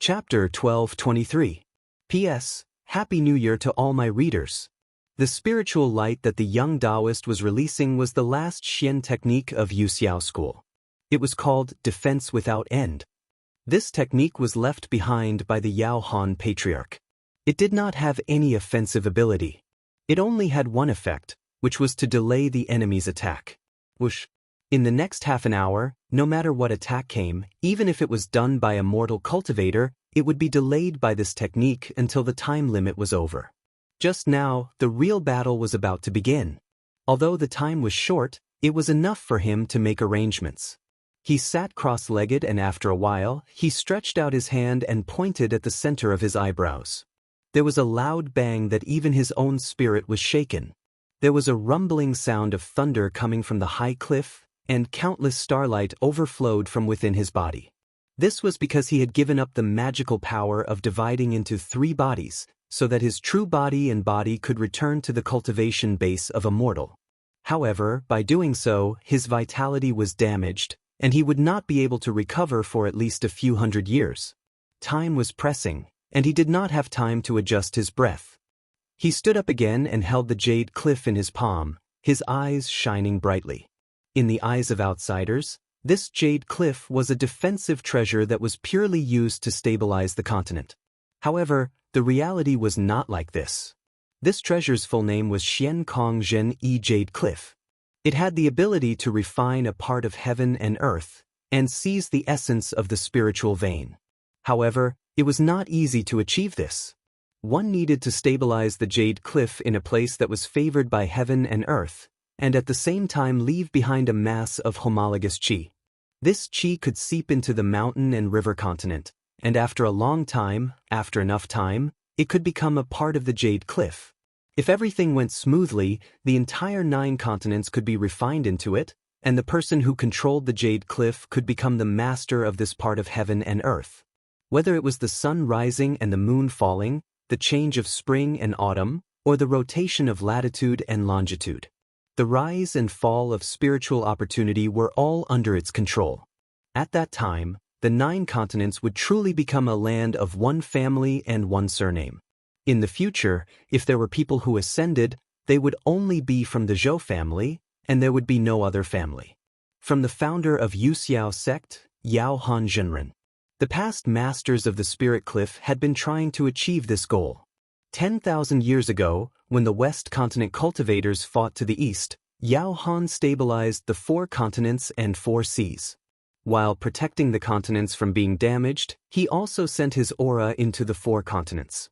Chapter 1223. P.S. Happy New Year to all my readers. The spiritual light that the young Taoist was releasing was the last Xian technique of Yu Xiao school. It was called defense without end. This technique was left behind by the Yao Han patriarch. It did not have any offensive ability. It only had one effect, which was to delay the enemy's attack. Whoosh. In the next half an hour, no matter what attack came, even if it was done by a mortal cultivator, it would be delayed by this technique until the time limit was over. Just now, the real battle was about to begin. Although the time was short, it was enough for him to make arrangements. He sat cross-legged and after a while, he stretched out his hand and pointed at the center of his eyebrows. There was a loud bang that even his own spirit was shaken. There was a rumbling sound of thunder coming from the high cliff, and countless starlight overflowed from within his body. This was because he had given up the magical power of dividing into 3 bodies, so that his true body and body could return to the cultivation base of a mortal. However, by doing so, his vitality was damaged, and he would not be able to recover for at least a few hundred years. Time was pressing, and he did not have time to adjust his breath. He stood up again and held the jade cliff in his palm, his eyes shining brightly. In the eyes of outsiders, this jade cliff was a defensive treasure that was purely used to stabilize the continent. However, the reality was not like this. This treasure's full name was Xian Kong Zhen Yi Jade Cliff. It had the ability to refine a part of heaven and earth, and seize the essence of the spiritual vein. However, it was not easy to achieve this. One needed to stabilize the jade cliff in a place that was favored by heaven and earth, and at the same time leave behind a mass of homologous qi. This qi could seep into the mountain and river continent, and after a long time, after enough time, it could become a part of the jade cliff. If everything went smoothly, the entire 9 continents could be refined into it, and the person who controlled the jade cliff could become the master of this part of heaven and earth. Whether it was the sun rising and the moon falling, the change of spring and autumn, or the rotation of latitude and longitude, the rise and fall of spiritual opportunity were all under its control. At that time, the 9 continents would truly become a land of one family and one surname. In the future, if there were people who ascended, they would only be from the Zhou family, and there would be no other family. From the founder of Yu Xiao sect, Yao Han Zhenren. The past masters of the Spirit Cliff had been trying to achieve this goal. 10,000 years ago, when the West Continent cultivators fought to the east, Yao Han stabilized the 4 continents and 4 seas. While protecting the continents from being damaged, he also sent his aura into the 4 continents.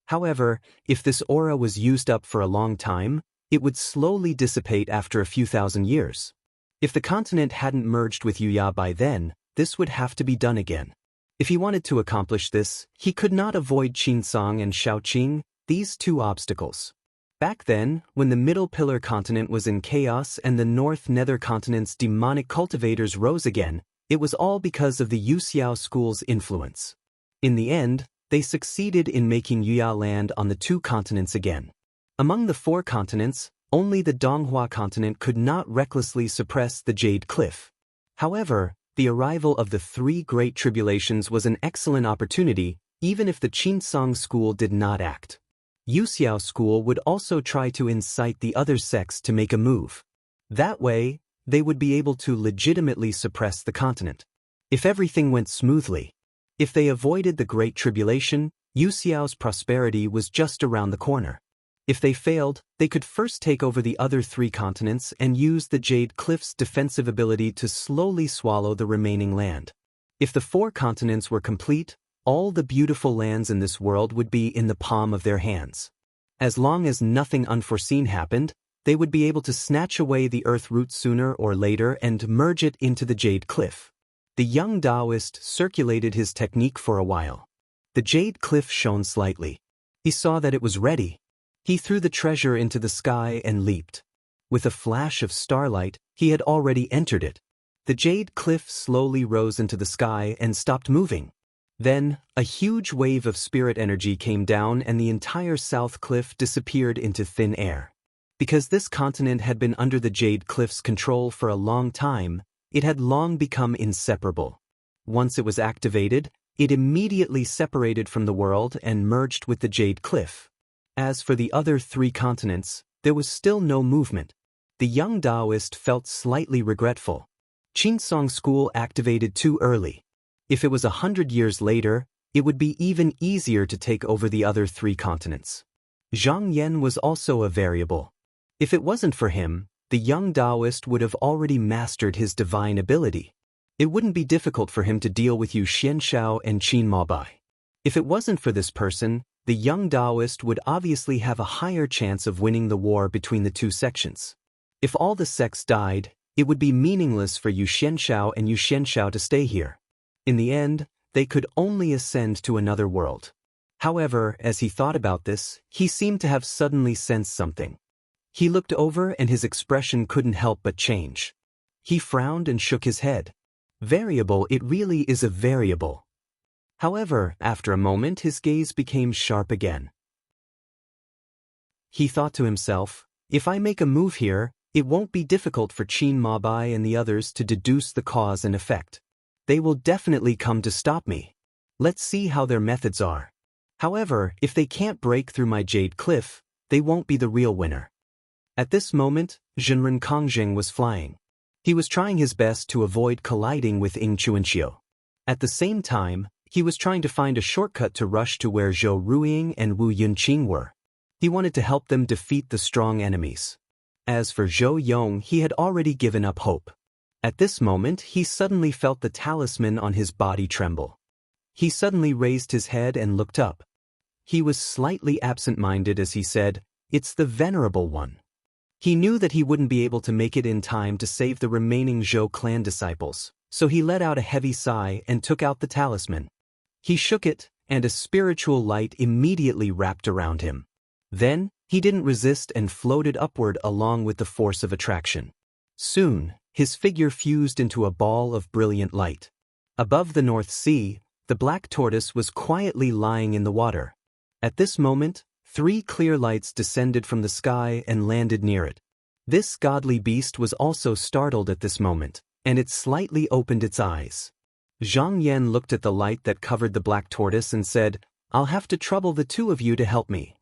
However, if this aura was used up for a long time, it would slowly dissipate after a few thousand years. If the continent hadn't merged with Yuya by then, this would have to be done again. If he wanted to accomplish this, he could not avoid Qinsong and Shaoqing, these 2 obstacles. Back then, when the Middle Pillar continent was in chaos and the North Nether continent's demonic cultivators rose again, it was all because of the Yu Xiao school's influence. In the end, they succeeded in making Yuya land on the 2 continents again. Among the 4 continents, only the Donghua continent could not recklessly suppress the Jade Cliff. However, the arrival of the 3 Great Tribulations was an excellent opportunity, even if the Qinsong school did not act. Yu Xiao school would also try to incite the other sects to make a move. That way, they would be able to legitimately suppress the continent. If everything went smoothly, if they avoided the Great Tribulation, Yu Xiao's prosperity was just around the corner. If they failed, they could first take over the other 3 continents and use the Jade Cliff's defensive ability to slowly swallow the remaining land. If the 4 continents were complete, all the beautiful lands in this world would be in the palm of their hands. As long as nothing unforeseen happened, they would be able to snatch away the earth root sooner or later and merge it into the Jade Cliff. The young Taoist circulated his technique for a while. The Jade Cliff shone slightly. He saw that it was ready. He threw the treasure into the sky and leaped. With a flash of starlight, he had already entered it. The Jade Cliff slowly rose into the sky and stopped moving. Then, a huge wave of spirit energy came down and the entire South Cliff disappeared into thin air. Because this continent had been under the Jade Cliff's control for a long time, it had long become inseparable. Once it was activated, it immediately separated from the world and merged with the Jade Cliff. As for the other 3 continents, there was still no movement. The young Taoist felt slightly regretful. Qinsong School activated too early. If it was 100 years later, it would be even easier to take over the other 3 continents. Zhang Yan was also a variable. If it wasn't for him, the young Taoist would have already mastered his divine ability. It wouldn't be difficult for him to deal with Yu Xianshao and Qin Maobai. If it wasn't for this person, the young Taoist would obviously have a higher chance of winning the war between the 2 sections. If all the sects died, it would be meaningless for Yu Xianshao and Yu Xianshao to stay here. In the end, they could only ascend to another world. However, as he thought about this, he seemed to have suddenly sensed something. He looked over and his expression couldn't help but change. He frowned and shook his head. Variable, it really is a variable. However, after a moment his gaze became sharp again. He thought to himself, if I make a move here, it won't be difficult for Qin Maobai and the others to deduce the cause and effect. They will definitely come to stop me. Let's see how their methods are. However, if they can't break through my Jade Cliff, they won't be the real winner. At this moment, Zhenren Kongjing was flying. He was trying his best to avoid colliding with Ying Chuanxiu. At the same time, he was trying to find a shortcut to rush to where Zhou Ruiying and Wu Yunqing were. He wanted to help them defeat the strong enemies. As for Zhou Yong, he had already given up hope. At this moment, he suddenly felt the talisman on his body tremble. He suddenly raised his head and looked up. He was slightly absent-minded as he said, "It's the Venerable One." He knew that he wouldn't be able to make it in time to save the remaining Zhou clan disciples, so he let out a heavy sigh and took out the talisman. He shook it, and a spiritual light immediately wrapped around him. Then, he didn't resist and floated upward along with the force of attraction. Soon, his figure fused into a ball of brilliant light. Above the North Sea, the black tortoise was quietly lying in the water. At this moment, 3 clear lights descended from the sky and landed near it. This godly beast was also startled at this moment, and it slightly opened its eyes. Zhang Yan looked at the light that covered the black tortoise and said, "I'll have to trouble the 2 of you to help me."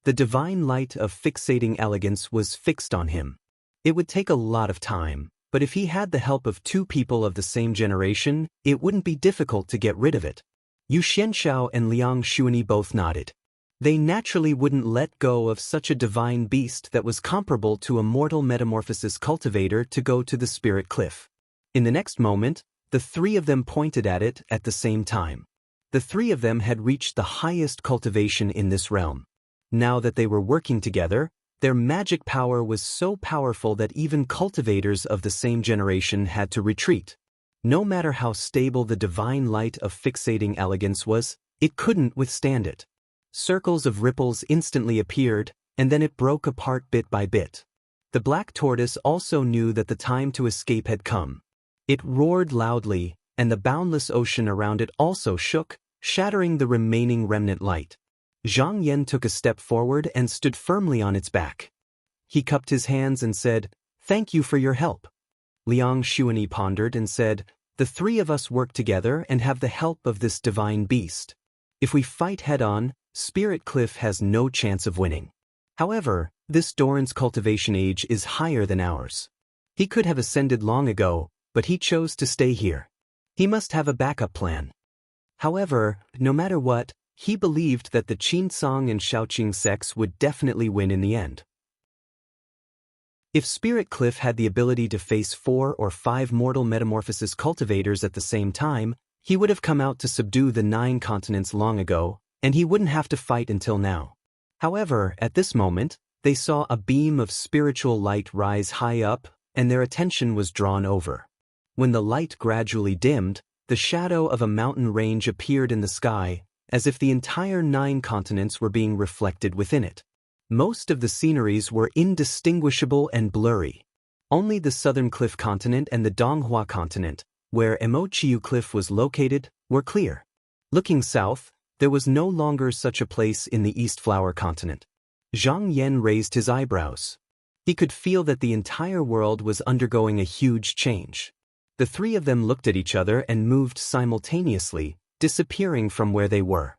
The divine light of fixating elegance was fixed on him. It would take a lot of time, but if he had the help of 2 people of the same generation, it wouldn't be difficult to get rid of it. Yu Xianshao and Liang Xuanyi both nodded. They naturally wouldn't let go of such a divine beast that was comparable to a mortal metamorphosis cultivator to go to the Spirit Cliff. In the next moment, the 3 of them pointed at it at the same time. The 3 of them had reached the highest cultivation in this realm. Now that they were working together, their magic power was so powerful that even cultivators of the same generation had to retreat. No matter how stable the divine light of fixating elegance was, it couldn't withstand it. Circles of ripples instantly appeared, and then it broke apart bit by bit. The black tortoise also knew that the time to escape had come. It roared loudly, and the boundless ocean around it also shook, shattering the remaining remnant light. Zhang Yan took a step forward and stood firmly on its back. He cupped his hands and said, "Thank you for your help." Liang Xuanyi pondered and said, "The 3 of us work together and have the help of this divine beast. If we fight head-on, Spirit Cliff has no chance of winning. However, this Doran's cultivation age is higher than ours. He could have ascended long ago, but he chose to stay here. He must have a backup plan." However, no matter what, he believed that the Qinsong and Shaoqing sects would definitely win in the end. If Spirit Cliff had the ability to face 4 or 5 mortal metamorphosis cultivators at the same time, he would have come out to subdue the 9 continents long ago, and he wouldn't have to fight until now. However, at this moment, they saw a beam of spiritual light rise high up, and their attention was drawn over. When the light gradually dimmed, the shadow of a mountain range appeared in the sky, as if the entire 9 continents were being reflected within it. Most of the sceneries were indistinguishable and blurry. Only the southern cliff continent and the Donghua continent, where Emochiu Cliff was located, were clear. Looking south, there was no longer such a place in the East Flower continent. Zhang Yan raised his eyebrows. He could feel that the entire world was undergoing a huge change. The three of them looked at each other and moved simultaneously, disappearing from where they were.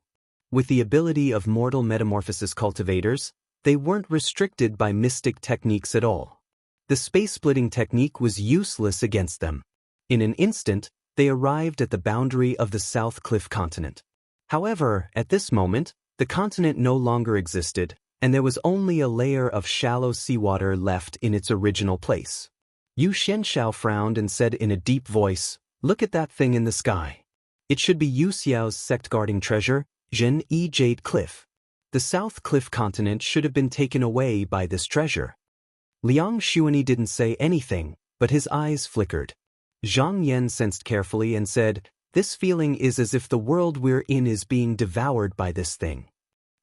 With the ability of mortal metamorphosis cultivators, they weren't restricted by mystic techniques at all. The space-splitting technique was useless against them. In an instant, they arrived at the boundary of the South Cliff continent. However, at this moment, the continent no longer existed, and there was only a layer of shallow seawater left in its original place. Yu Xianshao frowned and said in a deep voice, "Look at that thing in the sky. It should be Yu Xiao's sect-guarding treasure, Zhen-Yi Jade Cliff. The South Cliff continent should have been taken away by this treasure." Liang Xuanyi didn't say anything, but his eyes flickered. Zhang Yan sensed carefully and said, "This feeling is as if the world we're in is being devoured by this thing."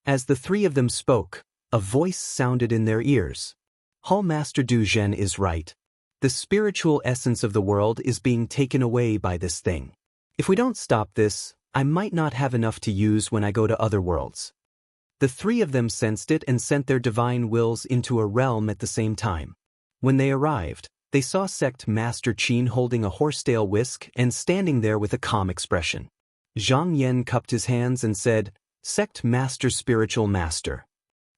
As the three of them spoke, a voice sounded in their ears. "Hall Master Du Zhen is right. The spiritual essence of the world is being taken away by this thing. If we don't stop this, I might not have enough to use when I go to other worlds." The three of them sensed it and sent their divine wills into a realm at the same time. When they arrived, they saw Sect Master Qin holding a horsetail whisk and standing there with a calm expression. Zhang Yan cupped his hands and said, "Sect Master Spiritual Master."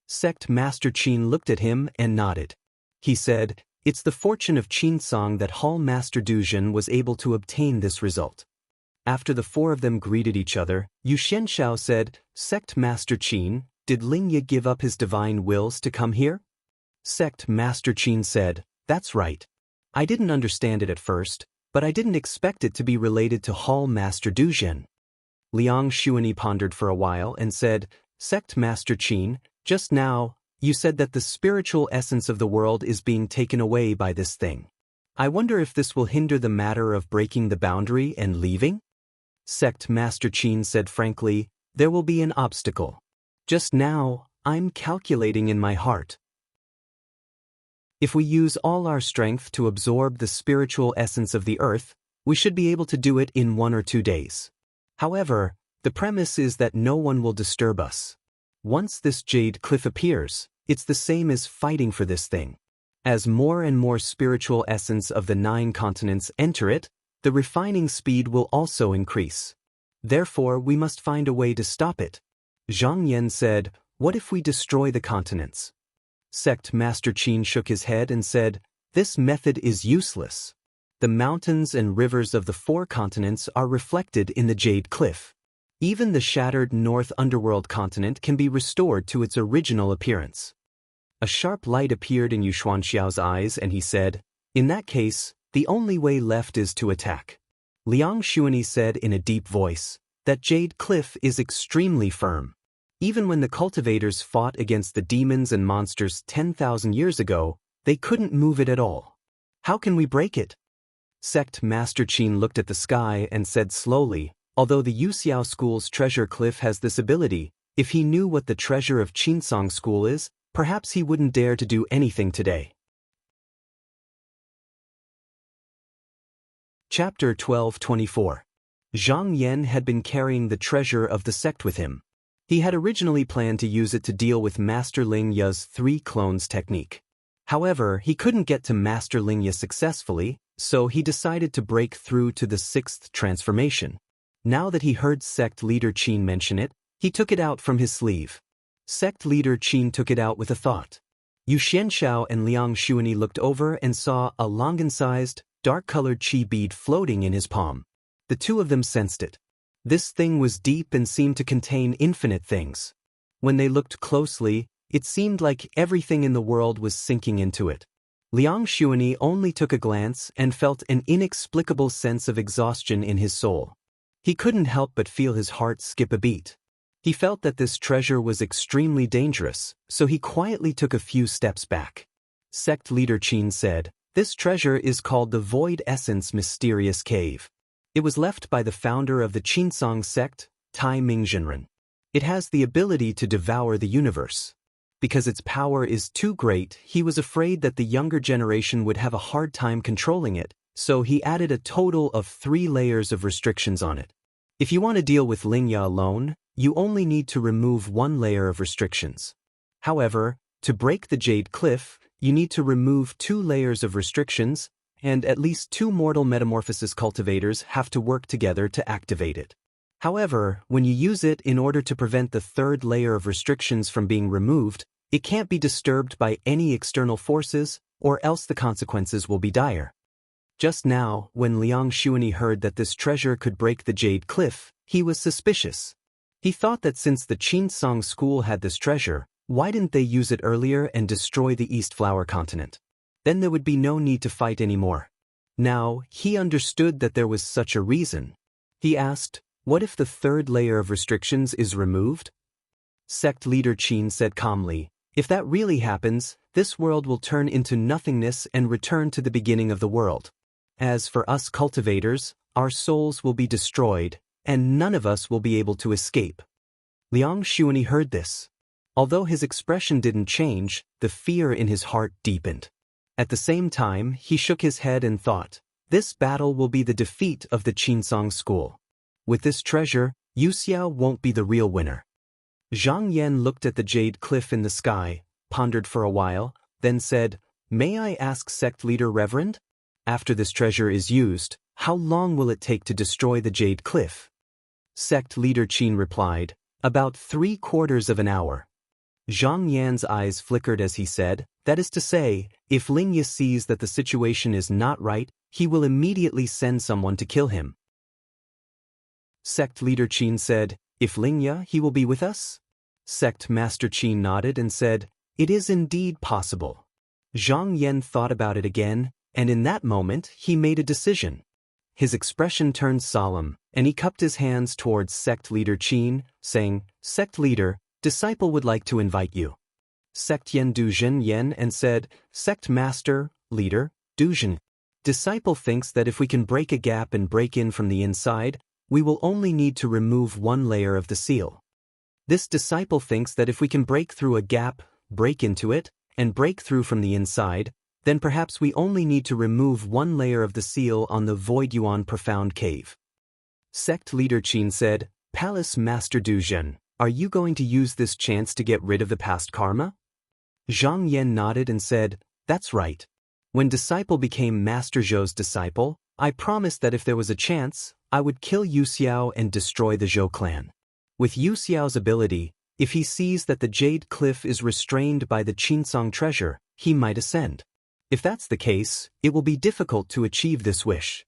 Sect Master Qin looked at him and nodded. He said, "It's the fortune of Qinsong that Hall Master Du Zhen was able to obtain this result." After the four of them greeted each other, Yu Xianshao said, "Sect Master Qin, did Lingya give up his divine wills to come here?" Sect Master Qin said, "That's right. I didn't understand it at first, but I didn't expect it to be related to Hall Master Du Zhen." Liang Xuanyi pondered for a while and said, "Sect Master Qin, just now, you said that the spiritual essence of the world is being taken away by this thing. I wonder if this will hinder the matter of breaking the boundary and leaving?" Sect Master Qin said frankly, "There will be an obstacle. Just now, I'm calculating in my heart. If we use all our strength to absorb the spiritual essence of the earth, we should be able to do it in 1 or 2 days. However, the premise is that no one will disturb us. Once this jade cliff appears, it's the same as fighting for this thing. As more and more spiritual essence of the 9 continents enter it, the refining speed will also increase. Therefore, we must find a way to stop it." Zhang Yan said, "What if we destroy the continents?" Sect Master Qin shook his head and said, "This method is useless. The mountains and rivers of the 4 continents are reflected in the Jade Cliff. Even the shattered North Underworld continent can be restored to its original appearance." A sharp light appeared in Yu Xuanxiao's eyes and he said, "In that case, the only way left is to attack." Liang Xuanyi said in a deep voice, "That Jade Cliff is extremely firm. Even when the cultivators fought against the demons and monsters 10,000 years ago, they couldn't move it at all. How can we break it?" Sect Master Qin looked at the sky and said slowly, "Although the Yuxiao School's treasure cliff has this ability, if he knew what the treasure of Qinsong School is, perhaps he wouldn't dare to do anything today." Chapter 12:24. Zhang Yan had been carrying the treasure of the sect with him. He had originally planned to use it to deal with Master Lingya's 3 clones technique. However, he couldn't get to Master Lingya successfully, so he decided to break through to the 6th transformation. Now that he heard Sect Leader Qin mention it, he took it out from his sleeve. Sect Leader Qin took it out with a thought. Yu Xianshao and Liang Xuanyi looked over and saw a longan-sized, dark-colored qi bead floating in his palm. The two of them sensed it. This thing was deep and seemed to contain infinite things. When they looked closely, it seemed like everything in the world was sinking into it. Liang Xuanyi only took a glance and felt an inexplicable sense of exhaustion in his soul. He couldn't help but feel his heart skip a beat. He felt that this treasure was extremely dangerous, so he quietly took a few steps back. Sect Leader Qin said, "This treasure is called the Void Essence Mysterious Cave. It was left by the founder of the Qinsong sect, Tai Mingzhenren. It has the ability to devour the universe. Because its power is too great, he was afraid that the younger generation would have a hard time controlling it, so he added a total of 3 layers of restrictions on it. If you want to deal with Lingya alone, you only need to remove 1 layer of restrictions. However, to break the Jade Cliff, you need to remove 2 layers of restrictions, and at least 2 mortal metamorphosis cultivators have to work together to activate it. However, when you use it in order to prevent the third layer of restrictions from being removed, it can't be disturbed by any external forces, or else the consequences will be dire. Just now, when Liang Xuanyi heard that this treasure could break the Jade Cliff, he was suspicious. He thought that since the Qinsong school had this treasure, why didn't they use it earlier and destroy the East Flower Continent? Then there would be no need to fight anymore. Now, he understood that there was such a reason. He asked, what if the third layer of restrictions is removed? Sect leader Qin said calmly, if that really happens, this world will turn into nothingness and return to the beginning of the world. As for us cultivators, our souls will be destroyed, and none of us will be able to escape. Liang Xuanyi heard this. Although his expression didn't change, the fear in his heart deepened. At the same time, he shook his head and thought, this battle will be the defeat of the Qinsong school. With this treasure, Yu Xiao won't be the real winner. Zhang Yan looked at the jade cliff in the sky, pondered for a while, then said, may I ask sect leader Reverend? After this treasure is used, how long will it take to destroy the jade cliff? Sect leader Qin replied, about 3/4 of an hour. Zhang Yan's eyes flickered as he said, that is to say, if Lingya sees that the situation is not right, he will immediately send someone to kill him. Sect leader Qin said, if Lingya, he will be with us? Sect master Qin nodded and said, it is indeed possible. Zhang Yan thought about it again, and in that moment he made a decision. His expression turned solemn, and he cupped his hands towards sect leader Qin, saying, sect leader, disciple would like to invite you. Sect Yen Duzhen Yen and said, sect master, leader, Duzhen. Disciple thinks that if we can break a gap and break in from the inside, we will only need to remove one layer of the seal. This disciple thinks that if we can break through a gap, break into it, and break through from the inside, then perhaps we only need to remove one layer of the seal on the Void Yuan Profound Cave. Sect leader Qin said, Palace Master Duzhen, are you going to use this chance to get rid of the past karma? Zhang Yan nodded and said, that's right. When disciple became Master Zhou's disciple, I promised that if there was a chance, I would kill Yu Xiao and destroy the Zhou clan. With Yu Xiao's ability, if he sees that the Jade Cliff is restrained by the Qinsong treasure, he might ascend. If that's the case, it will be difficult to achieve this wish.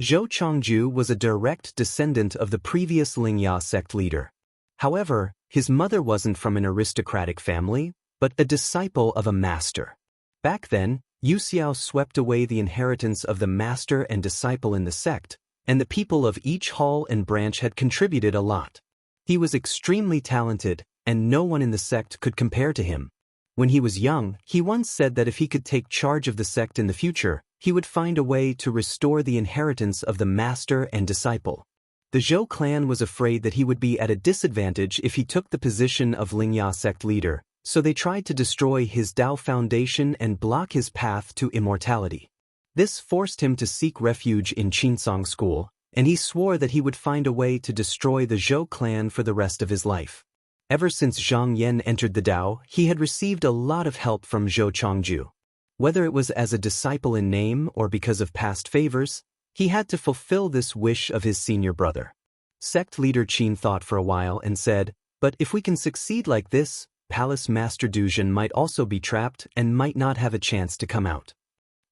Zhou Chongju was a direct descendant of the previous Lingya sect leader. However, his mother wasn't from an aristocratic family, but a disciple of a master. Back then, Yu Xiao swept away the inheritance of the master and disciple in the sect, and the people of each hall and branch had contributed a lot. He was extremely talented, and no one in the sect could compare to him. When he was young, he once said that if he could take charge of the sect in the future, he would find a way to restore the inheritance of the master and disciple. The Zhou clan was afraid that he would be at a disadvantage if he took the position of Lingya sect leader, so they tried to destroy his Dao foundation and block his path to immortality. This forced him to seek refuge in Qinsong school, and he swore that he would find a way to destroy the Zhou clan for the rest of his life. Ever since Zhang Yan entered the Dao, he had received a lot of help from Zhou Chongju. Whether it was as a disciple in name or because of past favors, he had to fulfill this wish of his senior brother. Sect leader Qin thought for a while and said, but if we can succeed like this, Palace Master Duzhen might also be trapped and might not have a chance to come out.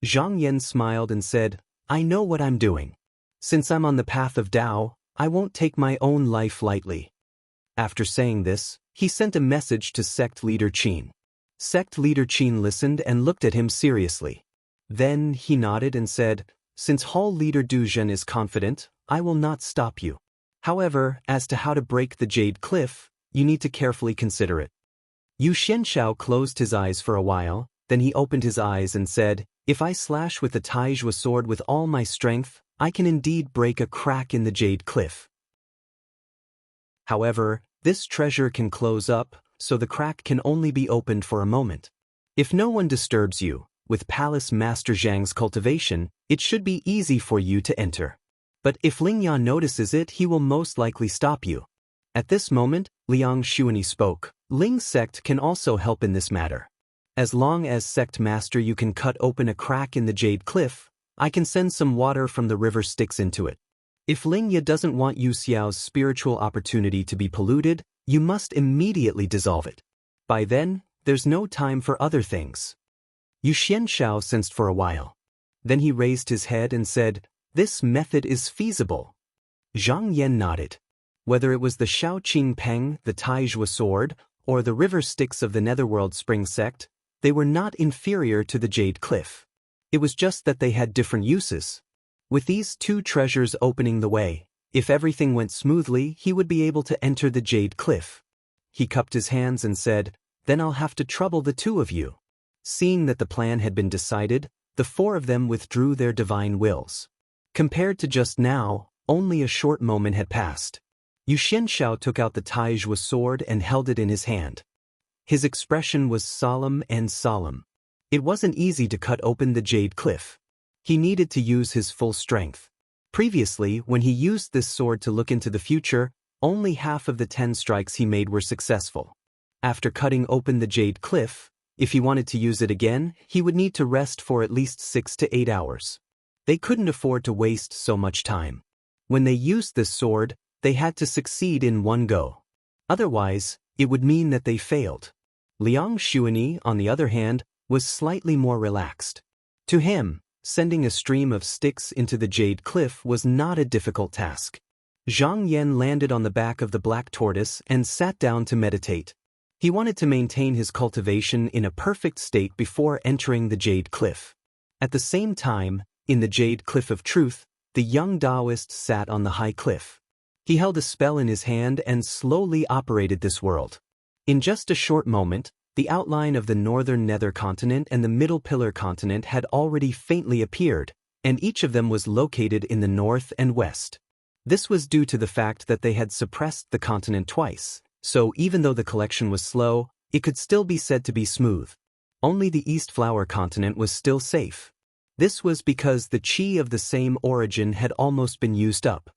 Zhang Yan smiled and said, I know what I'm doing. Since I'm on the path of Dao, I won't take my own life lightly. After saying this, he sent a message to sect leader Qin. Sect leader Qin listened and looked at him seriously. Then he nodded and said, since hall leader Duzhen is confident, I will not stop you. However, as to how to break the Jade Cliff, you need to carefully consider it. Yu Xianshao closed his eyes for a while, then he opened his eyes and said, if I slash with the Taizhua sword with all my strength, I can indeed break a crack in the Jade Cliff. However, this treasure can close up, so the crack can only be opened for a moment. If no one disturbs you, with Palace Master Zhang's cultivation, it should be easy for you to enter. But if Lingya notices it, he will most likely stop you. At this moment, Liang Xuanyi spoke. Ling sect can also help in this matter. As long as sect master you can cut open a crack in the Jade Cliff, I can send some water from the river Styx into it. If Lingya doesn't want Yu Xiao's spiritual opportunity to be polluted, you must immediately dissolve it. By then, there's no time for other things. Yu Xianshao sensed for a while. Then he raised his head and said, "This method is feasible." Zhang Yan nodded. Whether it was the Shao Qing Peng, the Taizhua sword, or the river Styx of the Netherworld Spring sect, they were not inferior to the Jade Cliff. It was just that they had different uses. With these two treasures opening the way, if everything went smoothly, he would be able to enter the Jade Cliff. He cupped his hands and said, "Then I'll have to trouble the two of you." Seeing that the plan had been decided, the four of them withdrew their divine wills. Compared to just now, only a short moment had passed. Yu Xianshao took out the Taizhua sword and held it in his hand. His expression was solemn and solemn. It wasn't easy to cut open the Jade Cliff. He needed to use his full strength. Previously, when he used this sword to look into the future, only half of the 10 strikes he made were successful. After cutting open the Jade Cliff, if he wanted to use it again, he would need to rest for at least 6 to 8 hours. They couldn't afford to waste so much time. When they used this sword, they had to succeed in one go. Otherwise, it would mean that they failed. Liang Xuanyi, on the other hand, was slightly more relaxed. To him, sending a stream of sticks into the Jade Cliff was not a difficult task. Zhang Yan landed on the back of the black tortoise and sat down to meditate. He wanted to maintain his cultivation in a perfect state before entering the Jade Cliff. At the same time, in the Jade Cliff of Truth, the young Taoist sat on the high cliff. He held a spell in his hand and slowly operated this world. In just a short moment, the outline of the northern nether continent and the middle pillar continent had already faintly appeared, and each of them was located in the north and west. This was due to the fact that they had suppressed the continent twice, so even though the collection was slow, it could still be said to be smooth. Only the East Flower continent was still safe. This was because the qi of the same origin had almost been used up.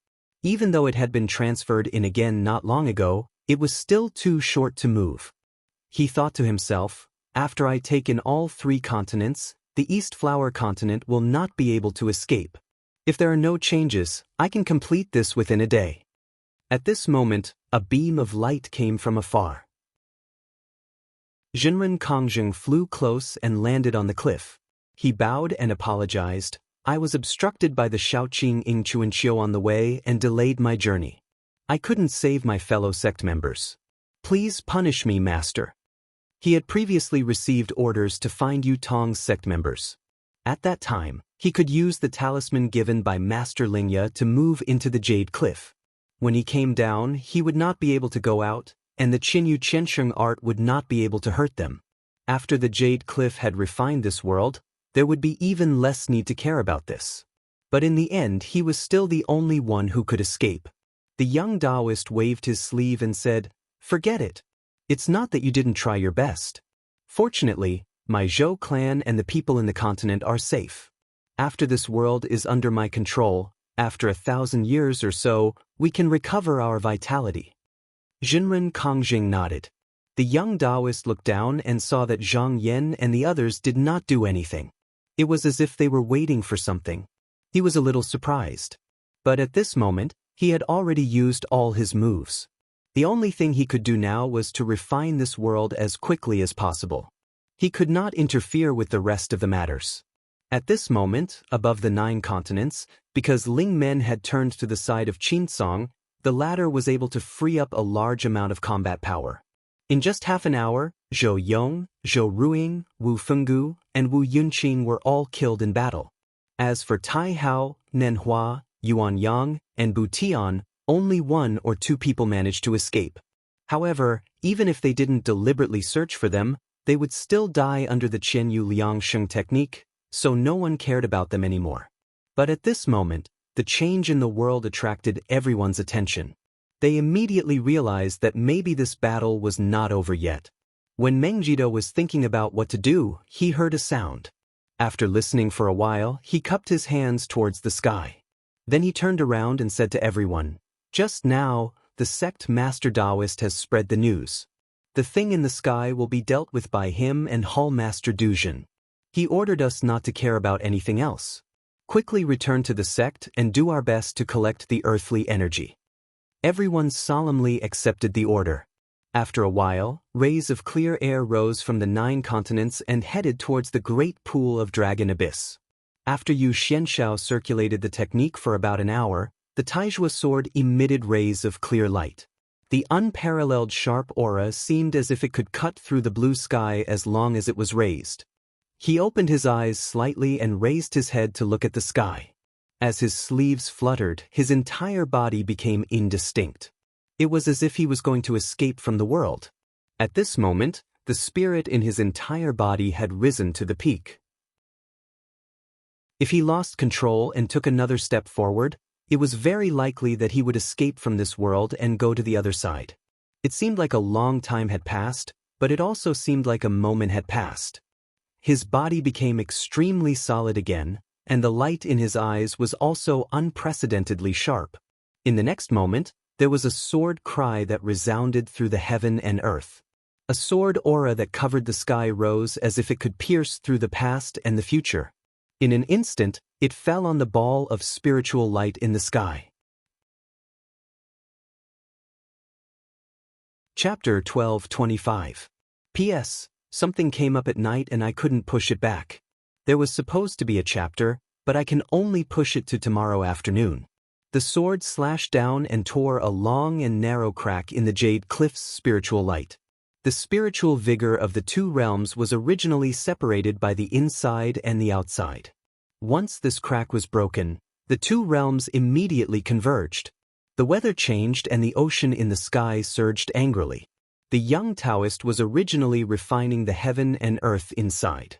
Even though it had been transferred in again not long ago, it was still too short to move. He thought to himself, after I take in all 3 continents, the East Flower continent will not be able to escape. If there are no changes, I can complete this within a day. At this moment, a beam of light came from afar. Jinren Kongjing flew close and landed on the cliff. He bowed and apologized. I was obstructed by the Shaoqing Ingchuanqiu on the way and delayed my journey. I couldn't save my fellow sect members. Please punish me, Master. He had previously received orders to find Yu Tong's sect members. At that time, he could use the talisman given by Master Lingya to move into the Jade Cliff. When he came down, he would not be able to go out, and the Qinyu Qiansheng art would not be able to hurt them. After the Jade Cliff had refined this world, there would be even less need to care about this. But in the end, he was still the only one who could escape. The young Taoist waved his sleeve and said, "Forget it. It's not that you didn't try your best. Fortunately, my Zhou clan and the people in the continent are safe. After this world is under my control, after 1,000 years or so, we can recover our vitality." Jinren Kongjing nodded. The young Taoist looked down and saw that Zhang Yan and the others did not do anything. It was as if they were waiting for something. He was a little surprised. But at this moment, he had already used all his moves. The only thing he could do now was to refine this world as quickly as possible. He could not interfere with the rest of the matters. At this moment, above the 9 continents, because Ling Men had turned to the side of Qinsong, the latter was able to free up a large amount of combat power. In just half an hour, Zhou Yong, Zhou Ruiying, Wu Fenggu, and Wu Yunqing were all killed in battle. As for Tai Hao, Nen Hua, Yuan Yang, and Bu Tian, only 1 or 2 people managed to escape. However, even if they didn't deliberately search for them, they would still die under the Qianyu Liangsheng technique, so no one cared about them anymore. But at this moment, the change in the world attracted everyone's attention. They immediately realized that maybe this battle was not over yet. When Mengjido was thinking about what to do, he heard a sound. After listening for a while, he cupped his hands towards the sky. Then he turned around and said to everyone, "Just now, the sect Master Taoist has spread the news. The thing in the sky will be dealt with by him and Hall Master Duzhen. He ordered us not to care about anything else. Quickly return to the sect and do our best to collect the earthly energy. Everyone solemnly accepted the order. After a while, rays of clear air rose from the 9 continents and headed towards the great pool of Dragon Abyss. After Yu Xianshao circulated the technique for about an hour, the Taizhua sword emitted rays of clear light. The unparalleled sharp aura seemed as if it could cut through the blue sky as long as it was raised. He opened his eyes slightly and raised his head to look at the sky. As his sleeves fluttered, his entire body became indistinct. It was as if he was going to escape from the world. At this moment, the spirit in his entire body had risen to the peak. If he lost control and took another step forward, it was very likely that he would escape from this world and go to the other side. It seemed like a long time had passed, but it also seemed like a moment had passed. His body became extremely solid again, and the light in his eyes was also unprecedentedly sharp. In the next moment, there was a sword cry that resounded through the heaven and earth. A sword aura that covered the sky rose as if it could pierce through the past and the future. In an instant, it fell on the ball of spiritual light in the sky. Chapter 12:25. P.S. Something came up at night and I couldn't push it back. There was supposed to be a chapter, but I can only push it to tomorrow afternoon. The sword slashed down and tore a long and narrow crack in the jade cliff's spiritual light. The spiritual vigor of the 2 realms was originally separated by the inside and the outside. Once this crack was broken, the 2 realms immediately converged. The weather changed and the ocean in the sky surged angrily. The young Taoist was originally refining the heaven and earth inside.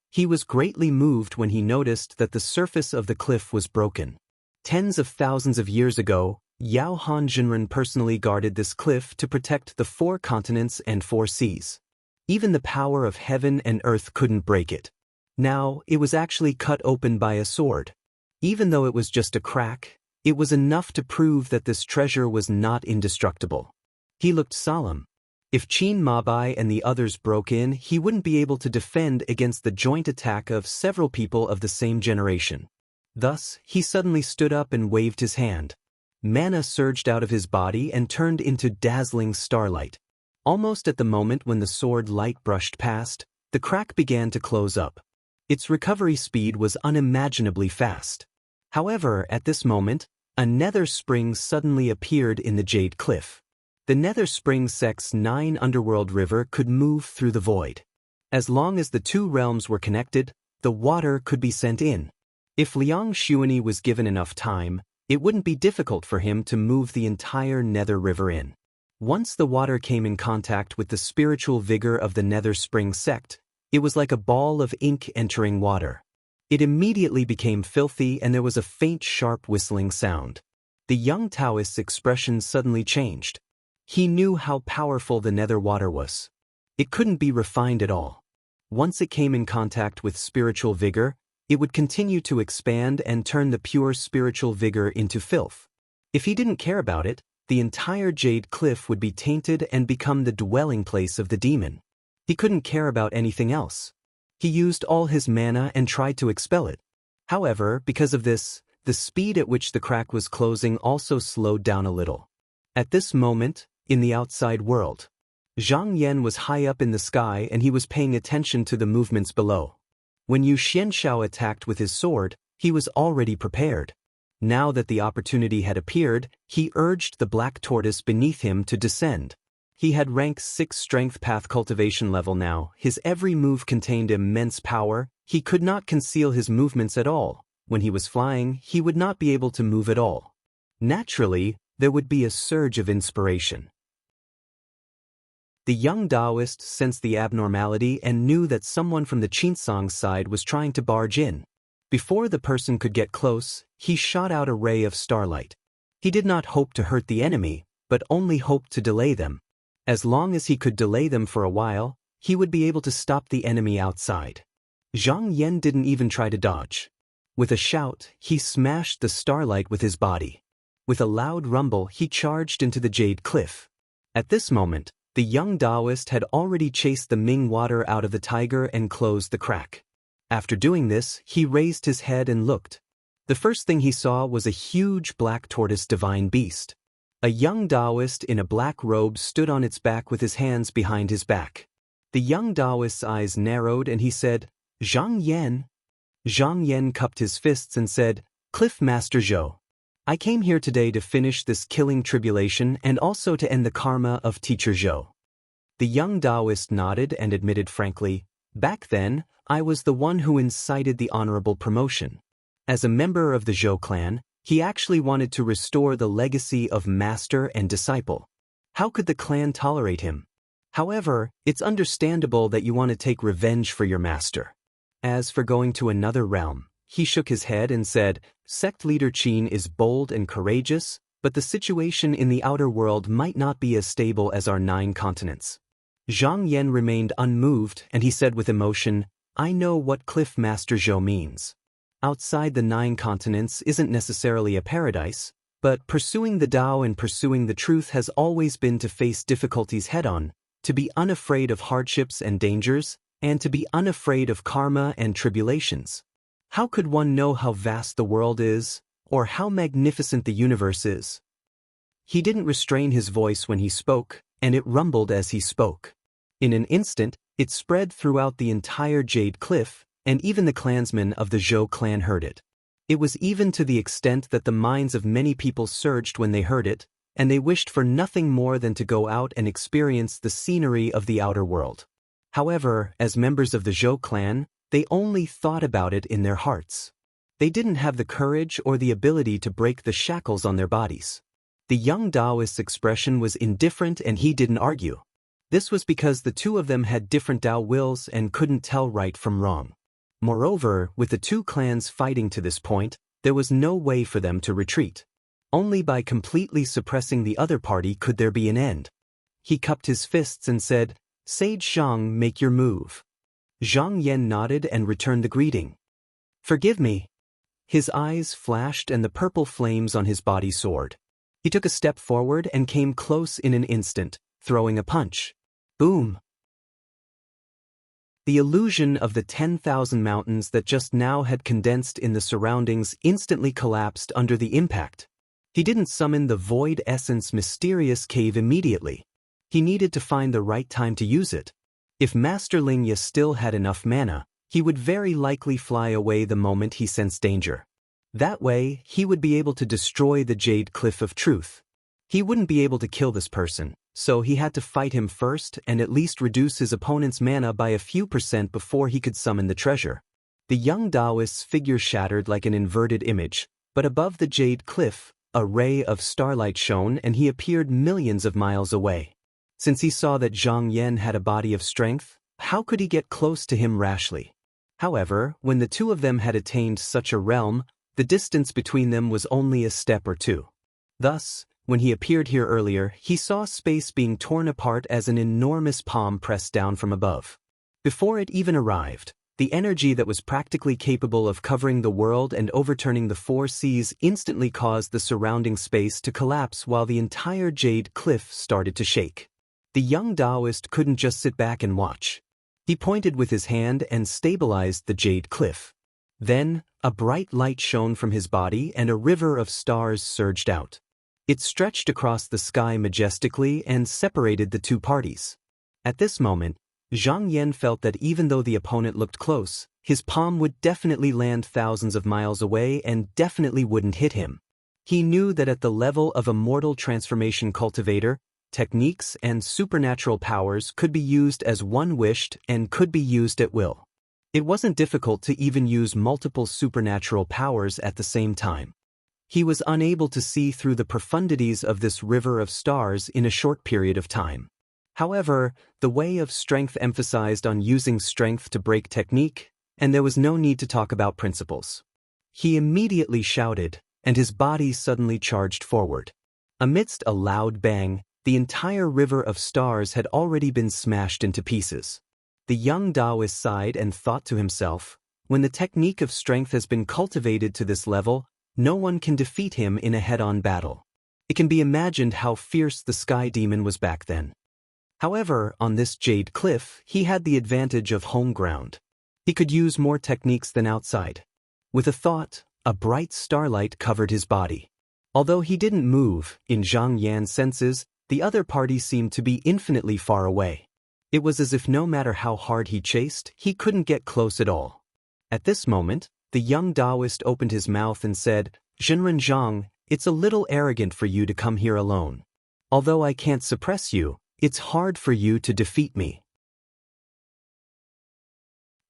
He was greatly moved when he noticed that the surface of the cliff was broken. Tens of thousands of years ago, Yao Han Jinren personally guarded this cliff to protect the 4 continents and 4 seas. Even the power of heaven and earth couldn't break it. Now, it was actually cut open by a sword. Even though it was just a crack, it was enough to prove that this treasure was not indestructible. He looked solemn. If Qin Mabai and the others broke in, he wouldn't be able to defend against the joint attack of several people of the same generation. Thus, he suddenly stood up and waved his hand. Mana surged out of his body and turned into dazzling starlight. Almost at the moment when the sword light brushed past, the crack began to close up. Its recovery speed was unimaginably fast. However, at this moment, a nether spring suddenly appeared in the jade cliff. The nether spring sect's 9 underworld river could move through the void. As long as the 2 realms were connected, the water could be sent in. If Liang Xuanyi was given enough time, it wouldn't be difficult for him to move the entire nether river in. Once the water came in contact with the spiritual vigor of the nether spring sect, it was like a ball of ink entering water. It immediately became filthy and there was a faint sharp whistling sound. The young Taoist's expression suddenly changed. He knew how powerful the nether water was. It couldn't be refined at all. Once it came in contact with spiritual vigor, it would continue to expand and turn the pure spiritual vigor into filth. If he didn't care about it, the entire jade cliff would be tainted and become the dwelling place of the demon. He couldn't care about anything else. He used all his mana and tried to expel it. However, because of this, the speed at which the crack was closing also slowed down a little. At this moment, in the outside world, Zhang Yan was high up in the sky and he was paying attention to the movements below. When Yu Xianshao attacked with his sword, he was already prepared. Now that the opportunity had appeared, he urged the black tortoise beneath him to descend. He had rank 6 strength path cultivation level now. His every move contained immense power. He could not conceal his movements at all. When he was flying, he would not be able to move at all. Naturally, there would be a surge of inspiration. The young Taoist sensed the abnormality and knew that someone from the Qinsong side was trying to barge in. Before the person could get close, he shot out a ray of starlight. He did not hope to hurt the enemy, but only hoped to delay them. As long as he could delay them for a while, he would be able to stop the enemy outside. Zhang Yan didn't even try to dodge. With a shout, he smashed the starlight with his body. With a loud rumble, he charged into the jade cliff. At this moment, the young Taoist had already chased the Ming water out of the tiger and closed the crack. After doing this, he raised his head and looked. The first thing he saw was a huge black tortoise divine beast. A young Taoist in a black robe stood on its back with his hands behind his back. The young Taoist's eyes narrowed and he said, "Zhang Yan." Zhang Yan cupped his fists and said, "Cliff Master Zhou. I came here today to finish this killing tribulation and also to end the karma of Teacher Zhou." The young Taoist nodded and admitted frankly, "Back then, I was the one who incited the honorable promotion. As a member of the Zhou clan, he actually wanted to restore the legacy of master and disciple. How could the clan tolerate him? However, it's understandable that you want to take revenge for your master. As for going to another realm," he shook his head and said, "Sect leader Qin is bold and courageous, but the situation in the outer world might not be as stable as our 9 continents." Zhang Yan remained unmoved and he said with emotion, "I know what Cliff Master Zhou means. Outside the 9 continents isn't necessarily a paradise, but pursuing the Tao and pursuing the truth has always been to face difficulties head-on, to be unafraid of hardships and dangers, and to be unafraid of karma and tribulations. How could one know how vast the world is, or how magnificent the universe is?" He didn't restrain his voice when he spoke, and it rumbled as he spoke. In an instant, it spread throughout the entire Jade Cliff, and even the clansmen of the Zhou clan heard it. It was even to the extent that the minds of many people surged when they heard it, and they wished for nothing more than to go out and experience the scenery of the outer world. However, as members of the Zhou clan, they only thought about it in their hearts. They didn't have the courage or the ability to break the shackles on their bodies. The young Taoist's expression was indifferent and he didn't argue. This was because the two of them had different Tao wills and couldn't tell right from wrong. Moreover, with the 2 clans fighting to this point, there was no way for them to retreat. Only by completely suppressing the other party could there be an end. He cupped his fists and said, "Sage Zhang, make your move." Zhang Yan nodded and returned the greeting. "Forgive me." His eyes flashed and the purple flames on his body soared. He took a step forward and came close in an instant, throwing a punch. Boom! The illusion of the 10,000 mountains that just now had condensed in the surroundings instantly collapsed under the impact. He didn't summon the Void Essence mysterious cave immediately. He needed to find the right time to use it. If Master Lingya still had enough mana, he would very likely fly away the moment he sensed danger. That way, he would be able to destroy the Jade Cliff of Truth. He wouldn't be able to kill this person, so he had to fight him first and at least reduce his opponent's mana by a few % before he could summon the treasure. The young Taoist's figure shattered like an inverted image, but above the Jade Cliff, a ray of starlight shone and he appeared millions of miles away. Since he saw that Zhang Yan had a body of strength, how could he get close to him rashly? However, when the 2 of them had attained such a realm, the distance between them was only a step or 2. Thus, when he appeared here earlier, he saw space being torn apart as an enormous palm pressed down from above. Before it even arrived, the energy that was practically capable of covering the world and overturning the 4 seas instantly caused the surrounding space to collapse while the entire Jade Cliff started to shake. The young Taoist couldn't just sit back and watch. He pointed with his hand and stabilized the Jade Cliff. Then, a bright light shone from his body and a river of stars surged out. It stretched across the sky majestically and separated the 2 parties. At this moment, Zhang Yan felt that even though the opponent looked close, his palm would definitely land thousands of miles away and definitely wouldn't hit him. He knew that at the level of a mortal transformation cultivator, techniques and supernatural powers could be used as one wished and could be used at will. It wasn't difficult to even use multiple supernatural powers at the same time. He was unable to see through the profundities of this river of stars in a short period of time. However, the way of strength emphasized on using strength to break technique, and there was no need to talk about principles. He immediately shouted, and his body suddenly charged forward. Amidst a loud bang, the entire river of stars had already been smashed into pieces. The young Taoist sighed and thought to himself, when the technique of strength has been cultivated to this level, no one can defeat him in a head-on battle. It can be imagined how fierce the Sky Demon was back then. However, on this Jade Cliff, he had the advantage of home ground. He could use more techniques than outside. With a thought, a bright starlight covered his body. Although he didn't move, in Zhang Yan's senses, the other party seemed to be infinitely far away. It was as if no matter how hard he chased, he couldn't get close at all. At this moment, the young Taoist opened his mouth and said, "Zhenren Zhang, it's a little arrogant for you to come here alone. Although I can't suppress you, it's hard for you to defeat me."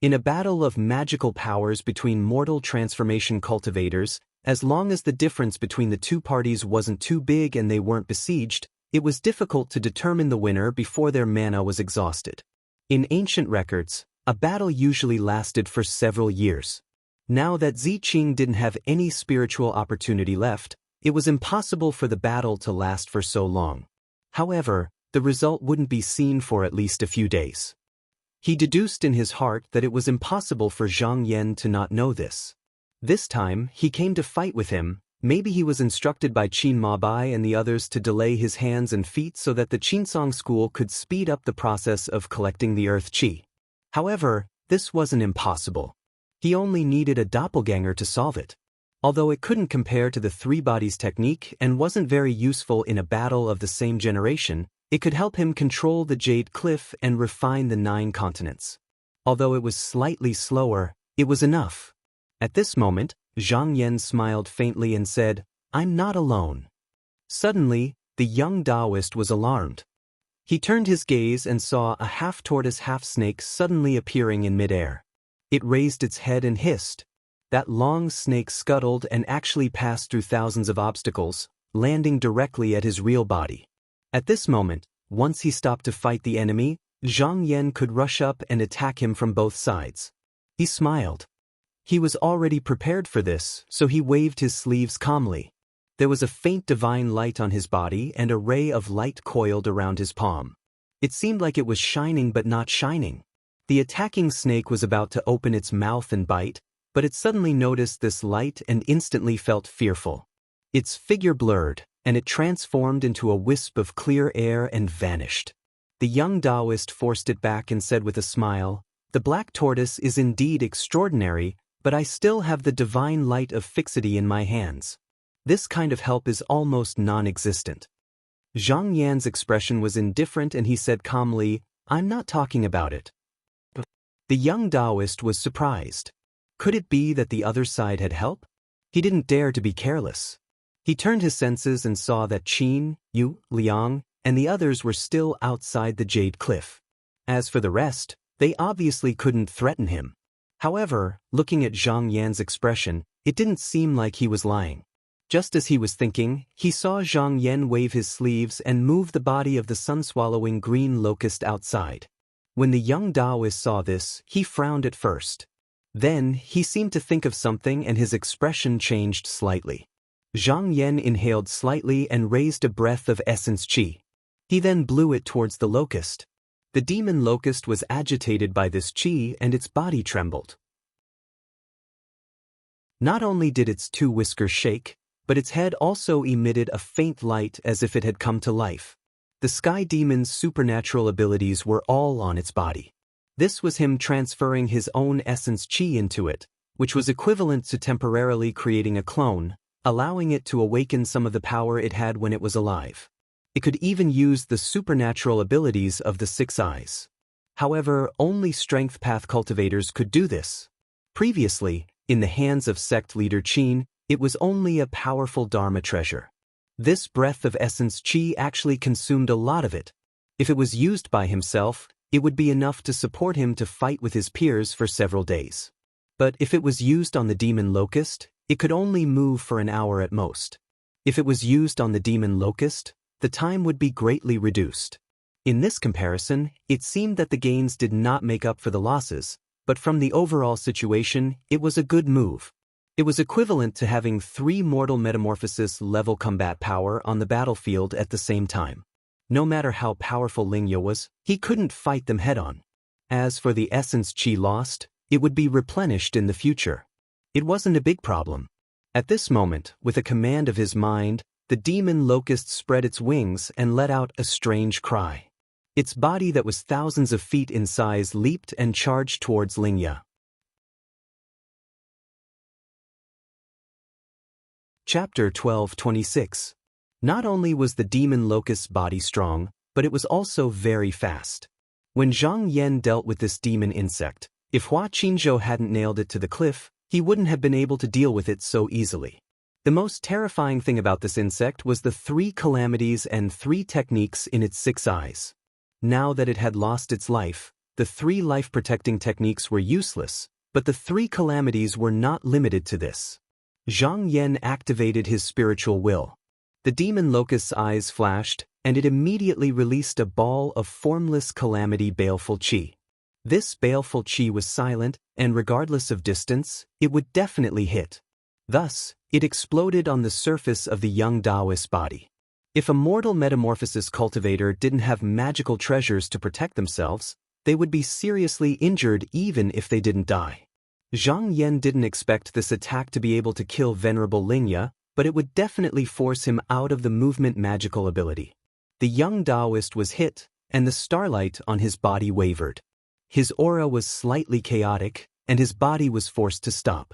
In a battle of magical powers between mortal transformation cultivators, as long as the difference between the two parties wasn't too big and they weren't besieged, it was difficult to determine the winner before their mana was exhausted. In ancient records, a battle usually lasted for several years. Now that Ziqing didn't have any spiritual opportunity left, it was impossible for the battle to last for so long. However, the result wouldn't be seen for at least a few days. He deduced in his heart that it was impossible for Zhang Yan to not know this. This time, he came to fight with him. Maybe he was instructed by Qin Mabai and the others to delay his hands and feet so that the Qinsong school could speed up the process of collecting the earth qi. However, this wasn't impossible. He only needed a doppelganger to solve it. Although it couldn't compare to the three bodies technique and wasn't very useful in a battle of the same generation, it could help him control the Jade Cliff and refine the 9 continents. Although it was slightly slower, it was enough. At this moment, Zhang Yan smiled faintly and said, "I'm not alone." Suddenly, the young Taoist was alarmed. He turned his gaze and saw a half-tortoise half-snake suddenly appearing in midair. It raised its head and hissed. That long snake scuttled and actually passed through thousands of obstacles, landing directly at his real body. At this moment, once he stopped to fight the enemy, Zhang Yan could rush up and attack him from both sides. He smiled. He was already prepared for this, so he waved his sleeves calmly. There was a faint divine light on his body and a ray of light coiled around his palm. It seemed like it was shining but not shining. The attacking snake was about to open its mouth and bite, but it suddenly noticed this light and instantly felt fearful. Its figure blurred, and it transformed into a wisp of clear air and vanished. The young Taoist forced it back and said with a smile, "The black tortoise is indeed extraordinary, but I still have the divine light of fixity in my hands. This kind of help is almost non-existent." Zhang Yan's expression was indifferent and he said calmly, "I'm not talking about it." The young Taoist was surprised. Could it be that the other side had help? He didn't dare to be careless. He turned his senses and saw that Qin, Yu, Liang, and the others were still outside the Jade Cliff. As for the rest, they obviously couldn't threaten him. However, looking at Zhang Yan's expression, it didn't seem like he was lying. Just as he was thinking, he saw Zhang Yan wave his sleeves and move the body of the sun-swallowing green locust outside. When the young Taoist saw this, he frowned at first. Then, he seemed to think of something and his expression changed slightly. Zhang Yan inhaled slightly and raised a breath of essence qi. He then blew it towards the locust. The demon locust was agitated by this qi and its body trembled. Not only did its 2 whiskers shake, but its head also emitted a faint light as if it had come to life. The sky demon's supernatural abilities were all on its body. This was him transferring his own essence qi into it, which was equivalent to temporarily creating a clone, allowing it to awaken some of the power it had when it was alive. It could even use the supernatural abilities of the 6 eyes. However, only strength path cultivators could do this. Previously, in the hands of sect leader Qin, it was only a powerful Dharma treasure. This breath of essence qi actually consumed a lot of it. If it was used by himself, it would be enough to support him to fight with his peers for several days. But if it was used on the demon locust, it could only move for an hour at most. If it was used on the demon locust, the time would be greatly reduced. In this comparison, it seemed that the gains did not make up for the losses, but from the overall situation, it was a good move. It was equivalent to having 3 mortal metamorphosis level combat power on the battlefield at the same time. No matter how powerful Lingya was, he couldn't fight them head-on. As for the essence qi lost, it would be replenished in the future. It wasn't a big problem. At this moment, with a command of his mind, the demon locust spread its wings and let out a strange cry. Its body that was thousands of feet in size leaped and charged towards Lingya. Chapter 12:26. Not only was the demon locust's body strong, but it was also very fast. When Zhang Yan dealt with this demon insect, if Hua Qinzhou hadn't nailed it to the cliff, he wouldn't have been able to deal with it so easily. The most terrifying thing about this insect was the 3 calamities and 3 techniques in its 6 eyes. Now that it had lost its life, the 3 life-protecting techniques were useless, but the 3 calamities were not limited to this. Zhang Yan activated his spiritual will. The demon locust's eyes flashed, and it immediately released a ball of formless calamity baleful qi. This baleful qi was silent, and regardless of distance, it would definitely hit. Thus, it exploded on the surface of the young Taoist body. If a mortal metamorphosis cultivator didn't have magical treasures to protect themselves, they would be seriously injured even if they didn't die. Zhang Yan didn't expect this attack to be able to kill Venerable Lingya, but it would definitely force him out of the movement magical ability. The young Taoist was hit, and the starlight on his body wavered. His aura was slightly chaotic, and his body was forced to stop.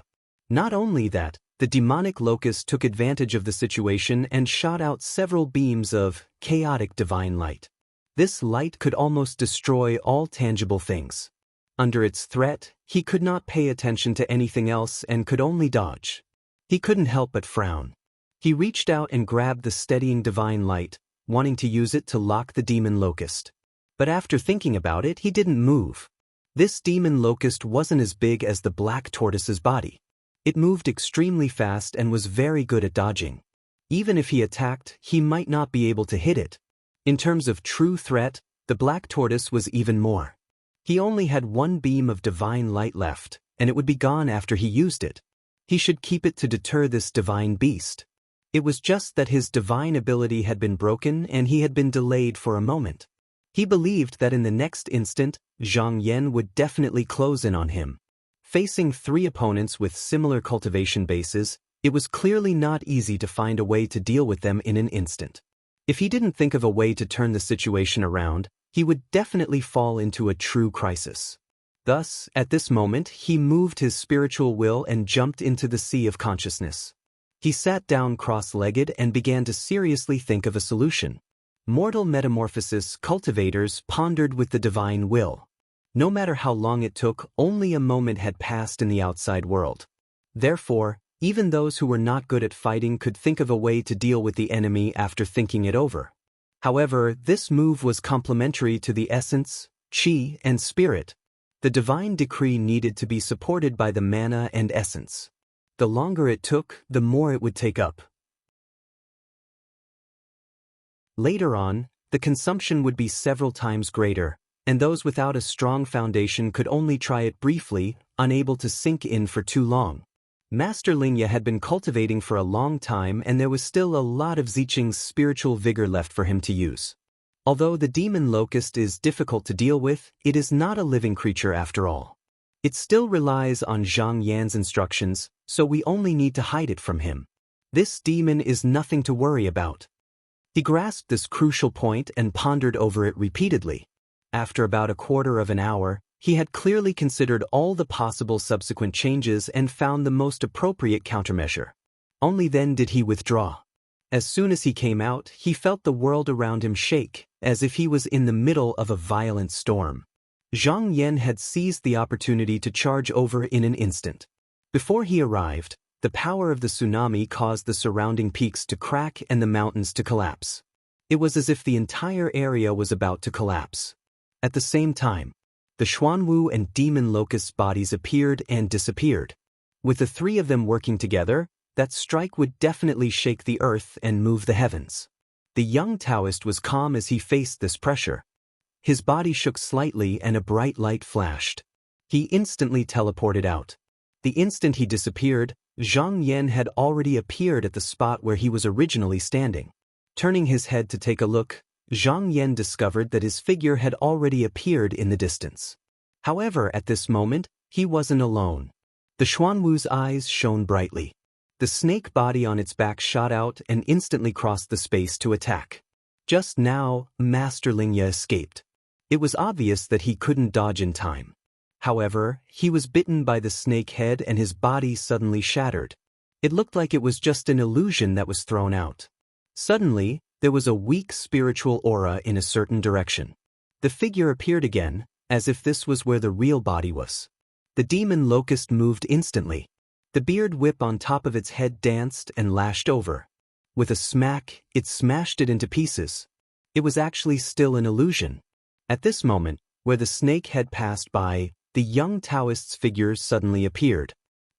Not only that, the demonic locust took advantage of the situation and shot out several beams of chaotic divine light. This light could almost destroy all tangible things. Under its threat, he could not pay attention to anything else and could only dodge. He couldn't help but frown. He reached out and grabbed the steadying divine light, wanting to use it to lock the demon locust. But after thinking about it, he didn't move. This demon locust wasn't as big as the black tortoise's body. It moved extremely fast and was very good at dodging. Even if he attacked, he might not be able to hit it. In terms of true threat, the black tortoise was even more. He only had 1 beam of divine light left, and it would be gone after he used it. He should keep it to deter this divine beast. It was just that his divine ability had been broken and he had been delayed for a moment. He believed that in the next instant, Zhang Yan would definitely close in on him. Facing 3 opponents with similar cultivation bases, it was clearly not easy to find a way to deal with them in an instant. If he didn't think of a way to turn the situation around, he would definitely fall into a true crisis. Thus, at this moment, he moved his spiritual will and jumped into the sea of consciousness. He sat down cross-legged and began to seriously think of a solution. Mortal metamorphosis cultivators pondered with the divine will. No matter how long it took, only a moment had passed in the outside world. Therefore, even those who were not good at fighting could think of a way to deal with the enemy after thinking it over. However, this move was complementary to the essence, qi, and spirit. The divine decree needed to be supported by the mana and essence. The longer it took, the more it would take up. Later on, the consumption would be several times greater, and those without a strong foundation could only try it briefly, unable to sink in for too long. Master Lingya had been cultivating for a long time and there was still a lot of Ziqing's spiritual vigor left for him to use. Although the demon locust is difficult to deal with, it is not a living creature after all. It still relies on Zhang Yan's instructions, so we only need to hide it from him. This demon is nothing to worry about. He grasped this crucial point and pondered over it repeatedly. After about a quarter of an hour, he had clearly considered all the possible subsequent changes and found the most appropriate countermeasure. Only then did he withdraw. As soon as he came out, he felt the world around him shake, as if he was in the middle of a violent storm. Zhang Yan had seized the opportunity to charge over in an instant. Before he arrived, the power of the tsunami caused the surrounding peaks to crack and the mountains to collapse. It was as if the entire area was about to collapse. At the same time, the Xuanwu and demon locust bodies appeared and disappeared. With the 3 of them working together, that strike would definitely shake the earth and move the heavens. The young Taoist was calm as he faced this pressure. His body shook slightly and a bright light flashed. He instantly teleported out. The instant he disappeared, Zhang Yan had already appeared at the spot where he was originally standing. Turning his head to take a look, Zhang Yan discovered that his figure had already appeared in the distance. However, at this moment, he wasn't alone. The Xuanwu's eyes shone brightly. The snake body on its back shot out and instantly crossed the space to attack. Just now, Master Lingya escaped. It was obvious that he couldn't dodge in time. However, he was bitten by the snake head and his body suddenly shattered. It looked like it was just an illusion that was thrown out. Suddenly, there was a weak spiritual aura in a certain direction. The figure appeared again, as if this was where the real body was. The demon locust moved instantly. The beard whip on top of its head danced and lashed over. With a smack, it smashed it into pieces. It was actually still an illusion. At this moment, where the snake had passed by, the young Taoist's figure suddenly appeared.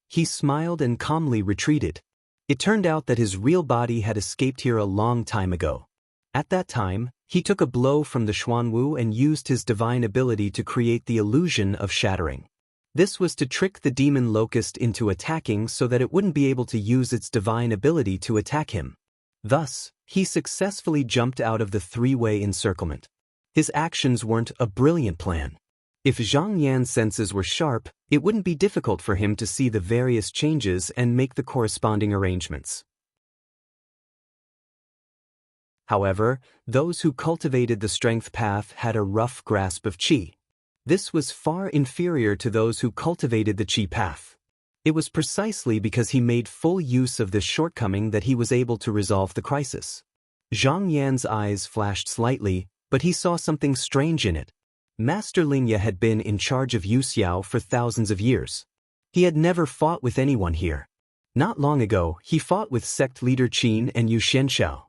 He smiled and calmly retreated. It turned out that his real body had escaped here a long time ago. At that time, he took a blow from the Xuanwu and used his divine ability to create the illusion of shattering. This was to trick the demon locust into attacking so that it wouldn't be able to use its divine ability to attack him. Thus, he successfully jumped out of the three-way encirclement. His actions weren't a brilliant plan. If Zhang Yan's senses were sharp, it wouldn't be difficult for him to see the various changes and make the corresponding arrangements. However, those who cultivated the strength path had a rough grasp of qi. This was far inferior to those who cultivated the qi path. It was precisely because he made full use of this shortcoming that he was able to resolve the crisis. Zhang Yan's eyes flashed slightly, but he saw something strange in it. Master Lingya had been in charge of Yuxiao for thousands of years. He had never fought with anyone here. Not long ago, he fought with sect leader Qin and Yu Xianxiao.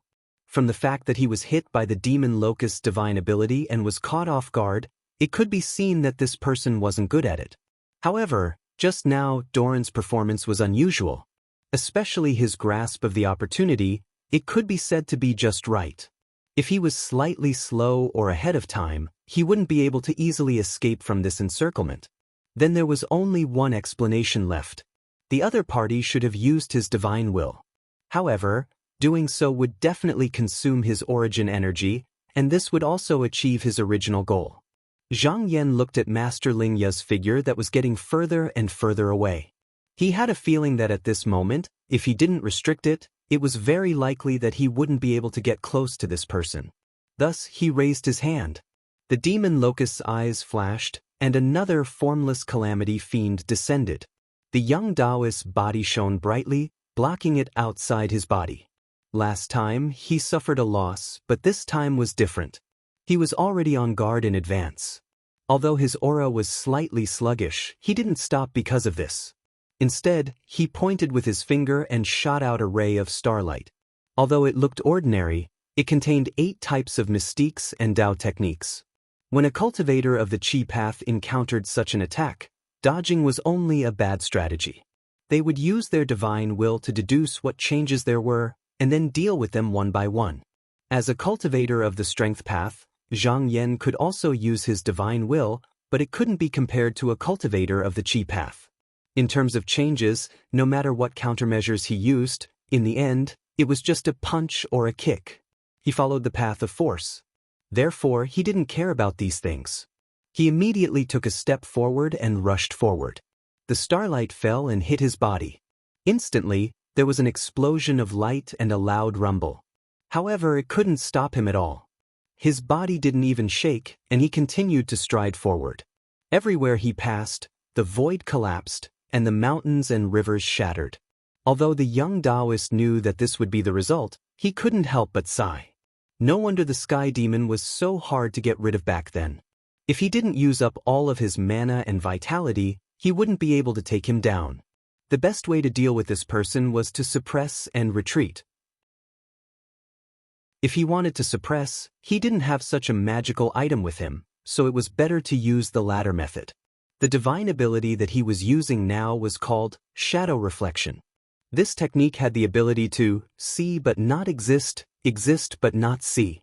From the fact that he was hit by the demon locust's divine ability and was caught off guard, it could be seen that this person wasn't good at it. However, just now Doran's performance was unusual. Especially his grasp of the opportunity, it could be said to be just right. If he was slightly slow or ahead of time, he wouldn't be able to easily escape from this encirclement. Then there was only one explanation left. The other party should have used his divine will. However, doing so would definitely consume his origin energy, and this would also achieve his original goal. Zhang Yan looked at Master Lingya's figure that was getting further and further away. He had a feeling that at this moment, if he didn't restrict it, it was very likely that he wouldn't be able to get close to this person. Thus, he raised his hand. The demon locust's eyes flashed, and another formless calamity fiend descended. The young Taoist's body shone brightly, blocking it outside his body. Last time, he suffered a loss, but this time was different. He was already on guard in advance. Although his aura was slightly sluggish, he didn't stop because of this. Instead, he pointed with his finger and shot out a ray of starlight. Although it looked ordinary, it contained 8 types of mystiques and Tao techniques. When a cultivator of the Qi path encountered such an attack, dodging was only a bad strategy. They would use their divine will to deduce what changes there were, and then deal with them one by one. As a cultivator of the strength path, Zhang Yan could also use his divine will, but it couldn't be compared to a cultivator of the Qi path. In terms of changes, no matter what countermeasures he used, in the end, it was just a punch or a kick. He followed the path of force. Therefore, he didn't care about these things. He immediately took a step forward and rushed forward. The starlight fell and hit his body. Instantly, there was an explosion of light and a loud rumble. However, it couldn't stop him at all. His body didn't even shake, and he continued to stride forward. Everywhere he passed, the void collapsed, and the mountains and rivers shattered. Although the young Taoist knew that this would be the result, he couldn't help but sigh. No wonder the sky demon was so hard to get rid of back then. If he didn't use up all of his mana and vitality, he wouldn't be able to take him down. The best way to deal with this person was to suppress and retreat. If he wanted to suppress, he didn't have such a magical item with him, so it was better to use the latter method. The divine ability that he was using now was called shadow reflection. This technique had the ability to see but not exist, exist but not see.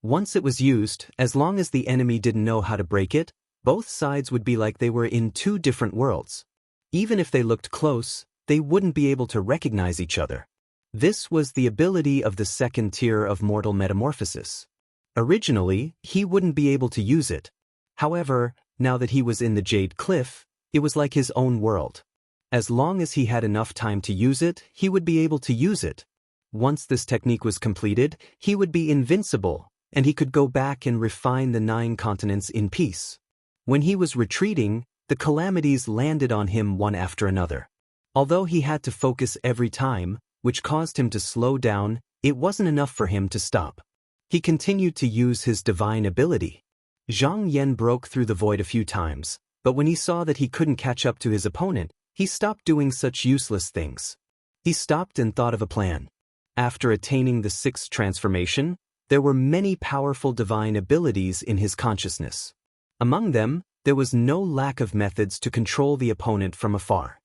Once it was used, as long as the enemy didn't know how to break it, both sides would be like they were in 2 different worlds. Even if they looked close, they wouldn't be able to recognize each other. This was the ability of the second tier of mortal metamorphosis. Originally, he wouldn't be able to use it. However, now that he was in the Jade Cliff, it was like his own world. As long as he had enough time to use it, he would be able to use it. Once this technique was completed, he would be invincible, and he could go back and refine the 9 continents in peace. When he was retreating, the calamities landed on him one after another. Although he had to focus every time, which caused him to slow down, it wasn't enough for him to stop. He continued to use his divine ability. Zhang Yan broke through the void a few times, but when he saw that he couldn't catch up to his opponent, he stopped doing such useless things. He stopped and thought of a plan. After attaining the sixth transformation, there were many powerful divine abilities in his consciousness. Among them, there was no lack of methods to control the opponent from afar.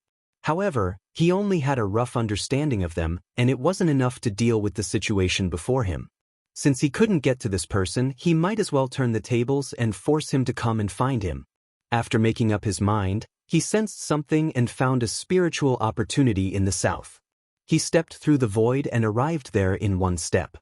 However, he only had a rough understanding of them, and it wasn't enough to deal with the situation before him. Since he couldn't get to this person, he might as well turn the tables and force him to come and find him. After making up his mind, he sensed something and found a spiritual opportunity in the south. He stepped through the void and arrived there in one step.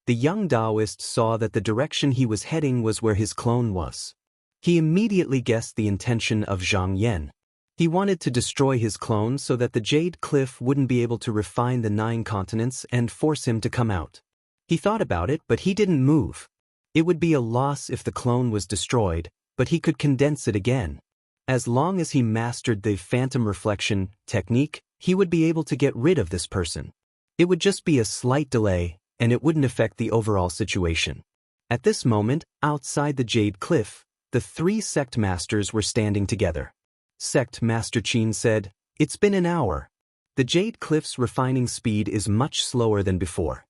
The young Taoist saw that the direction he was heading was where his clone was. He immediately guessed the intention of Zhang Yan. He wanted to destroy his clone so that the Jade Cliff wouldn't be able to refine the 9 continents and force him to come out. He thought about it, but he didn't move. It would be a loss if the clone was destroyed, but he could condense it again. As long as he mastered the phantom reflection technique, he would be able to get rid of this person. It would just be a slight delay, and it wouldn't affect the overall situation. At this moment, outside the Jade Cliff, the 3 sect masters were standing together. Sect Master Qin said, "It's been an hour. The Jade Cliff's refining speed is much slower than before.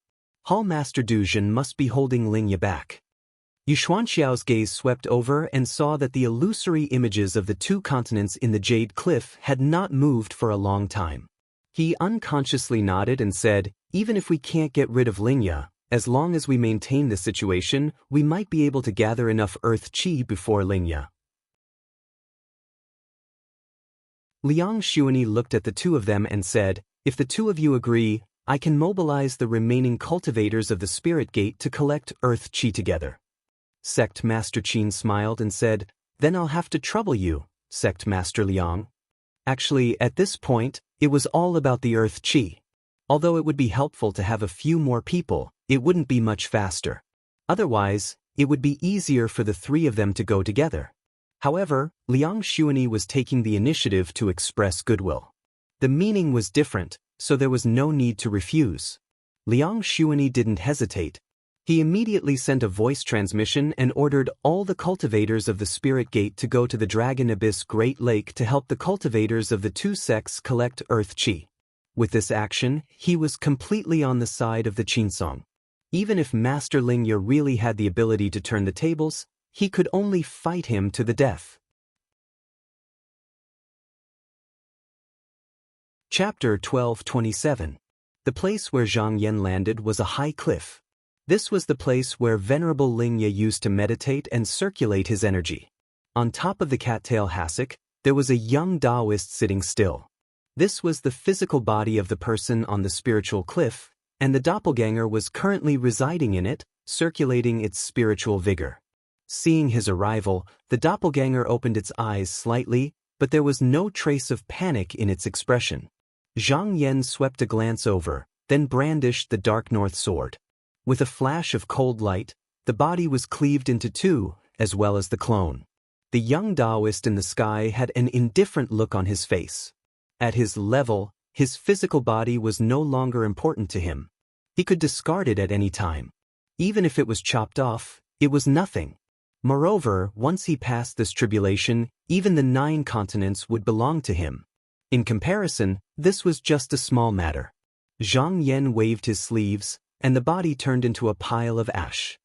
Hall Master Duzhen must be holding Lingya back." Yu Xuanxiao's gaze swept over and saw that the illusory images of the 2 continents in the Jade Cliff had not moved for a long time. He unconsciously nodded and said, "Even if we can't get rid of Lingya, as long as we maintain the situation, we might be able to gather enough earth qi before Lingya." Liang Xuanyi looked at the 2 of them and said, "If the 2 of you agree, I can mobilize the remaining cultivators of the Spirit Gate to collect earth qi together." Sect Master Qin smiled and said, "Then I'll have to trouble you, Sect Master Liang." Actually, at this point, it was all about the earth qi. Although it would be helpful to have a few more people, it wouldn't be much faster. Otherwise, it would be easier for the 3 of them to go together. However, Liang Xuanyi was taking the initiative to express goodwill. The meaning was different, so there was no need to refuse. Liang Xuanyi didn't hesitate. He immediately sent a voice transmission and ordered all the cultivators of the Spirit Gate to go to the Dragon Abyss Great Lake to help the cultivators of the 2 sects collect earth qi. With this action, he was completely on the side of the Qinsong. Even if Master Lingya really had the ability to turn the tables, he could only fight him to the death. Chapter 12:27. The place where Zhang Yan landed was a high cliff. This was the place where Venerable Lingya used to meditate and circulate his energy. On top of the cattail hassock, there was a young Taoist sitting still. This was the physical body of the person on the spiritual cliff, and the doppelganger was currently residing in it, circulating its spiritual vigor. Seeing his arrival, the doppelganger opened its eyes slightly, but there was no trace of panic in its expression. Zhang Yan swept a glance over, then brandished the dark north sword. With a flash of cold light, the body was cleaved into 2, as well as the clone. The young Taoist in the sky had an indifferent look on his face. At his level, his physical body was no longer important to him. He could discard it at any time. Even if it was chopped off, it was nothing. Moreover, once he passed this tribulation, even the 9 continents would belong to him. In comparison, this was just a small matter. Zhang Yan waved his sleeves, and the body turned into a pile of ash.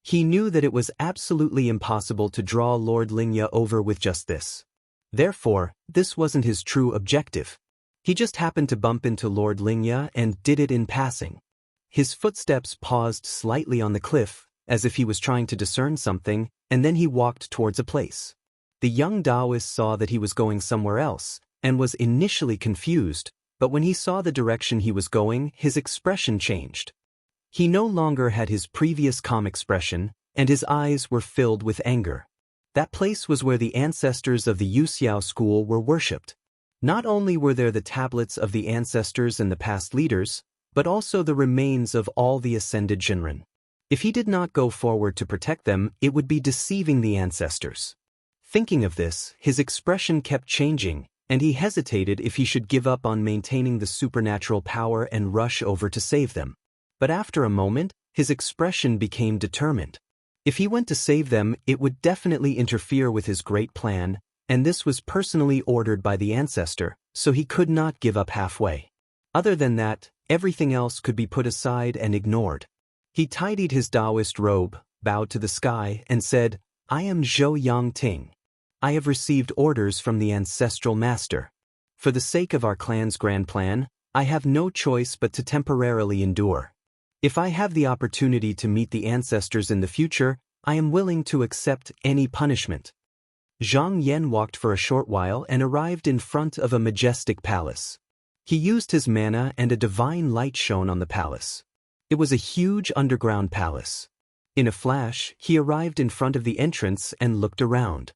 He knew that it was absolutely impossible to draw Lord Lingya over with just this. Therefore, this wasn't his true objective. He just happened to bump into Lord Lingya and did it in passing. His footsteps paused slightly on the cliff, as if he was trying to discern something, and then he walked towards a place. The young Taoist saw that he was going somewhere else, and was initially confused, but when he saw the direction he was going, his expression changed. He no longer had his previous calm expression, and his eyes were filled with anger. That place was where the ancestors of the Yuxiao school were worshipped. Not only were there the tablets of the ancestors and the past leaders, but also the remains of all the ascended Jinren. If he did not go forward to protect them, it would be deceiving the ancestors. Thinking of this, his expression kept changing, and he hesitated if he should give up on maintaining the supernatural power and rush over to save them. But after a moment, his expression became determined. If he went to save them, it would definitely interfere with his great plan, and this was personally ordered by the ancestor, so he could not give up halfway. Other than that, everything else could be put aside and ignored. He tidied his Taoist robe, bowed to the sky, and said, "I am Zhou Yangting. I have received orders from the ancestral master. For the sake of our clan's grand plan, I have no choice but to temporarily endure. If I have the opportunity to meet the ancestors in the future, I am willing to accept any punishment." Zhang Yan walked for a short while and arrived in front of a majestic palace. He used his mana and a divine light shone on the palace. It was a huge underground palace. In a flash, he arrived in front of the entrance and looked around.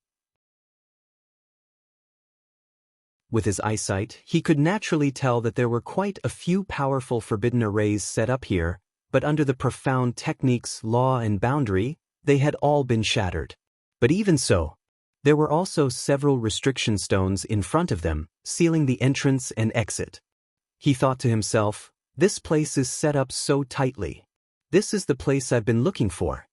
With his eyesight, he could naturally tell that there were quite a few powerful forbidden arrays set up here, but under the profound techniques, law and boundary, they had all been shattered. But even so, there were also several restriction stones in front of them, sealing the entrance and exit. He thought to himself, "This place is set up so tightly. This is the place I've been looking for."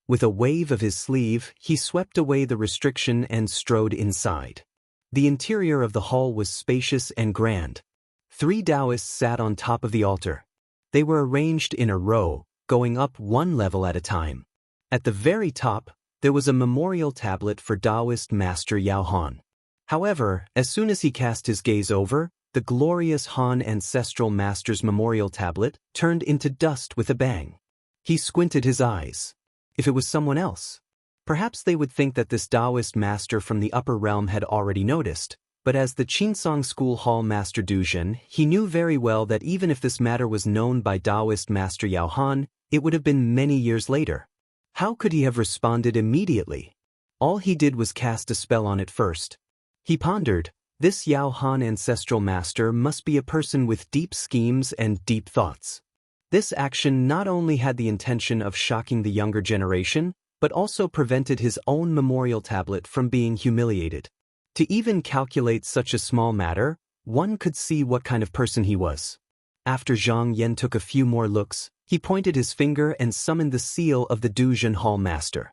With a wave of his sleeve, he swept away the restriction and strode inside. The interior of the hall was spacious and grand. 3 Taoists sat on top of the altar. They were arranged in a row, going up one level at a time. At the very top, there was a memorial tablet for Taoist Master Yao Han. However, as soon as he cast his gaze over, the glorious Han ancestral master's memorial tablet turned into dust with a bang. He squinted his eyes. If it was someone else, perhaps they would think that this Taoist master from the upper realm had already noticed, but as the Qinsong School Hall Master Duzhen, he knew very well that even if this matter was known by Taoist Master Yao Han, it would have been many years later. How could he have responded immediately? All he did was cast a spell on it first. He pondered, this Yao Han ancestral master must be a person with deep schemes and deep thoughts. This action not only had the intention of shocking the younger generation, but also prevented his own memorial tablet from being humiliated. To even calculate such a small matter, one could see what kind of person he was. After Zhang Yan took a few more looks, he pointed his finger and summoned the seal of the Duzhen Hall Master.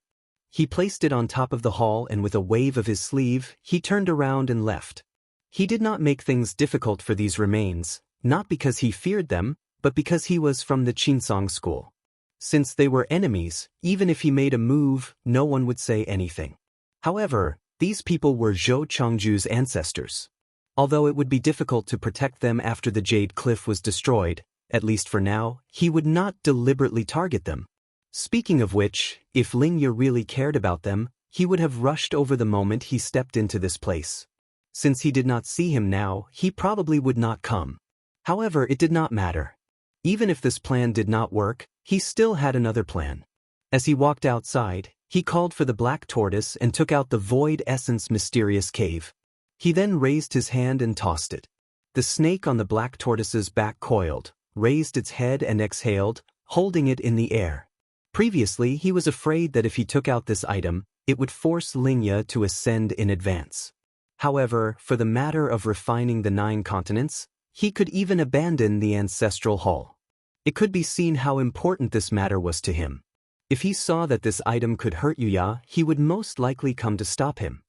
He placed it on top of the hall and with a wave of his sleeve, he turned around and left. He did not make things difficult for these remains, not because he feared them, but because he was from the Qinsong school. Since they were enemies, even if he made a move, no one would say anything. However, these people were Zhou Chengju's ancestors. Although it would be difficult to protect them after the Jade Cliff was destroyed, at least for now, he would not deliberately target them. Speaking of which, if Lingye really cared about them, he would have rushed over the moment he stepped into this place. Since he did not see him now, he probably would not come. However, it did not matter. Even if this plan did not work, he still had another plan. As he walked outside, he called for the black tortoise and took out the void essence mysterious cave. He then raised his hand and tossed it. The snake on the black tortoise's back coiled, raised its head and exhaled, holding it in the air. Previously, he was afraid that if he took out this item, it would force Lingye to ascend in advance. However, for the matter of refining the 9 continents, he could even abandon the ancestral hall. It could be seen how important this matter was to him. If he saw that this item could hurt Yuya, he would most likely come to stop him.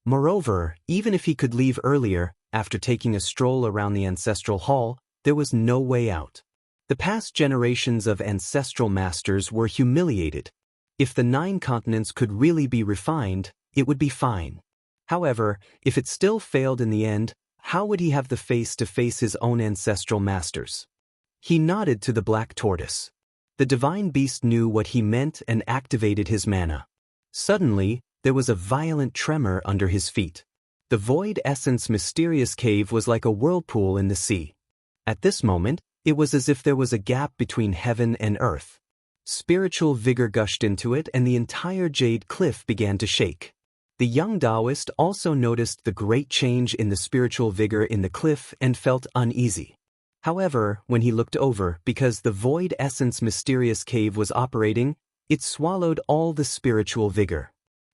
Moreover, even if he could leave earlier, after taking a stroll around the ancestral hall, there was no way out. The past generations of ancestral masters were humiliated. If the 9 continents could really be refined, it would be fine. However, if it still failed in the end, how would he have the face to face his own ancestral masters? He nodded to the black tortoise. The divine beast knew what he meant and activated his mana. Suddenly, there was a violent tremor under his feet. The void essence mysterious cave was like a whirlpool in the sea. At this moment, it was as if there was a gap between heaven and earth. Spiritual vigor gushed into it and the entire jade cliff began to shake. The young Taoist also noticed the great change in the spiritual vigor in the cliff and felt uneasy. However, when he looked over, because the void essence mysterious cave was operating, it swallowed all the spiritual vigor.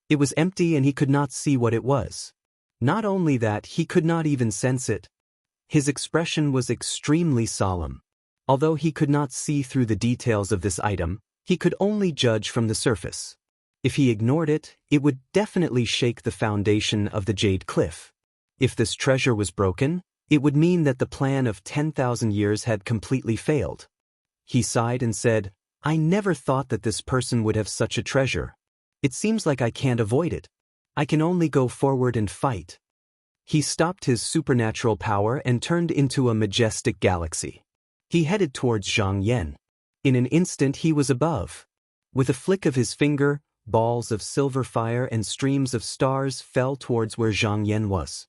It was empty and he could not see what it was. Not only that, he could not even sense it. His expression was extremely solemn. Although he could not see through the details of this item, he could only judge from the surface. If he ignored it, it would definitely shake the foundation of the jade cliff. If this treasure was broken, it would mean that the plan of 10,000 years had completely failed. He sighed and said, "I never thought that this person would have such a treasure. It seems like I can't avoid it. I can only go forward and fight." He stopped his supernatural power and turned into a majestic galaxy. He headed towards Zhang Yan. In an instant he was above. With a flick of his finger, balls of silver fire and streams of stars fell towards where Zhang Yan was.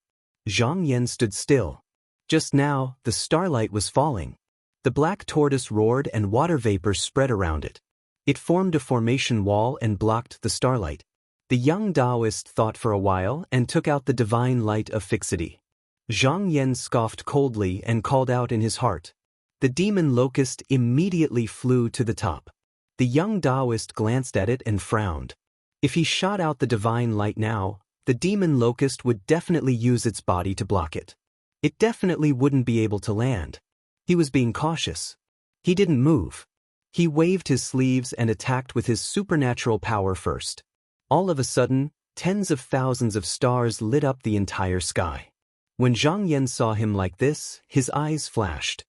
Zhang Yan stood still. Just now, the starlight was falling. The black tortoise roared and water vapor spread around it. It formed a formation wall and blocked the starlight. The young Taoist thought for a while and took out the divine light of fixity. Zhang Yan scoffed coldly and called out in his heart. The demon locust immediately flew to the top. The young Taoist glanced at it and frowned. If he shot out the divine light now, the demon locust would definitely use its body to block it. It definitely wouldn't be able to land. He was being cautious. He didn't move. He waved his sleeves and attacked with his supernatural power first. All of a sudden, tens of thousands of stars lit up the entire sky. When Zhang Yan saw him like this, his eyes flashed.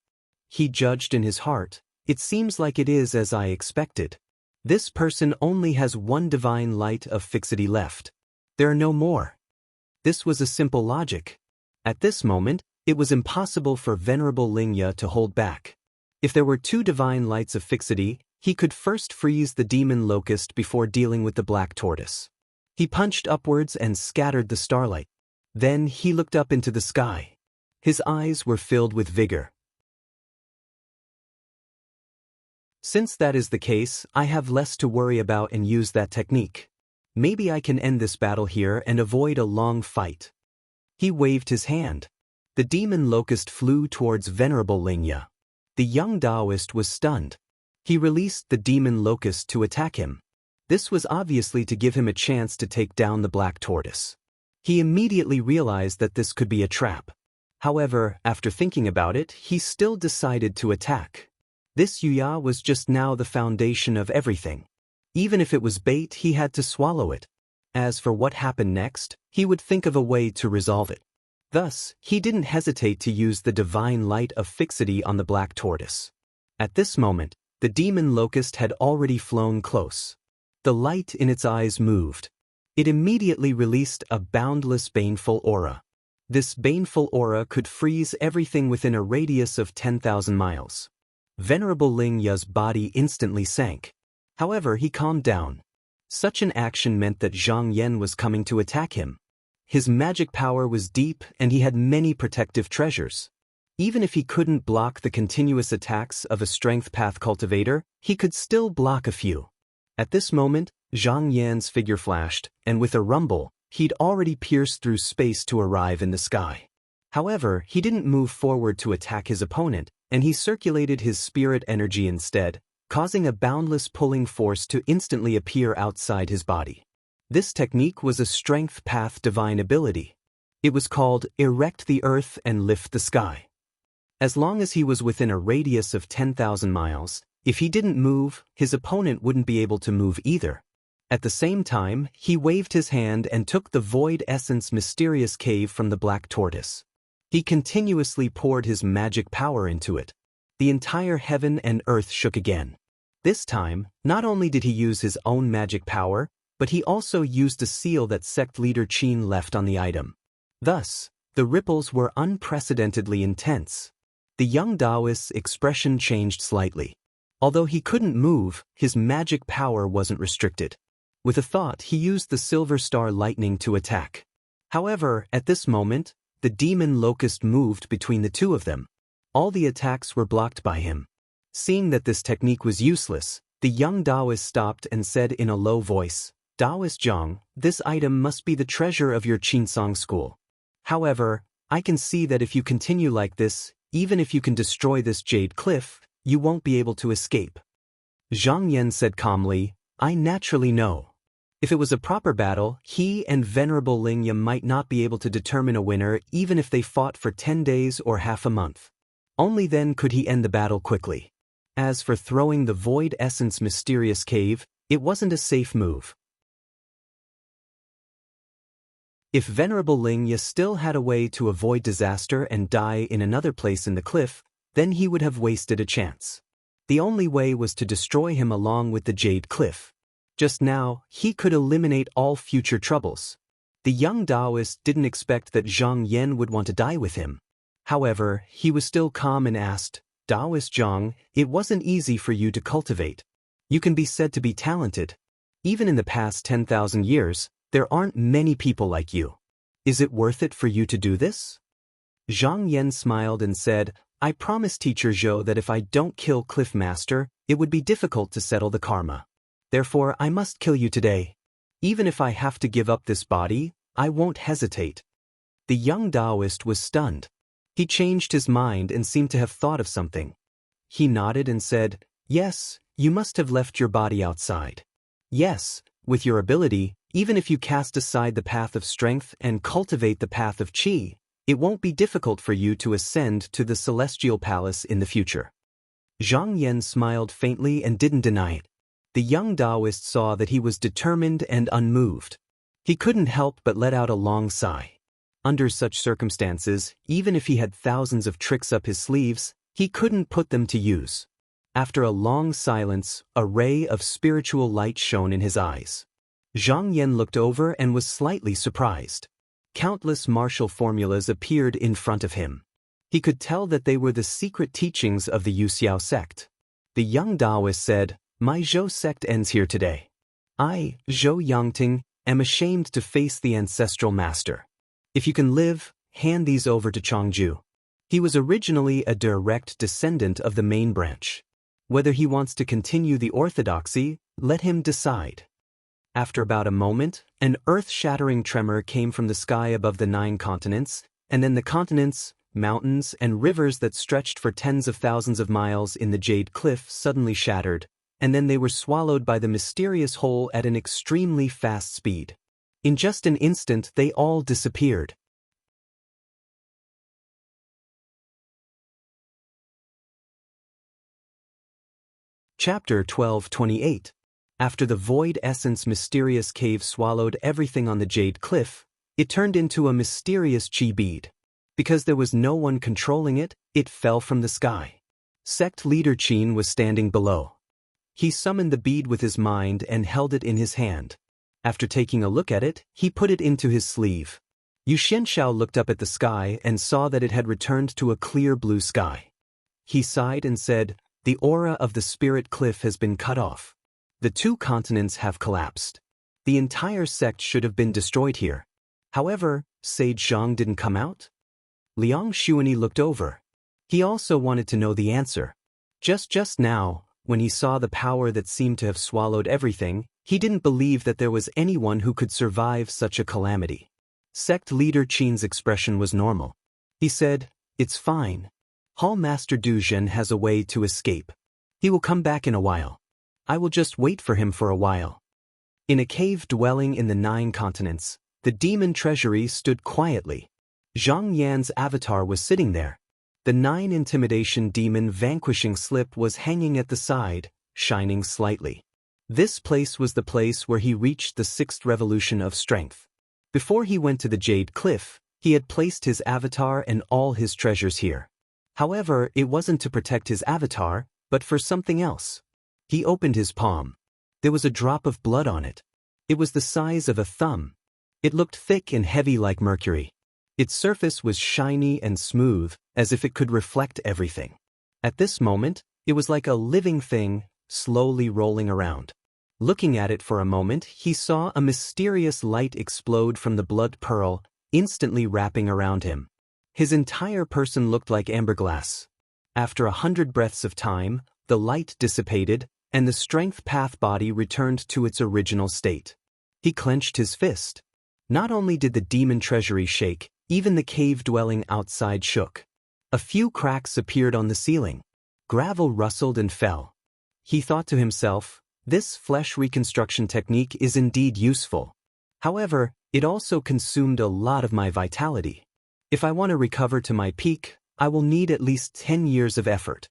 He judged in his heart, "It seems like it is as I expected. This person only has one divine light of fixity left. There are no more." This was a simple logic. At this moment, it was impossible for Venerable Lingya to hold back. If there were two divine lights of fixity, he could first freeze the demon locust before dealing with the black tortoise. He punched upwards and scattered the starlight. Then he looked up into the sky. His eyes were filled with vigor. Since that is the case, I have less to worry about and use that technique. Maybe I can end this battle here and avoid a long fight. He waved his hand. The demon locust flew towards Venerable Lingya. The young Taoist was stunned. He released the demon locust to attack him. This was obviously to give him a chance to take down the black tortoise. He immediately realized that this could be a trap. However, after thinking about it, he still decided to attack. This Yuya was just now the foundation of everything. Even if it was bait, he had to swallow it. As for what happened next, he would think of a way to resolve it. Thus, he didn't hesitate to use the divine light of fixity on the black tortoise. At this moment, the demon locust had already flown close. The light in its eyes moved. It immediately released a boundless baneful aura. This baneful aura could freeze everything within a radius of 10,000 miles. Venerable Lingya's body instantly sank. However, he calmed down. Such an action meant that Zhang Yan was coming to attack him. His magic power was deep and he had many protective treasures. Even if he couldn't block the continuous attacks of a strength path cultivator, he could still block a few. At this moment, Zhang Yan's figure flashed, and with a rumble, he'd already pierced through space to arrive in the sky. However, he didn't move forward to attack his opponent, and he circulated his spirit energy instead, causing a boundless pulling force to instantly appear outside his body. This technique was a strength path divine ability. It was called Erect the Earth and Lift the Sky. As long as he was within a radius of 10,000 miles, if he didn't move, his opponent wouldn't be able to move either. At the same time, he waved his hand and took the Void Essence mysterious cave from the black tortoise. He continuously poured his magic power into it. The entire heaven and earth shook again. This time, not only did he use his own magic power, but he also used a seal that sect leader Qin left on the item. Thus, the ripples were unprecedentedly intense. The young Taoist's expression changed slightly. Although he couldn't move, his magic power wasn't restricted. With a thought, he used the Silver Star Lightning to attack. However, at this moment, the demon locust moved between the two of them. All the attacks were blocked by him. Seeing that this technique was useless, the young Taoist stopped and said in a low voice, "Taoist Zhang, this item must be the treasure of your Qinsong school. However, I can see that if you continue like this, even if you can destroy this jade cliff, you won't be able to escape." Zhang Yan said calmly, "I naturally know. If it was a proper battle, he and Venerable Lingya might not be able to determine a winner even if they fought for 10 days or half a month. Only then could he end the battle quickly. As for throwing the Void Essence mysterious cave, it wasn't a safe move. If Venerable Lingya still had a way to avoid disaster and die in another place in the cliff, then he would have wasted a chance. The only way was to destroy him along with the Jade Cliff. Just now, he could eliminate all future troubles. The young Taoist didn't expect that Zhang Yan would want to die with him. However, he was still calm and asked, "Taoist Zhang, it wasn't easy for you to cultivate. You can be said to be talented. Even in the past 10,000 years, there aren't many people like you. Is it worth it for you to do this?" Zhang Yan smiled and said, "I promised Teacher Zhou that if I don't kill Cliff Master, it would be difficult to settle the karma. Therefore, I must kill you today. Even if I have to give up this body, I won't hesitate." The young Taoist was stunned. He changed his mind and seemed to have thought of something. He nodded and said, "Yes, you must have left your body outside. Yes, with your ability, even if you cast aside the path of strength and cultivate the path of qi, it won't be difficult for you to ascend to the celestial palace in the future." Zhang Yan smiled faintly and didn't deny it. The young Taoist saw that he was determined and unmoved. He couldn't help but let out a long sigh. Under such circumstances, even if he had thousands of tricks up his sleeves, he couldn't put them to use. After a long silence, a ray of spiritual light shone in his eyes. Zhang Yan looked over and was slightly surprised. Countless martial formulas appeared in front of him. He could tell that they were the secret teachings of the Yuxiao sect. The young Taoist said, "My Zhou sect ends here today. I, Zhou Yangting, am ashamed to face the ancestral master. If you can live, hand these over to Changju." He was originally a direct descendant of the main branch. Whether he wants to continue the orthodoxy, let him decide. After about a moment, an earth-shattering tremor came from the sky above the 9 continents, and then the continents, mountains, and rivers that stretched for tens of thousands of miles in the Jade Cliff suddenly shattered, and then they were swallowed by the mysterious hole at an extremely fast speed. In just an instant, they all disappeared. Chapter 12:28. After the Void Essence mysterious cave swallowed everything on the Jade Cliff, it turned into a mysterious chi bead. Because there was no one controlling it, it fell from the sky. Sect leader Qin was standing below. He summoned the bead with his mind and held it in his hand. After taking a look at it, he put it into his sleeve. Yu Xianxiao looked up at the sky and saw that it had returned to a clear blue sky. He sighed and said, "The aura of the spirit cliff has been cut off. The 2 continents have collapsed. The entire sect should have been destroyed here. However, Sage Zhang didn't come out?" Liang Xuanyi looked over. He also wanted to know the answer. Just now, when he saw the power that seemed to have swallowed everything, he didn't believe that there was anyone who could survive such a calamity. Sect leader Qin's expression was normal. He said, "It's fine. Hall Master Du Zhen has a way to escape. He will come back in a while. I will just wait for him for a while." In a cave dwelling in the 9 continents, the demon treasury stood quietly. Zhang Yan's avatar was sitting there. The 9 intimidation demon vanquishing slip was hanging at the side, shining slightly. This place was the place where he reached the 6th revolution of strength. Before he went to the Jade Cliff, he had placed his avatar and all his treasures here. However, it wasn't to protect his avatar, but for something else. He opened his palm. There was a drop of blood on it. It was the size of a thumb. It looked thick and heavy like mercury. Its surface was shiny and smooth, as if it could reflect everything. At this moment, it was like a living thing, slowly rolling around. Looking at it for a moment, he saw a mysterious light explode from the blood pearl, instantly wrapping around him. His entire person looked like amberglass. After 100 breaths of time, the light dissipated, and the strength path body returned to its original state. He clenched his fist. Not only did the demon treasury shake, even the cave dwelling outside shook. A few cracks appeared on the ceiling. Gravel rustled and fell. He thought to himself, This flesh reconstruction technique is indeed useful. However, it also consumed a lot of my vitality. If I want to recover to my peak, I will need at least 10 years of effort.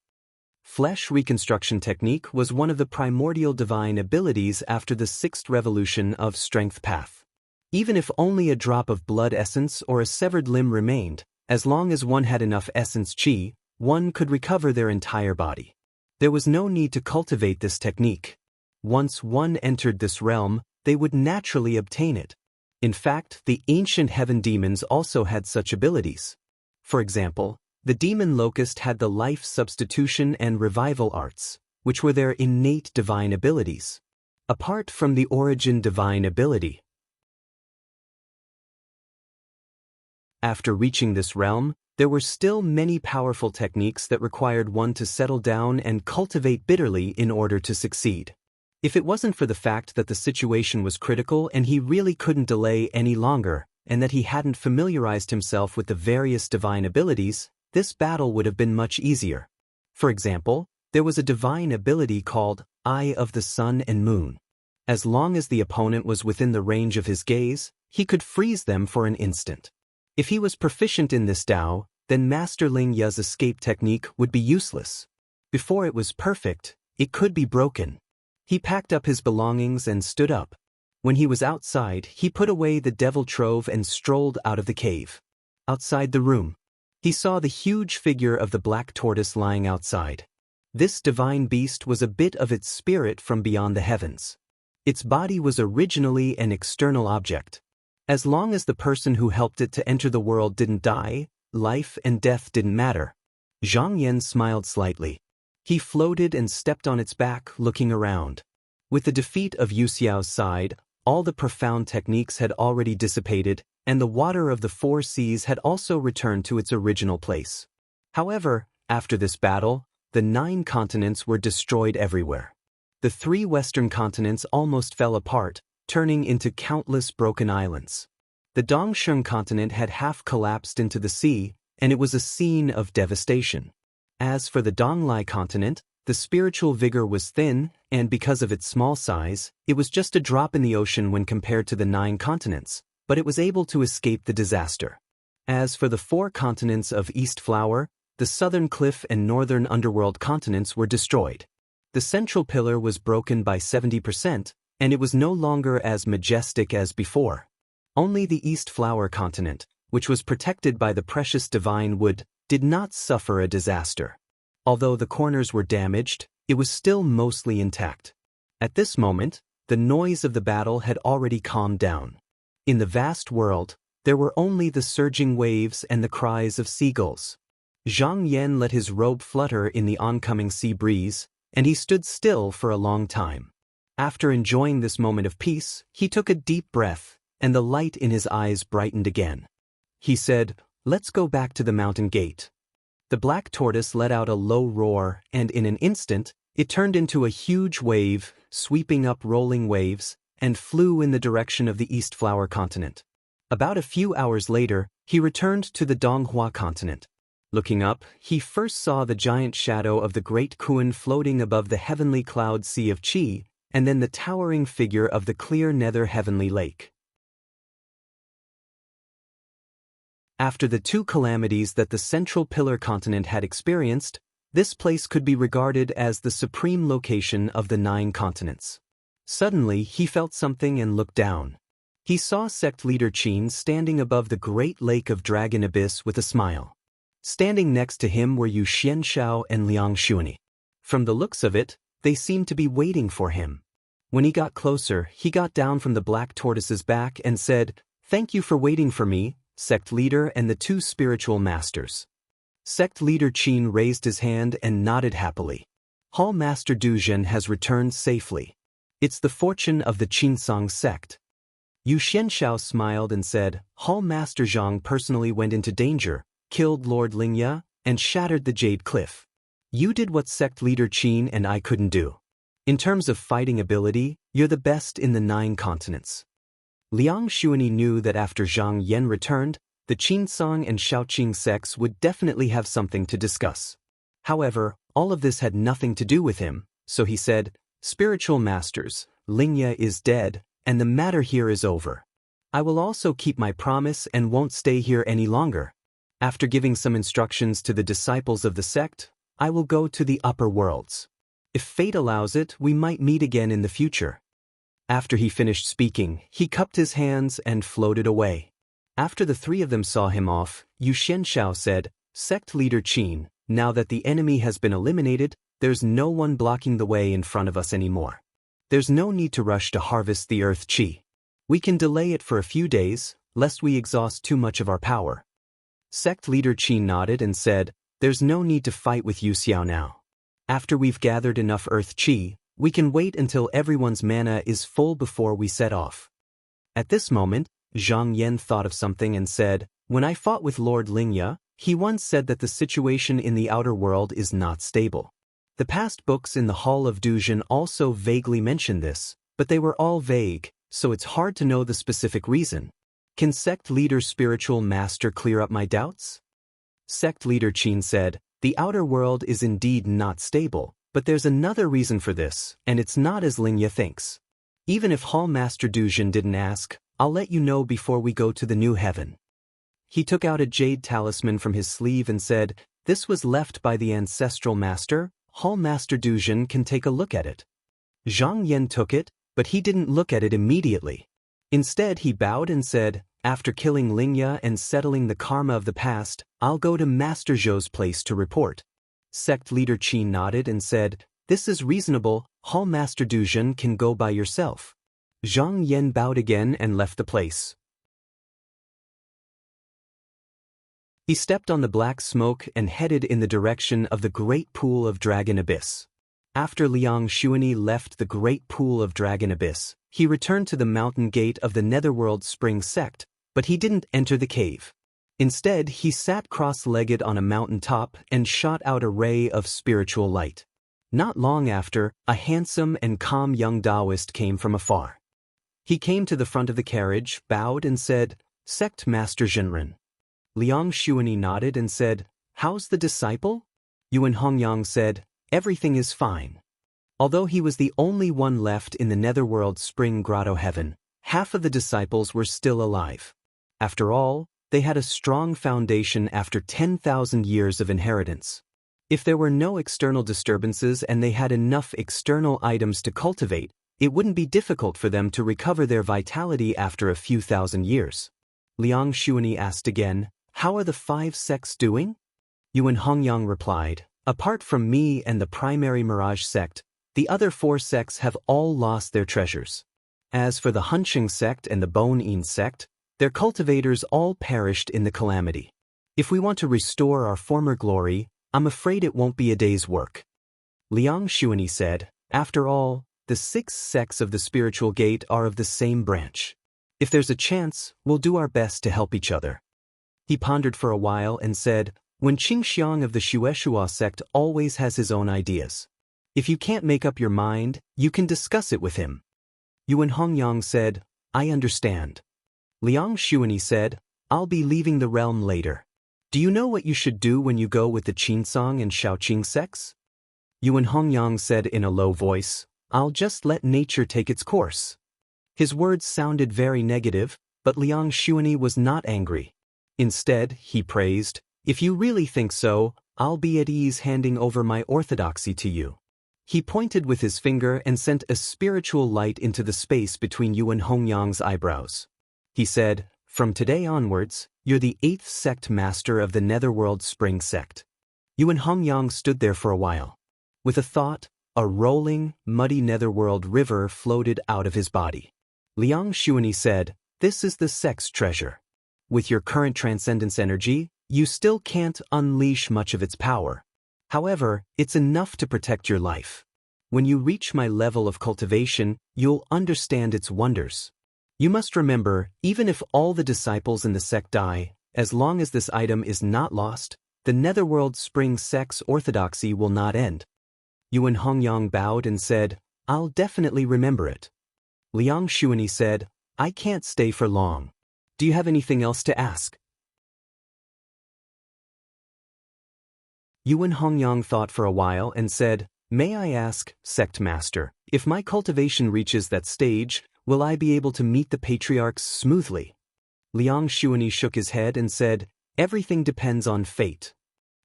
Flesh reconstruction technique was one of the primordial divine abilities after the sixth revolution of Strength Path. Even if only a drop of blood essence or a severed limb remained, as long as one had enough essence chi, one could recover their entire body. There was no need to cultivate this technique. Once one entered this realm, they would naturally obtain it. In fact, the ancient heaven demons also had such abilities. For example, the demon locust had the life substitution and revival arts, which were their innate divine abilities. Apart from the origin divine ability. After reaching this realm, there were still many powerful techniques that required one to settle down and cultivate bitterly in order to succeed. If it wasn't for the fact that the situation was critical and he really couldn't delay any longer, and that he hadn't familiarized himself with the various divine abilities, this battle would have been much easier. For example, there was a divine ability called Eye of the Sun and Moon. As long as the opponent was within the range of his gaze, he could freeze them for an instant. If he was proficient in this Tao, then Master Ling Ya's escape technique would be useless. Before it was perfect, it could be broken. He packed up his belongings and stood up. When he was outside, he put away the devil trove and strolled out of the cave. Outside the room, he saw the huge figure of the black tortoise lying outside. This divine beast was a bit of its spirit from beyond the heavens. Its body was originally an external object. As long as the person who helped it to enter the world didn't die, life and death didn't matter. Zhang Yan smiled slightly. He floated and stepped on its back, looking around. With the defeat of Yu Xiao's side, all the profound techniques had already dissipated, and the water of the four seas had also returned to its original place. However, after this battle, the 9 continents were destroyed everywhere. The 3 western continents almost fell apart, turning into countless broken islands. The Dongsheng continent had half collapsed into the sea, and it was a scene of devastation. As for the Donglai continent, the spiritual vigor was thin, and because of its small size, it was just a drop in the ocean when compared to the 9 continents, but it was able to escape the disaster. As for the 4 continents of East Flower, the southern cliff and northern underworld continents were destroyed. The central pillar was broken by 70%, and it was no longer as majestic as before. Only the East Flower continent, which was protected by the precious divine wood, did not suffer a disaster. Although the corners were damaged, it was still mostly intact. At this moment, the noise of the battle had already calmed down. In the vast world, there were only the surging waves and the cries of seagulls. Zhang Yan let his robe flutter in the oncoming sea breeze, and he stood still for a long time. After enjoying this moment of peace, he took a deep breath, and the light in his eyes brightened again. He said, "Let's go back to the mountain gate." The black tortoise let out a low roar, and in an instant, it turned into a huge wave, sweeping up rolling waves, and flew in the direction of the East Flower continent. About a few hours later, he returned to the Donghua continent. Looking up, he first saw the giant shadow of the great Kuan floating above the heavenly cloud sea of Qi, and then the towering figure of the clear nether heavenly lake. After the 2 calamities that the Central Pillar continent had experienced, this place could be regarded as the supreme location of the 9 continents. Suddenly, he felt something and looked down. He saw sect leader Qin standing above the great lake of Dragon Abyss with a smile. Standing next to him were Yu Xianshao and Liang Xuani. From the looks of it, they seemed to be waiting for him. When he got closer, he got down from the black tortoise's back and said, "Thank you for waiting for me, sect leader and the 2 spiritual masters." Sect leader Qin raised his hand and nodded happily. Hall Master Du Zhen has returned safely. It's the fortune of the Qinsong sect. Yu Xianshao smiled and said, "Hall Master Zhang personally went into danger, killed Lord Lingya, and shattered the Jade Cliff. You did what sect leader Qin and I couldn't do. In terms of fighting ability, you're the best in the 9 continents." Liang Xuani knew that after Zhang Yan returned, the Qinsong and Shaoqing sects would definitely have something to discuss. However, all of this had nothing to do with him, so he said, Spiritual masters, Lingya is dead, and the matter here is over. I will also keep my promise and won't stay here any longer. After giving some instructions to the disciples of the sect, I will go to the upper worlds. If fate allows it, we might meet again in the future. After he finished speaking, he cupped his hands and floated away. After the three of them saw him off, Yu Xianshao said, "Sect leader Qin, now that the enemy has been eliminated, there's no one blocking the way in front of us anymore. There's no need to rush to harvest the earth qi. We can delay it for a few days, lest we exhaust too much of our power." Sect leader Qin nodded and said, "There's no need to fight with Yu Xiao now. After we've gathered enough earth qi, we can wait until everyone's mana is full before we set off." At this moment, Zhang Yan thought of something and said, "When I fought with Lord Lingya, he once said that the situation in the outer world is not stable. The past books in the Hall of Duzhen also vaguely mentioned this, but they were all vague, so it's hard to know the specific reason. Can sect leader spiritual master clear up my doubts?" Sect leader Qin said, "The outer world is indeed not stable, but there's another reason for this, and it's not as Lingya thinks. Even if Hall Master Duzhen didn't ask, I'll let you know before we go to the new heaven." He took out a jade talisman from his sleeve and said, "This was left by the ancestral master. Hall Master Duzhen can take a look at it." Zhang Yan took it, but he didn't look at it immediately. Instead, he bowed and said, "After killing Lingya and settling the karma of the past, I'll go to Master Zhou's place to report." Sect leader Qin nodded and said, "This is reasonable. Hall Master Duzhen can go by yourself." Zhang Yan bowed again and left the place. He stepped on the black smoke and headed in the direction of the Great Pool of Dragon Abyss. After Liang Xuanyi left the Great Pool of Dragon Abyss, he returned to the mountain gate of the Netherworld Spring Sect, but he didn't enter the cave. Instead, he sat cross-legged on a mountain top and shot out a ray of spiritual light. Not long after, a handsome and calm young Taoist came from afar. He came to the front of the carriage, bowed and said, "Sect Master Zhenren." Liang Xuanyi nodded and said, "How's the disciple?" Yuan Hongyang said, "Everything is fine." Although he was the only one left in the Netherworld Spring Grotto Heaven, half of the disciples were still alive. After all, they had a strong foundation after 10,000 years of inheritance. If there were no external disturbances and they had enough external items to cultivate, it wouldn't be difficult for them to recover their vitality after a few thousand years. Liang Xuanyi asked again, "How are the 5 sects doing?" Yuan Hongyang replied, "Apart from me and the primary Mirage sect, the other 4 sects have all lost their treasures. As for the Hunching sect and the Bone Yin sect, their cultivators all perished in the calamity. If we want to restore our former glory, I'm afraid it won't be a day's work." Liang Xuanyi said, "After all, the 6 sects of the spiritual gate are of the same branch. If there's a chance, we'll do our best to help each other." He pondered for a while and said, "When Qingxiang of the Shueshua sect always has his own ideas. If you can't make up your mind, you can discuss it with him." Yuan Hongyang said, "I understand." Liang Xuanyi said, "I'll be leaving the realm later. Do you know what you should do when you go with the Qinsong and Shaoqing sects?" Yuan Hongyang said in a low voice, "I'll just let nature take its course." His words sounded very negative, but Liang Xuanyi was not angry. Instead, he praised, "If you really think so, I'll be at ease handing over my orthodoxy to you." He pointed with his finger and sent a spiritual light into the space between Yuan Hongyang's eyebrows. He said, "From today onwards, you're the 8th sect master of the Netherworld Spring Sect." Yuan Hongyang stood there for a while. With a thought, a rolling, muddy Netherworld river floated out of his body. Liang Xuanyi said, "This is the sect's treasure. With your current transcendence energy, you still can't unleash much of its power. However, it's enough to protect your life. When you reach my level of cultivation, you'll understand its wonders. You must remember, even if all the disciples in the sect die, as long as this item is not lost, the Netherworld Spring Sect's orthodoxy will not end." Yuan Hongyang bowed and said, "I'll definitely remember it." Liang Xuanyi said, "I can't stay for long. Do you have anything else to ask?" Yuan Hongyang thought for a while and said, "May I ask, Sect Master, If my cultivation reaches that stage, will I be able to meet the patriarchs smoothly? Liang Xuanyi shook his head and said, everything depends on fate.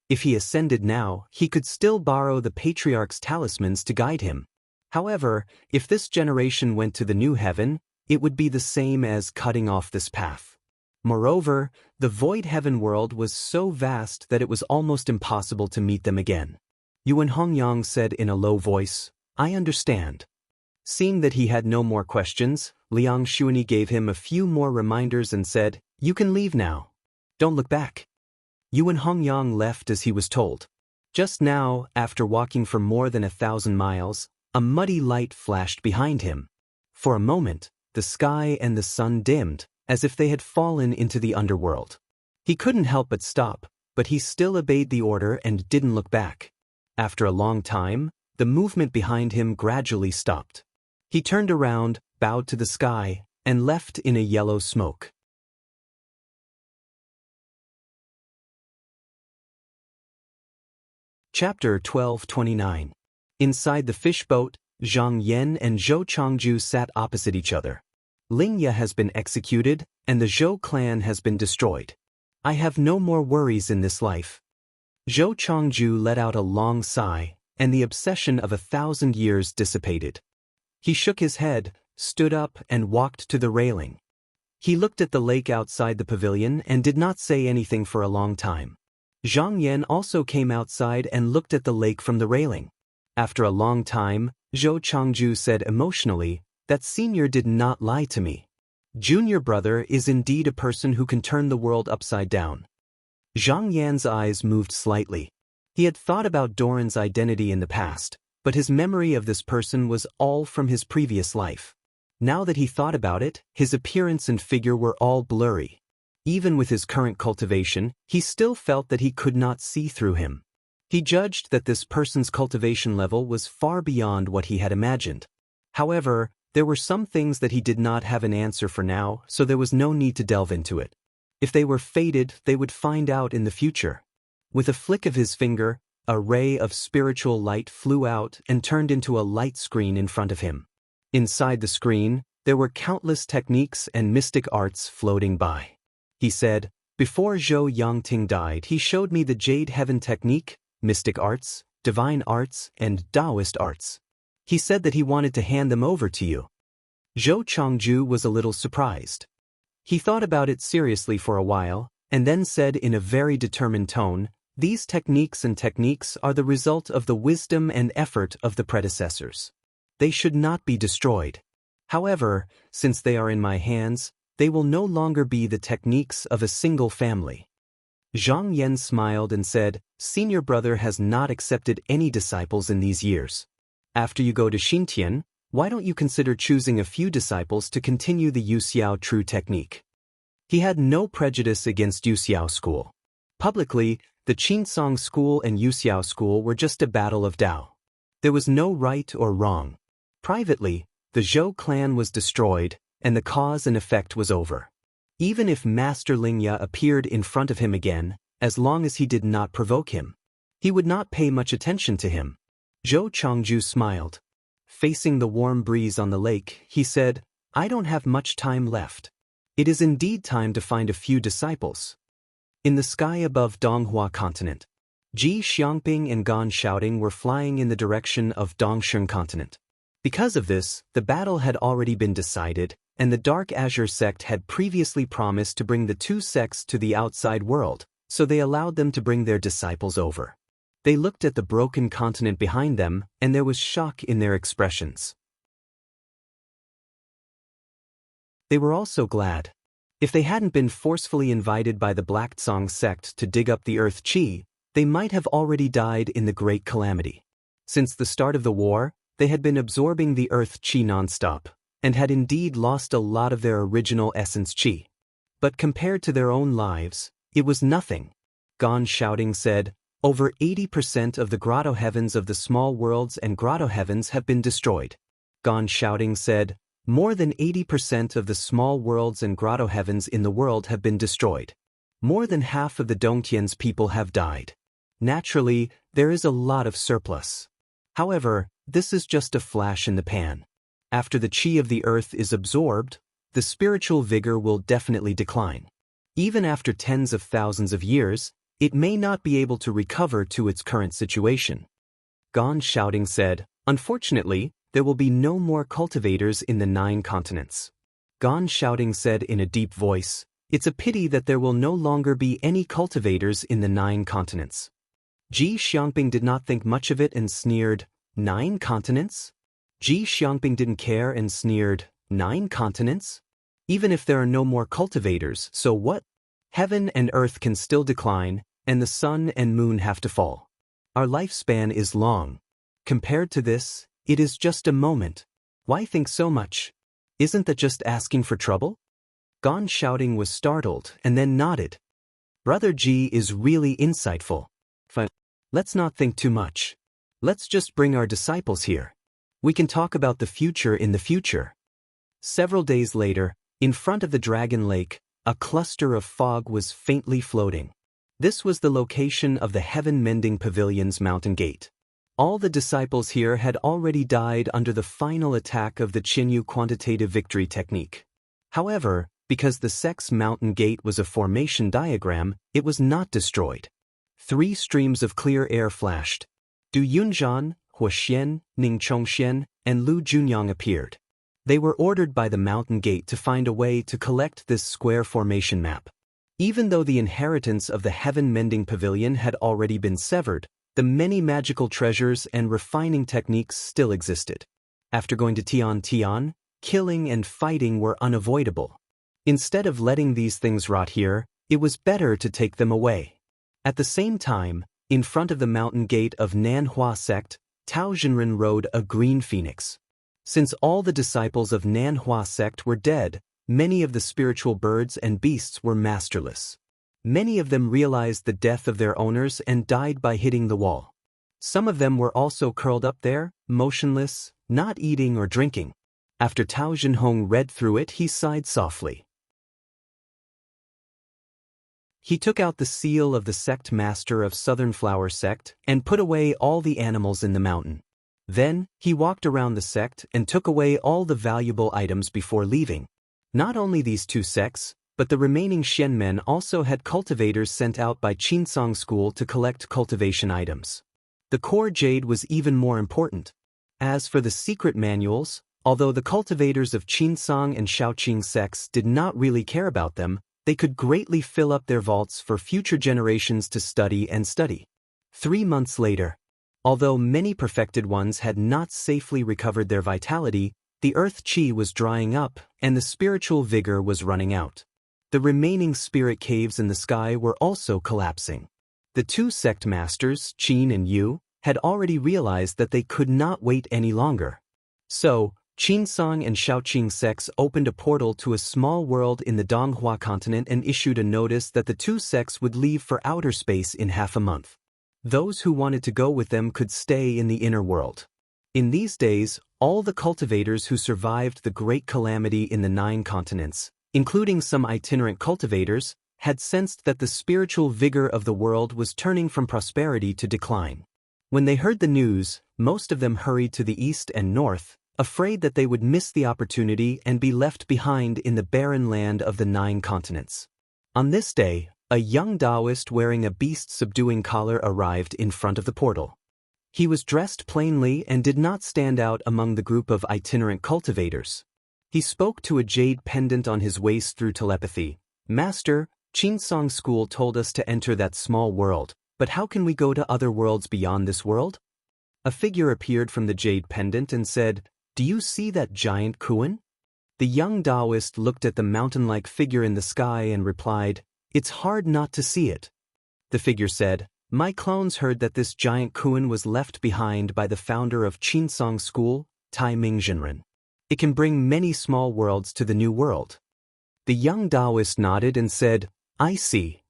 If he ascended now, he could still borrow the patriarch's talismans to guide him. However, if this generation went to the new heaven, it would be the same as cutting off this path. Moreover, the void heaven world was so vast that it was almost impossible to meet them again. Yuan Hongyang said in a low voice, I understand. Seeing that he had no more questions, Liang Xuanyi gave him a few more reminders and said, you can leave now. Don't look back. Yuan Hongyang left as he was told. Just now, after walking for more than 1,000 miles, a muddy light flashed behind him. For a moment, the sky and the sun dimmed, as if they had fallen into the underworld. He couldn't help but stop, but he still obeyed the order and didn't look back. After a long time, the movement behind him gradually stopped. He turned around, bowed to the sky, and left in a yellow smoke. Chapter 1229. Inside the fish boat, Zhang Yan and Zhou Changju sat opposite each other. Lingya has been executed, and the Zhou clan has been destroyed. I have no more worries in this life. Zhou Changju let out a long sigh, and the obsession of 1,000 years dissipated. He shook his head, stood up, and walked to the railing. He looked at the lake outside the pavilion and did not say anything for a long time. Zhang Yan also came outside and looked at the lake from the railing. After a long time, Zhou Changju said emotionally, that senior did not lie to me. Junior brother is indeed a person who can turn the world upside down. Zhang Yan's eyes moved slightly. He had thought about Doran's identity in the past, but his memory of this person was all from his previous life. Now that he thought about it, his appearance and figure were all blurry. Even with his current cultivation, he still felt that he could not see through him. He judged that this person's cultivation level was far beyond what he had imagined. However, there were some things that he did not have an answer for now, so there was no need to delve into it. If they were fated, they would find out in the future. With a flick of his finger, a ray of spiritual light flew out and turned into a light screen in front of him. Inside the screen, there were countless techniques and mystic arts floating by. He said, before Zhou Yangting died, he showed me the Jade Heaven technique, mystic arts, divine arts, and Taoist arts. He said that he wanted to hand them over to you. Zhou Changju was a little surprised. He thought about it seriously for a while, and then said in a very determined tone, these techniques are the result of the wisdom and effort of the predecessors. They should not be destroyed. However, since they are in my hands, they will no longer be the techniques of a single family. Zhang Yan smiled and said, senior brother has not accepted any disciples in these years. After you go to Xintian, why don't you consider choosing a few disciples to continue the Yuxiao true technique? He had no prejudice against Yuxiao school. Publicly, the Qinsong school and Yuxiao school were just a battle of Dao. There was no right or wrong. Privately, the Zhou clan was destroyed, and the cause and effect was over. Even if Master Lingya appeared in front of him again, as long as he did not provoke him, he would not pay much attention to him. Zhou Changju smiled. Facing the warm breeze on the lake, he said, I don't have much time left. It is indeed time to find a few disciples. In the sky above Donghua continent, Ji Xiangping and Gan Shouting were flying in the direction of Dongsheng continent. Because of this, the battle had already been decided, and the Dark Azure sect had previously promised to bring the two sects to the outside world, so they allowed them to bring their disciples over. They looked at the broken continent behind them, and there was shock in their expressions. They were also glad. If they hadn't been forcefully invited by the Black Tsong sect to dig up the Earth Qi, they might have already died in the Great Calamity. Since the start of the war, they had been absorbing the Earth Qi non-stop, and had indeed lost a lot of their original essence Qi. But compared to their own lives, it was nothing. Gan Shouting said, over 80% of the grotto heavens of the small worlds and grotto heavens have been destroyed. Gan Shouting said, more than 80% of the small worlds and grotto heavens in the world have been destroyed. More than half of the Dongtian's people have died. Naturally, there is a lot of surplus. However, This is just a flash in the pan. After the chi of the earth is absorbed, the spiritual vigor will definitely decline. Even after tens of thousands of years, it may not be able to recover to its current situation. Gon shouting said, "Unfortunately, there will be no more cultivators in the 9 continents." Gon shouting said in a deep voice, "It's a pity that there will no longer be any cultivators in the 9 continents." Ji Xiangping did not think much of it and sneered, "9 continents?" Ji Xiangping didn't care and sneered, "9 continents? Even if there are no more cultivators, so what? Heaven and earth can still decline, and the sun and moon have to fall. Our lifespan is long. Compared to this, it is just a moment. Why think so much? Isn't that just asking for trouble?" Gon shouting was startled and then nodded. "Brother Ji is really insightful. Fine. Let's not think too much. Let's just bring our disciples here. We can talk about the future in the future." Several days later, in front of the Dragon Lake, a cluster of fog was faintly floating. This was the location of the Heaven-Mending Pavilion's mountain gate. All the disciples here had already died under the final attack of the Qinyu quantitative victory technique. However, because the Sect's mountain gate was a formation diagram, it was not destroyed. 3 streams of clear air flashed. Du Yunzhan, Hua Xian, Ning Chongxian, and Lu Junyang appeared. They were ordered by the mountain gate to find a way to collect this square formation map. Even though the inheritance of the Heaven-Mending Pavilion had already been severed, the many magical treasures and refining techniques still existed. After going to Tian, killing and fighting were unavoidable. Instead of letting these things rot here, it was better to take them away. At the same time, in front of the mountain gate of Nanhua sect, Tao Jinren rode a green phoenix. Since all the disciples of Nanhua sect were dead, many of the spiritual birds and beasts were masterless. Many of them realized the death of their owners and died by hitting the wall. Some of them were also curled up there, motionless, not eating or drinking. After Tao Jinhong read through it, he sighed softly. He took out the seal of the sect master of Southern Flower Sect and put away all the animals in the mountain. Then, he walked around the sect and took away all the valuable items before leaving. Not only these 2 sects, but the remaining Xian men also had cultivators sent out by Qinsong School to collect cultivation items. The core jade was even more important. As for the secret manuals, although the cultivators of Qinsong and Shaoqing sects did not really care about them, they could greatly fill up their vaults for future generations to study and study. 3 months later, although many perfected ones had not safely recovered their vitality, the earth chi was drying up and the spiritual vigor was running out. The remaining spirit caves in the sky were also collapsing. The 2 sect masters, Qin and Yu, had already realized that they could not wait any longer. So, Qinsong and Shaoqing sects opened a portal to a small world in the Donghua continent and issued a notice that the 2 sects would leave for outer space in half a month. Those who wanted to go with them could stay in the inner world. In these days, all the cultivators who survived the great calamity in the 9 continents, including some itinerant cultivators, had sensed that the spiritual vigor of the world was turning from prosperity to decline. When they heard the news, most of them hurried to the east and north, afraid that they would miss the opportunity and be left behind in the barren land of the 9 continents. On this day, a young Taoist wearing a beast-subduing collar arrived in front of the portal. He was dressed plainly and did not stand out among the group of itinerant cultivators. He spoke to a jade pendant on his waist through telepathy. "Master, Qinsong School told us to enter that small world, but how can we go to other worlds beyond this world?" A figure appeared from the jade pendant and said, "Do you see that giant Kuan?" The young Taoist looked at the mountain-like figure in the sky and replied, "It's hard not to see it." The figure said, "My clones heard that this giant Kuan was left behind by the founder of Qinsong School, Tai Mingjinren. It can bring many small worlds to the new world." The young Taoist nodded and said, "I see."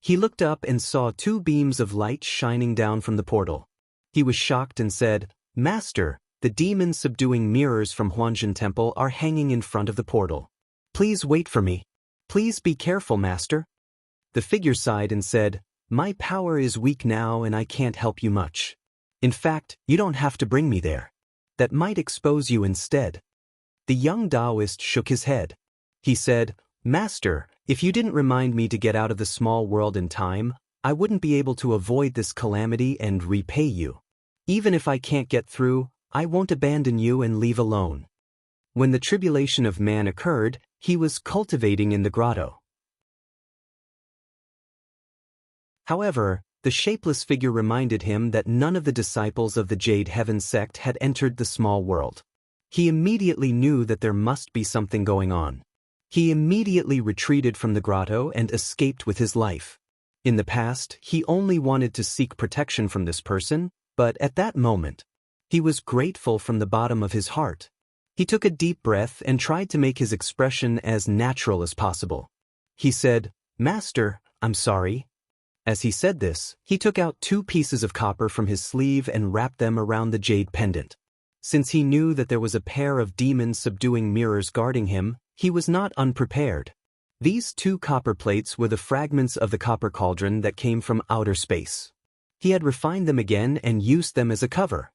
He looked up and saw 2 beams of light shining down from the portal. He was shocked and said, "Master, the demon-subduing mirrors from Huanzhen Temple are hanging in front of the portal. Please wait for me. Please be careful, Master." The figure sighed and said, "My power is weak now and I can't help you much. In fact, you don't have to bring me there. That might expose you instead. The young Taoist shook his head. He said, Master, if you didn't remind me to get out of the small world in time, I wouldn't be able to avoid this calamity and repay you. Even if I can't get through, I won't abandon you and leave alone. When the tribulation of man occurred, he was cultivating in the grotto. However, the shapeless figure reminded him that none of the disciples of the Jade Heaven sect had entered the small world. He immediately knew that there must be something going on. He immediately retreated from the grotto and escaped with his life. In the past, he only wanted to seek protection from this person, but at that moment, he was grateful from the bottom of his heart. He took a deep breath and tried to make his expression as natural as possible. He said, Master, I'm sorry. As he said this, he took out 2 pieces of copper from his sleeve and wrapped them around the jade pendant. Since he knew that there was a pair of demon-subduing mirrors guarding him, he was not unprepared. These 2 copper plates were the fragments of the copper cauldron that came from outer space. He had refined them again and used them as a cover.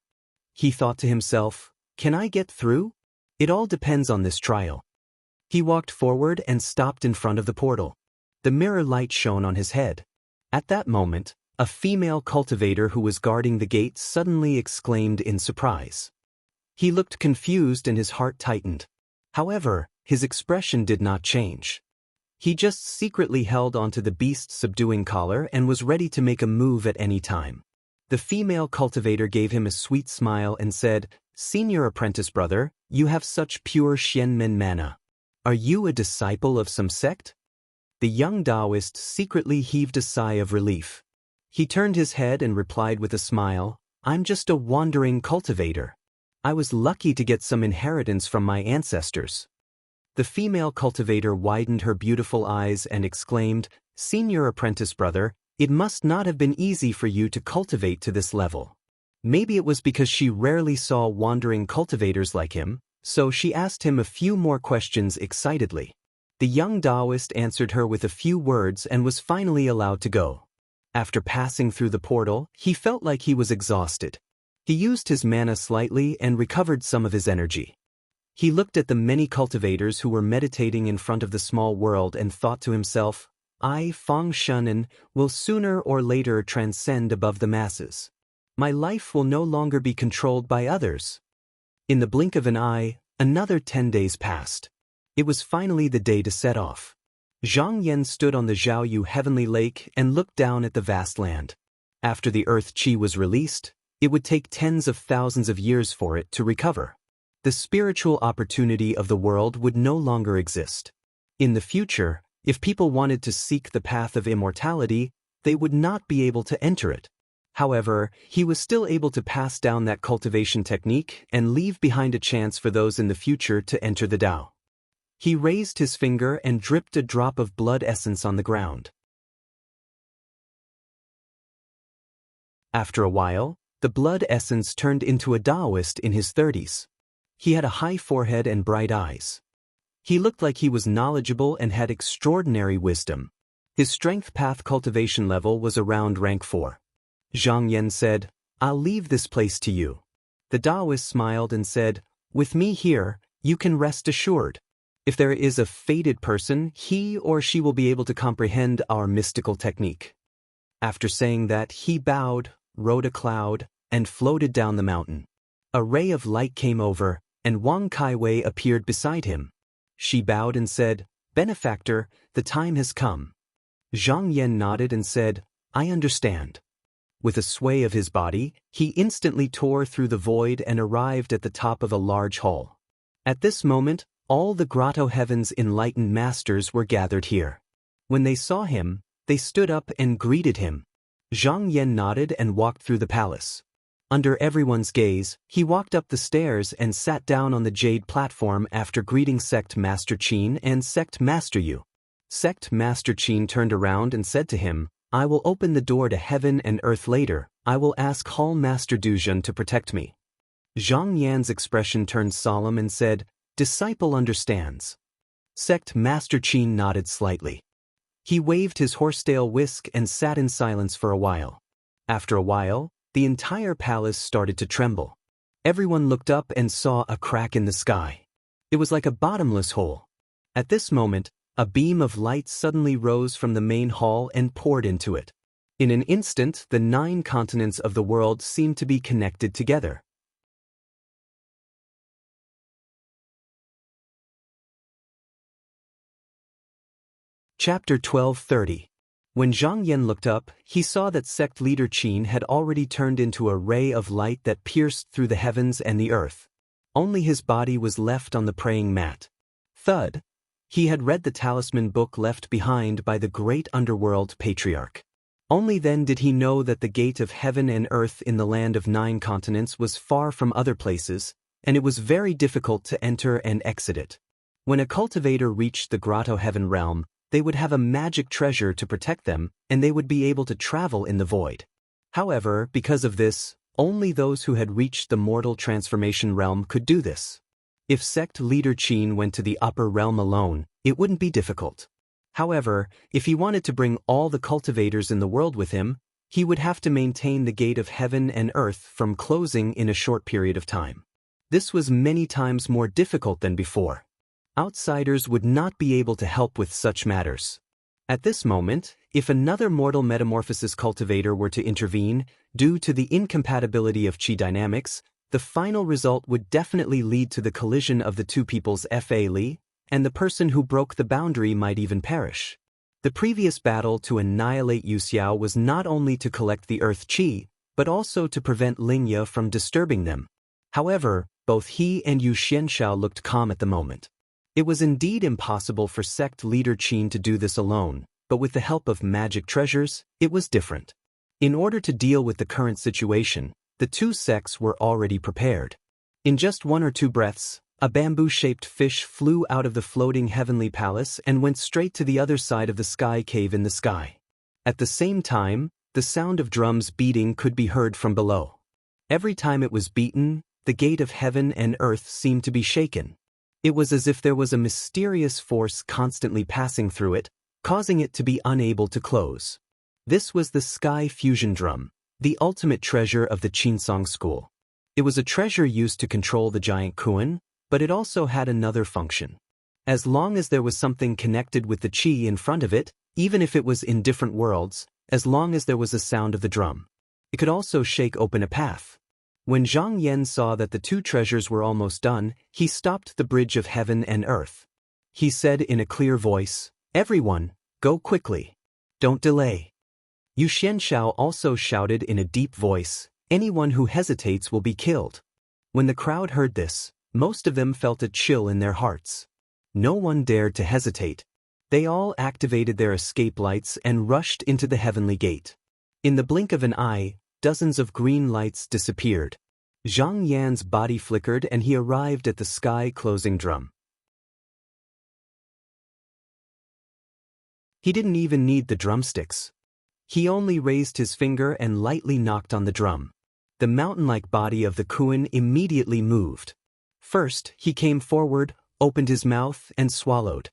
He thought to himself, can I get through? It all depends on this trial. He walked forward and stopped in front of the portal. The mirror light shone on his head. At that moment, a female cultivator who was guarding the gate suddenly exclaimed in surprise. He looked confused and his heart tightened. However, his expression did not change. He just secretly held onto the beast's subduing collar and was ready to make a move at any time. The female cultivator gave him a sweet smile and said, Senior apprentice brother, you have such pure Xianmen mana. Are you a disciple of some sect? The young Taoist secretly heaved a sigh of relief. He turned his head and replied with a smile, I'm just a wandering cultivator. I was lucky to get some inheritance from my ancestors. The female cultivator widened her beautiful eyes and exclaimed, Senior apprentice brother, it must not have been easy for you to cultivate to this level. Maybe it was because she rarely saw wandering cultivators like him, so she asked him a few more questions excitedly. The young Taoist answered her with a few words and was finally allowed to go. After passing through the portal, he felt like he was exhausted. He used his mana slightly and recovered some of his energy. He looked at the many cultivators who were meditating in front of the small world and thought to himself, I, Fang Shunen, will sooner or later transcend above the masses. My life will no longer be controlled by others. In the blink of an eye, another 10 days passed. It was finally the day to set off. Zhang Yan stood on the Zhaoyu heavenly lake and looked down at the vast land. After the earth chi was released, it would take tens of thousands of years for it to recover. The spiritual opportunity of the world would no longer exist. In the future, if people wanted to seek the path of immortality, they would not be able to enter it. However, he was still able to pass down that cultivation technique and leave behind a chance for those in the future to enter the Tao. He raised his finger and dripped a drop of blood essence on the ground. After a while, the blood essence turned into a Taoist in his 30s. He had a high forehead and bright eyes. He looked like he was knowledgeable and had extraordinary wisdom. His strength path cultivation level was around rank 4. Zhang Yan said, I'll leave this place to you. The Taoist smiled and said, with me here, you can rest assured. If there is a fated person, he or she will be able to comprehend our mystical technique. After saying that, he bowed, rode a cloud, and floated down the mountain. A ray of light came over, and Wang Kaiwei appeared beside him. She bowed and said, Benefactor, the time has come. Zhang Yan nodded and said, I understand. With a sway of his body, he instantly tore through the void and arrived at the top of a large hall. At this moment, all the grotto heaven's enlightened masters were gathered here. When they saw him, they stood up and greeted him. Zhang Yan nodded and walked through the palace. Under everyone's gaze, he walked up the stairs and sat down on the jade platform after greeting Sect Master Qin and Sect Master Yu. Sect Master Qin turned around and said to him, I will open the door to heaven and earth later. I will ask Hall Master Duzhen to protect me. Zhang Yan's expression turned solemn and said, Disciple understands. Sect Master Qin nodded slightly. He waved his horsetail whisk and sat in silence for a while. After a while, the entire palace started to tremble. Everyone looked up and saw a crack in the sky. It was like a bottomless hole. At this moment, a beam of light suddenly rose from the main hall and poured into it. In an instant, the 9 continents of the world seemed to be connected together. Chapter 12:30. When Zhang Yan looked up, he saw that sect leader Qin had already turned into a ray of light that pierced through the heavens and the earth. Only his body was left on the praying mat. Thud. He had read the talisman book left behind by the great underworld patriarch. Only then did he know that the gate of heaven and earth in the land of 9 continents was far from other places, and it was very difficult to enter and exit it. When a cultivator reached the grotto heaven realm, they would have a magic treasure to protect them, and they would be able to travel in the void. However, because of this, only those who had reached the mortal transformation realm could do this. If sect leader Qin went to the upper realm alone, it wouldn't be difficult. However, if he wanted to bring all the cultivators in the world with him, he would have to maintain the gate of heaven and earth from closing in a short period of time. This was many times more difficult than before. Outsiders would not be able to help with such matters. At this moment, if another mortal metamorphosis cultivator were to intervene, due to the incompatibility of chi dynamics, the final result would definitely lead to the collision of the 2 peoples Fa Li, and the person who broke the boundary might even perish. The previous battle to annihilate Yu Xiao was not only to collect the earth chi, but also to prevent Lingya from disturbing them. However, both he and Yu Xianshao looked calm at the moment. It was indeed impossible for sect leader Qin to do this alone, but with the help of magic treasures, it was different. In order to deal with the current situation, the 2 sects were already prepared. In just 1 or 2 breaths, a bamboo-shaped fish flew out of the floating heavenly palace and went straight to the other side of the sky cave in the sky. At the same time, the sound of drums beating could be heard from below. Every time it was beaten, the gate of heaven and earth seemed to be shaken. It was as if there was a mysterious force constantly passing through it, causing it to be unable to close. This was the Sky Fusion Drum, the ultimate treasure of the Qinsong school. It was a treasure used to control the giant Kuan, but it also had another function. As long as there was something connected with the Qi in front of it, even if it was in different worlds, as long as there was a sound of the drum, it could also shake open a path. When Zhang Yan saw that the 2 treasures were almost done, he stopped the bridge of heaven and earth. He said in a clear voice, "Everyone, go quickly. Don't delay." Yu Xianshao also shouted in a deep voice, "Anyone who hesitates will be killed." When the crowd heard this, most of them felt a chill in their hearts. No one dared to hesitate. They all activated their escape lights and rushed into the heavenly gate. In the blink of an eye, dozens of green lights disappeared. Zhang Yan's body flickered and he arrived at the sky closing drum. He didn't even need the drumsticks. He only raised his finger and lightly knocked on the drum. The mountain-like body of the Kuan immediately moved. First, he came forward, opened his mouth, and swallowed.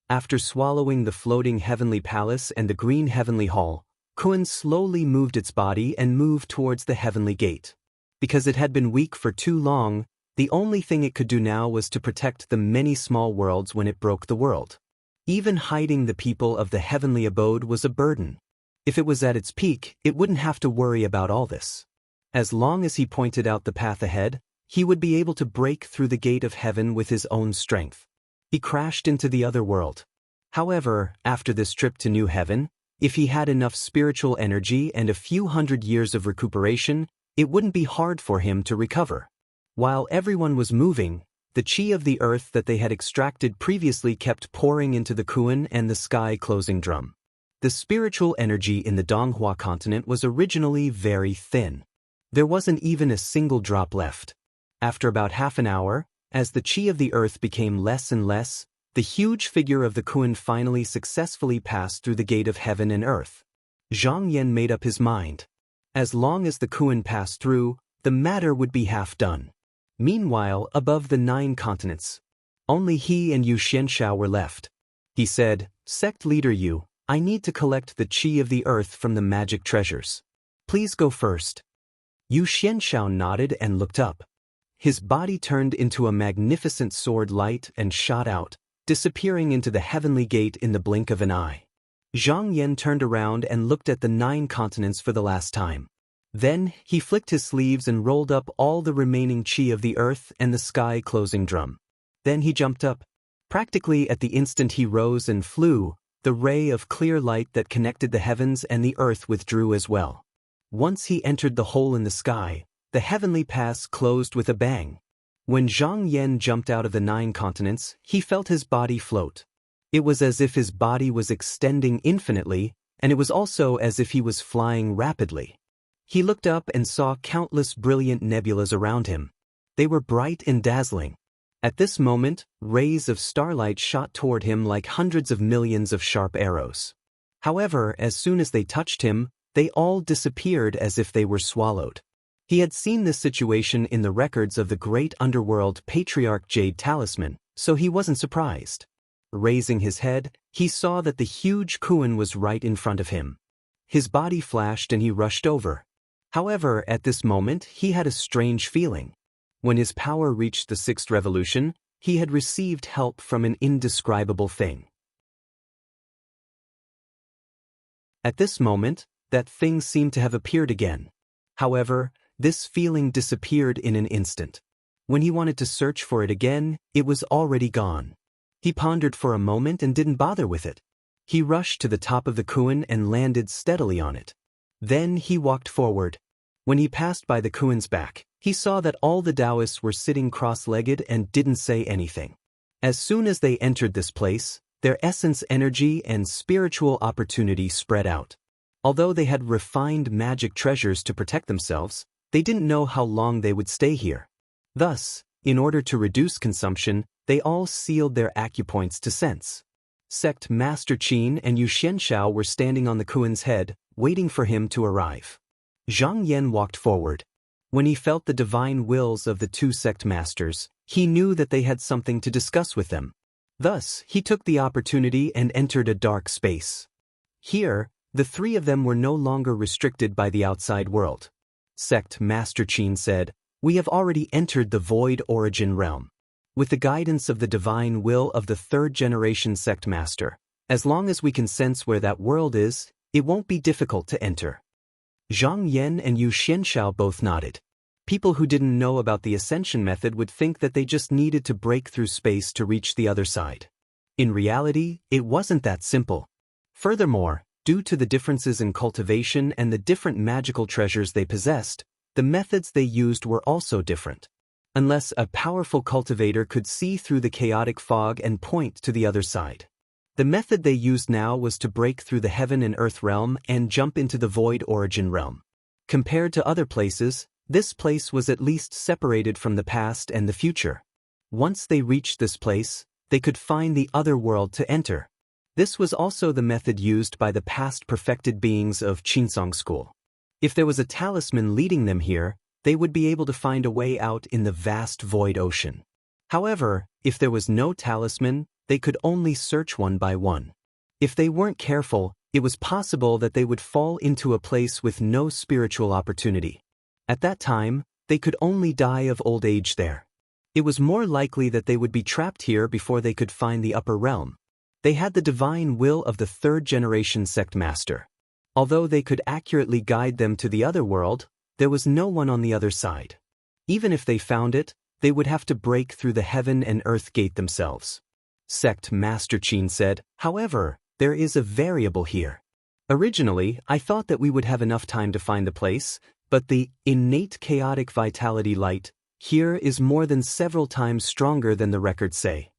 After swallowing the floating heavenly palace and the green heavenly hall, Kuan slowly moved its body and moved towards the heavenly gate. Because it had been weak for too long, the only thing it could do now was to protect the many small worlds when it broke the world. Even hiding the people of the heavenly abode was a burden. If it was at its peak, it wouldn't have to worry about all this. As long as he pointed out the path ahead, he would be able to break through the gate of heaven with his own strength. He crashed into the other world. However, after this trip to New Heaven, if he had enough spiritual energy and a few hundred years of recuperation, it wouldn't be hard for him to recover. While everyone was moving, the chi of the earth that they had extracted previously kept pouring into the Kuan and the sky closing drum. The spiritual energy in the Donghua continent was originally very thin. There wasn't even a single drop left. After about half an hour, as the chi of the earth became less and less, the huge figure of the Kuan finally successfully passed through the gate of heaven and earth. Zhang Yan made up his mind. As long as the Kuan passed through, the matter would be half done. Meanwhile, above the 9 continents, only he and Yu Xianshao were left. He said, "Sect leader Yu, I need to collect the chi of the earth from the magic treasures. Please go first." Yu Xianshao nodded and looked up. His body turned into a magnificent sword light and shot out, disappearing into the heavenly gate in the blink of an eye. Zhang Yan turned around and looked at the 9 continents for the last time. Then, he flicked his sleeves and rolled up all the remaining qi of the earth and the sky closing drum. Then he jumped up. Practically at the instant he rose and flew, the ray of clear light that connected the heavens and the earth withdrew as well. Once he entered the hole in the sky, the heavenly pass closed with a bang. When Zhang Yan jumped out of the 9 continents, he felt his body float. It was as if his body was extending infinitely, and it was also as if he was flying rapidly. He looked up and saw countless brilliant nebulas around him. They were bright and dazzling. At this moment, rays of starlight shot toward him like hundreds of millions of sharp arrows. However, as soon as they touched him, they all disappeared as if they were swallowed. He had seen this situation in the records of the great underworld patriarch Jade Talisman, so he wasn't surprised. Raising his head, he saw that the huge Kuan was right in front of him. His body flashed and he rushed over. However, at this moment, he had a strange feeling. When his power reached the 6th revolution, he had received help from an indescribable thing. At this moment, that thing seemed to have appeared again. However, this feeling disappeared in an instant. When he wanted to search for it again, it was already gone. He pondered for a moment and didn't bother with it. He rushed to the top of the Kuan and landed steadily on it. Then he walked forward. When he passed by the Kuan's back, he saw that all the Taoists were sitting cross-legged and didn't say anything. As soon as they entered this place, their essence energy and spiritual opportunity spread out. Although they had refined magic treasures to protect themselves, they didn't know how long they would stay here. Thus, in order to reduce consumption, they all sealed their acupoints to sense. Sect Master Qin and Yu Xianshao were standing on the Kuan's head, waiting for him to arrive. Zhang Yan walked forward. When he felt the divine wills of the 2 sect masters, he knew that they had something to discuss with them. Thus, he took the opportunity and entered a dark space. Here, the 3 of them were no longer restricted by the outside world. Sect Master Qin said, "We have already entered the void origin realm. With the guidance of the divine will of the 3rd generation sect master, as long as we can sense where that world is, it won't be difficult to enter." Zhang Yan and Yu Xianshao both nodded. People who didn't know about the ascension method would think that they just needed to break through space to reach the other side. In reality, it wasn't that simple. Furthermore, due to the differences in cultivation and the different magical treasures they possessed, the methods they used were also different. Unless a powerful cultivator could see through the chaotic fog and point to the other side. The method they used now was to break through the heaven and earth realm and jump into the void origin realm. Compared to other places, this place was at least separated from the past and the future. Once they reached this place, they could find the other world to enter. This was also the method used by the past perfected beings of Qinsong school. If there was a talisman leading them here, they would be able to find a way out in the vast void ocean. However, if there was no talisman, they could only search one by one. If they weren't careful, it was possible that they would fall into a place with no spiritual opportunity. At that time, they could only die of old age there. It was more likely that they would be trapped here before they could find the upper realm. They had the divine will of the 3rd generation sect master. Although they could accurately guide them to the other world, there was no one on the other side. Even if they found it, they would have to break through the heaven and earth gate themselves. Sect Master Qin said, "However, there is a variable here. Originally, I thought that we would have enough time to find the place, but the innate chaotic vitality light here is more than several times stronger than the records say.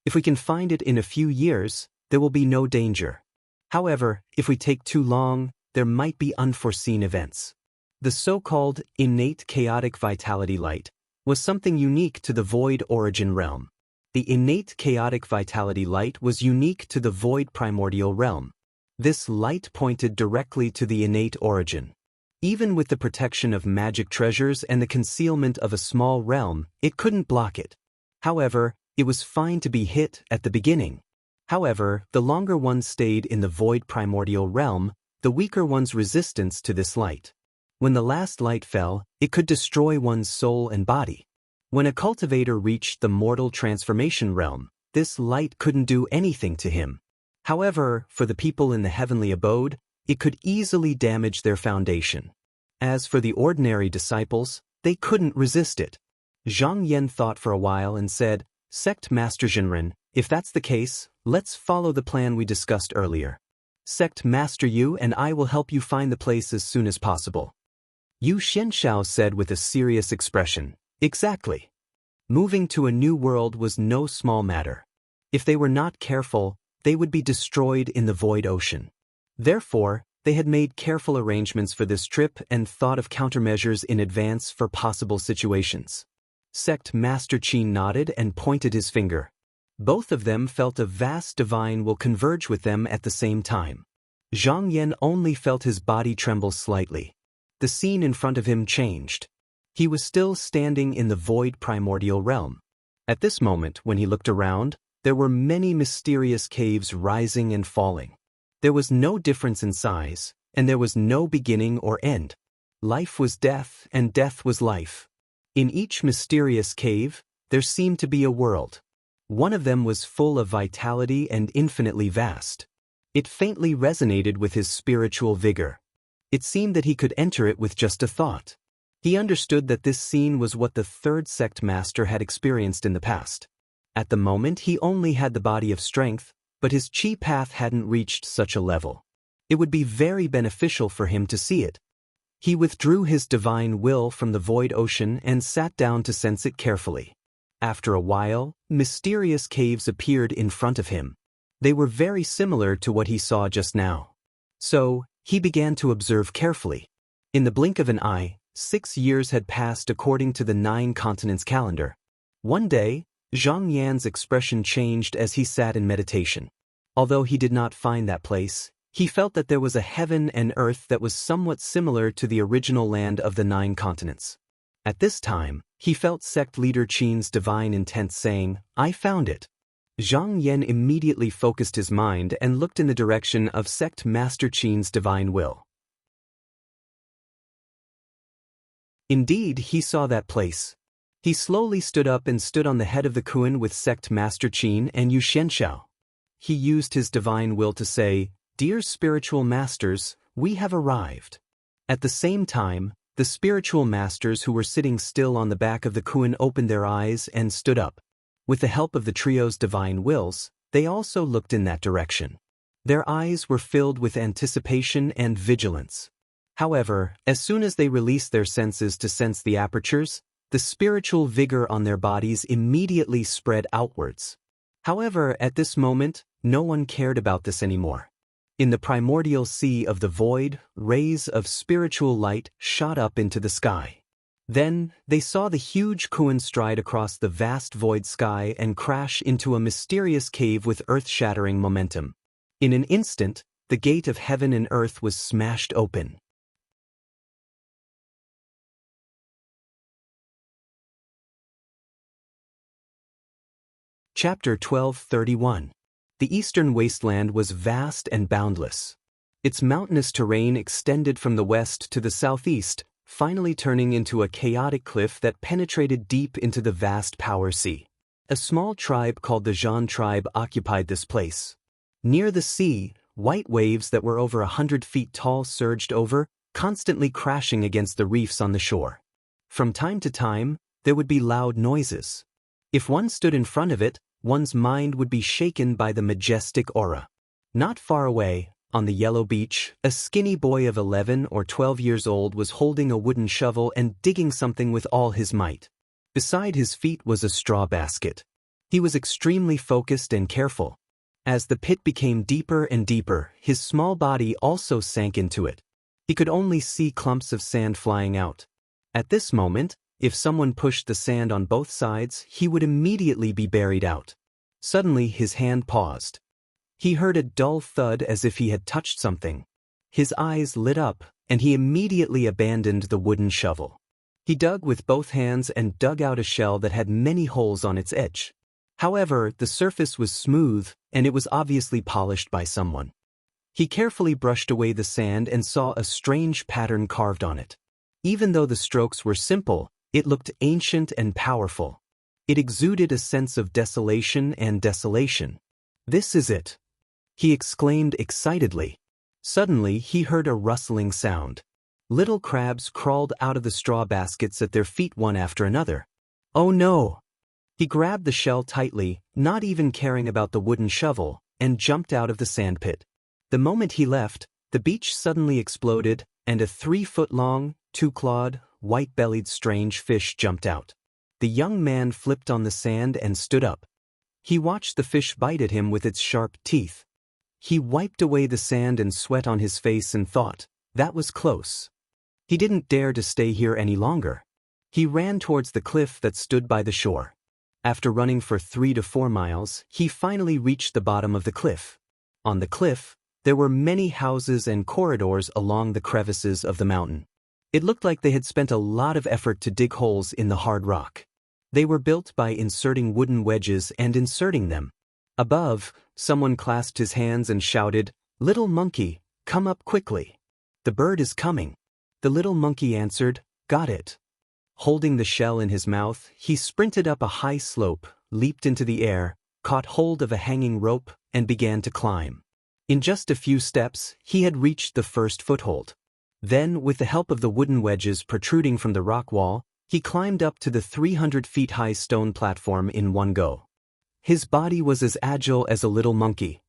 If we can find it in a few years, there will be no danger. However, if we take too long, there might be unforeseen events." The so-called innate chaotic vitality light was something unique to the void origin realm. The innate chaotic vitality light was unique to the void primordial realm. This light pointed directly to the innate origin. Even with the protection of magic treasures and the concealment of a small realm, it couldn't block it. However, it was fine to be hit at the beginning. However, the longer one stayed in the void primordial realm, the weaker one's resistance to this light. When the last light fell, it could destroy one's soul and body. When a cultivator reached the mortal transformation realm, this light couldn't do anything to him. However, for the people in the heavenly abode, it could easily damage their foundation. As for the ordinary disciples, they couldn't resist it. Zhang Yan thought for a while and said, "Sect Master Jinren, if that's the case, let's follow the plan we discussed earlier. Sect Master Yu and I will help you find the place as soon as possible." Yu Xianshao said with a serious expression, "Exactly." Moving to a new world was no small matter. If they were not careful, they would be destroyed in the void ocean. Therefore, they had made careful arrangements for this trip and thought of countermeasures in advance for possible situations. Sect Master Qin nodded and pointed his finger. Both of them felt a vast divine will converge with them at the same time. Zhang Yan only felt his body tremble slightly. The scene in front of him changed. He was still standing in the void primordial realm. At this moment, when he looked around, there were many mysterious caves rising and falling. There was no difference in size, and there was no beginning or end. Life was death, and death was life. In each mysterious cave, there seemed to be a world. One of them was full of vitality and infinitely vast. It faintly resonated with his spiritual vigor. It seemed that he could enter it with just a thought. He understood that this scene was what the third sect master had experienced in the past. At the moment, he only had the body of strength, but his chi path hadn't reached such a level. It would be very beneficial for him to see it. He withdrew his divine will from the void ocean and sat down to sense it carefully. After a while, mysterious caves appeared in front of him. They were very similar to what he saw just now. So, he began to observe carefully. In the blink of an eye, 6 years had passed according to the 9 continents calendar. One day, Zhang Yan's expression changed as he sat in meditation. Although he did not find that place, he felt that there was a heaven and earth that was somewhat similar to the original land of the 9 continents. At this time, he felt sect leader Qin's divine intent saying, "I found it." Zhang Yan immediately focused his mind and looked in the direction of sect master Qin's divine will. Indeed, he saw that place. He slowly stood up and stood on the head of the Kuan with sect master Qin and Yu Xianshao. He used his divine will to say, "Dear spiritual masters, we have arrived." At the same time, the spiritual masters who were sitting still on the back of the Kuan opened their eyes and stood up. With the help of the trio's divine wills, they also looked in that direction. Their eyes were filled with anticipation and vigilance. However, as soon as they released their senses to sense the apertures, the spiritual vigor on their bodies immediately spread outwards. However, at this moment, no one cared about this anymore. In the primordial sea of the void, rays of spiritual light shot up into the sky. Then, they saw the huge Kuan stride across the vast void sky and crash into a mysterious cave with earth-shattering momentum. In an instant, the gate of heaven and earth was smashed open. Chapter 12:31. The eastern wasteland was vast and boundless. Its mountainous terrain extended from the west to the southeast, finally turning into a chaotic cliff that penetrated deep into the vast power sea. A small tribe called the Zhan tribe occupied this place. Near the sea, white waves that were over 100 feet tall surged over, constantly crashing against the reefs on the shore. From time to time, there would be loud noises. If one stood in front of it, one's mind would be shaken by the majestic aura. Not far away, on the yellow beach, a skinny boy of 11 or 12 years old was holding a wooden shovel and digging something with all his might. Beside his feet was a straw basket. He was extremely focused and careful. As the pit became deeper and deeper, his small body also sank into it. He could only see clumps of sand flying out. At this moment, if someone pushed the sand on both sides, he would immediately be buried out. Suddenly, his hand paused. He heard a dull thud as if he had touched something. His eyes lit up, and he immediately abandoned the wooden shovel. He dug with both hands and dug out a shell that had many holes on its edge. However, the surface was smooth, and it was obviously polished by someone. He carefully brushed away the sand and saw a strange pattern carved on it. Even though the strokes were simple, it looked ancient and powerful. It exuded a sense of desolation and desolation. "This is it!" he exclaimed excitedly. Suddenly he heard a rustling sound. Little crabs crawled out of the straw baskets at their feet one after another. "Oh no!" He grabbed the shell tightly, not even caring about the wooden shovel, and jumped out of the sandpit. The moment he left, the beach suddenly exploded, and a 3-foot-long, 2-clawed, white-bellied strange fish jumped out. The young man flipped on the sand and stood up. He watched the fish bite at him with its sharp teeth. He wiped away the sand and sweat on his face and thought, that was close. He didn't dare to stay here any longer. He ran towards the cliff that stood by the shore. After running for 3 to 4 miles, he finally reached the bottom of the cliff. On the cliff, there were many houses and corridors along the crevices of the mountain. It looked like they had spent a lot of effort to dig holes in the hard rock. They were built by inserting wooden wedges and inserting them. Above, someone clasped his hands and shouted, "Little monkey, come up quickly. The bird is coming." The little monkey answered, "Got it." Holding the shell in his mouth, he sprinted up a high slope, leaped into the air, caught hold of a hanging rope, and began to climb. In just a few steps, he had reached the first foothold. Then, with the help of the wooden wedges protruding from the rock wall, he climbed up to the 300-feet-high stone platform in one go. His body was as agile as a little monkey.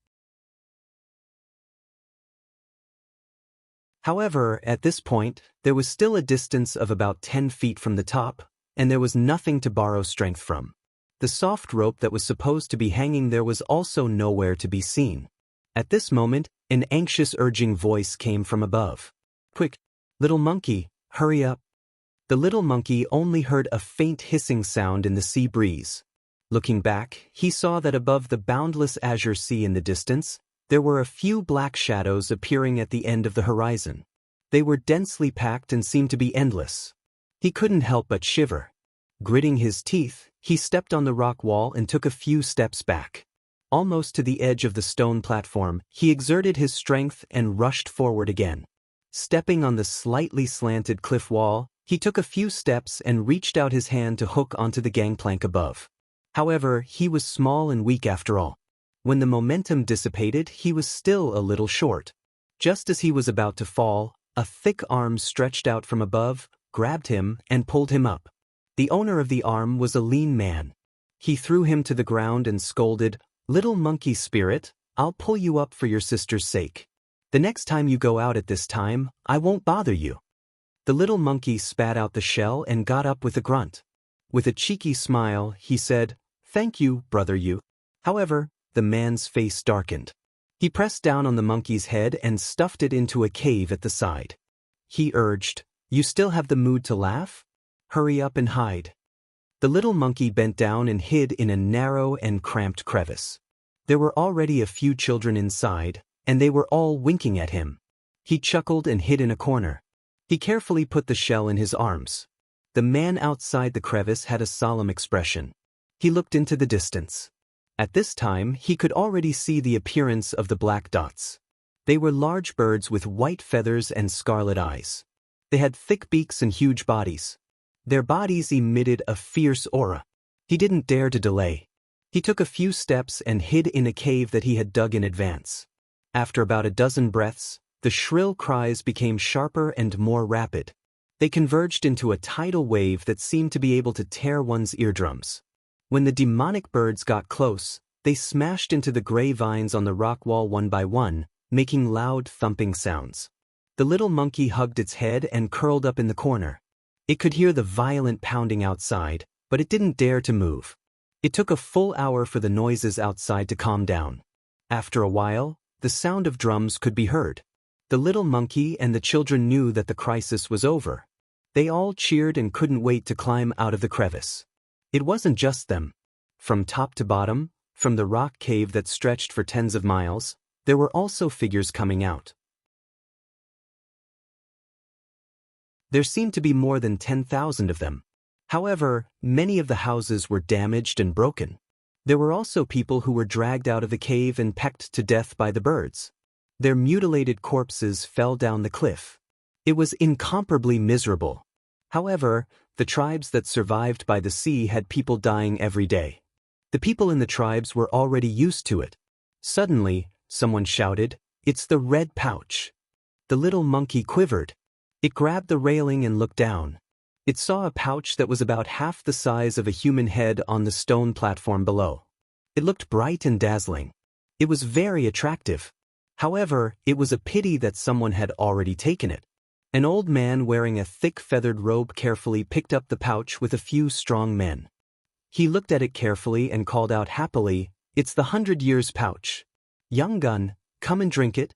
However, at this point, there was still a distance of about 10 feet from the top, and there was nothing to borrow strength from. The soft rope that was supposed to be hanging there was also nowhere to be seen. At this moment, an anxious urging voice came from above. "Quick, little monkey, hurry up." The little monkey only heard a faint hissing sound in the sea breeze. Looking back, he saw that above the boundless azure sea in the distance, there were a few black shadows appearing at the end of the horizon. They were densely packed and seemed to be endless. He couldn't help but shiver. Gritting his teeth, he stepped on the rock wall and took a few steps back. Almost to the edge of the stone platform, he exerted his strength and rushed forward again. Stepping on the slightly slanted cliff wall, he took a few steps and reached out his hand to hook onto the gangplank above. However, he was small and weak after all. When the momentum dissipated, he was still a little short. Just as he was about to fall, a thick arm stretched out from above, grabbed him, and pulled him up. The owner of the arm was a lean man. He threw him to the ground and scolded, "Little monkey spirit, I'll pull you up for your sister's sake. The next time you go out at this time, I won't bother you." The little monkey spat out the shell and got up with a grunt. With a cheeky smile, he said, "Thank you, brother you." However, the man's face darkened. He pressed down on the monkey's head and stuffed it into a cave at the side. He urged, "You still have the mood to laugh? Hurry up and hide." The little monkey bent down and hid in a narrow and cramped crevice. There were already a few children inside, and they were all winking at him. He chuckled and hid in a corner. He carefully put the shell in his arms. The man outside the crevice had a solemn expression. He looked into the distance. At this time, he could already see the appearance of the black dots. They were large birds with white feathers and scarlet eyes. They had thick beaks and huge bodies. Their bodies emitted a fierce aura. He didn't dare to delay. He took a few steps and hid in a cave that he had dug in advance. After about a dozen breaths, the shrill cries became sharper and more rapid. They converged into a tidal wave that seemed to be able to tear one's eardrums. When the demonic birds got close, they smashed into the gray vines on the rock wall one by one, making loud thumping sounds. The little monkey hugged its head and curled up in the corner. It could hear the violent pounding outside, but it didn't dare to move. It took a full hour for the noises outside to calm down. After a while, the sound of drums could be heard. The little monkey and the children knew that the crisis was over. They all cheered and couldn't wait to climb out of the crevice. It wasn't just them. From top to bottom, from the rock cave that stretched for tens of miles, there were also figures coming out. There seemed to be more than 10,000 of them. However, many of the houses were damaged and broken. There were also people who were dragged out of the cave and pecked to death by the birds. Their mutilated corpses fell down the cliff. It was incomparably miserable. However, the tribes that survived by the sea had people dying every day. The people in the tribes were already used to it. Suddenly, someone shouted, "It's the red pouch." The little monkey quivered. It grabbed the railing and looked down. It saw a pouch that was about half the size of a human head on the stone platform below. It looked bright and dazzling. It was very attractive. However, it was a pity that someone had already taken it. An old man wearing a thick feathered robe carefully picked up the pouch with a few strong men. He looked at it carefully and called out happily, "It's the 100 years pouch. Young gun, come and drink it."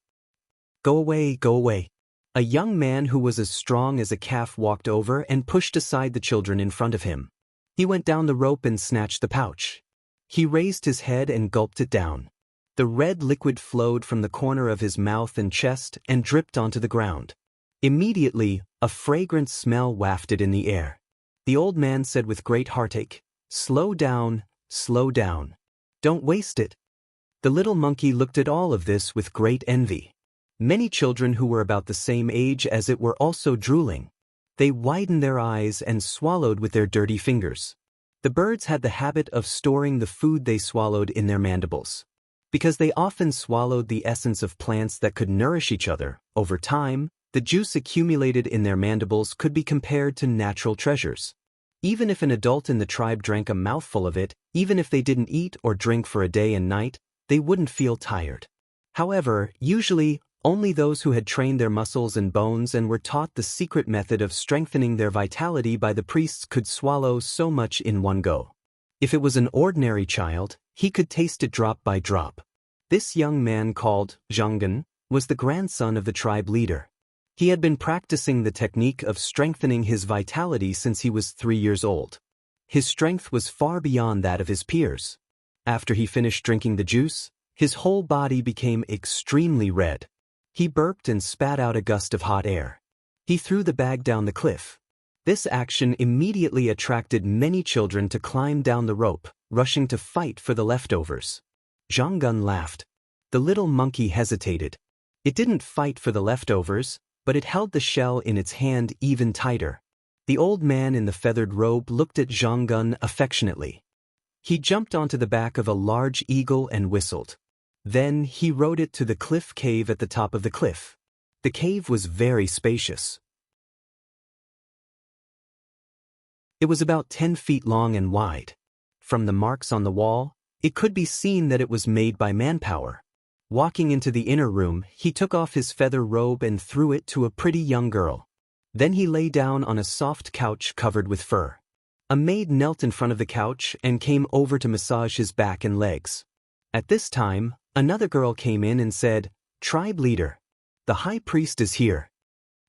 "Go away, go away." A young man who was as strong as a calf walked over and pushed aside the children in front of him. He went down the rope and snatched the pouch. He raised his head and gulped it down. The red liquid flowed from the corner of his mouth and chest and dripped onto the ground. Immediately, a fragrant smell wafted in the air. The old man said with great heartache, slow down, don't waste it." The little monkey looked at all of this with great envy. Many children who were about the same age as it were also drooling. They widened their eyes and swallowed with their dirty fingers. The birds had the habit of storing the food they swallowed in their mandibles. Because they often swallowed the essence of plants that could nourish each other, over time, the juice accumulated in their mandibles could be compared to natural treasures. Even if an adult in the tribe drank a mouthful of it, even if they didn't eat or drink for a day and night, they wouldn't feel tired. However, usually, only those who had trained their muscles and bones and were taught the secret method of strengthening their vitality by the priests could swallow so much in one go. If it was an ordinary child, he could taste it drop by drop. This young man called Zhanggan was the grandson of the tribe leader. He had been practicing the technique of strengthening his vitality since he was 3 years old. His strength was far beyond that of his peers. After he finished drinking the juice, his whole body became extremely red. He burped and spat out a gust of hot air. He threw the bag down the cliff. This action immediately attracted many children to climb down the rope, rushing to fight for the leftovers. Zhanggun laughed. The little monkey hesitated. It didn't fight for the leftovers, but it held the shell in its hand even tighter. The old man in the feathered robe looked at Zhanggun affectionately. He jumped onto the back of a large eagle and whistled. Then he rode it to the cliff cave at the top of the cliff. The cave was very spacious. It was about 10 feet long and wide. From the marks on the wall, it could be seen that it was made by manpower. Walking into the inner room, he took off his feather robe and threw it to a pretty young girl. Then he lay down on a soft couch covered with fur. A maid knelt in front of the couch and came over to massage his back and legs. At this time, another girl came in and said, "Tribe leader, the high priest is here."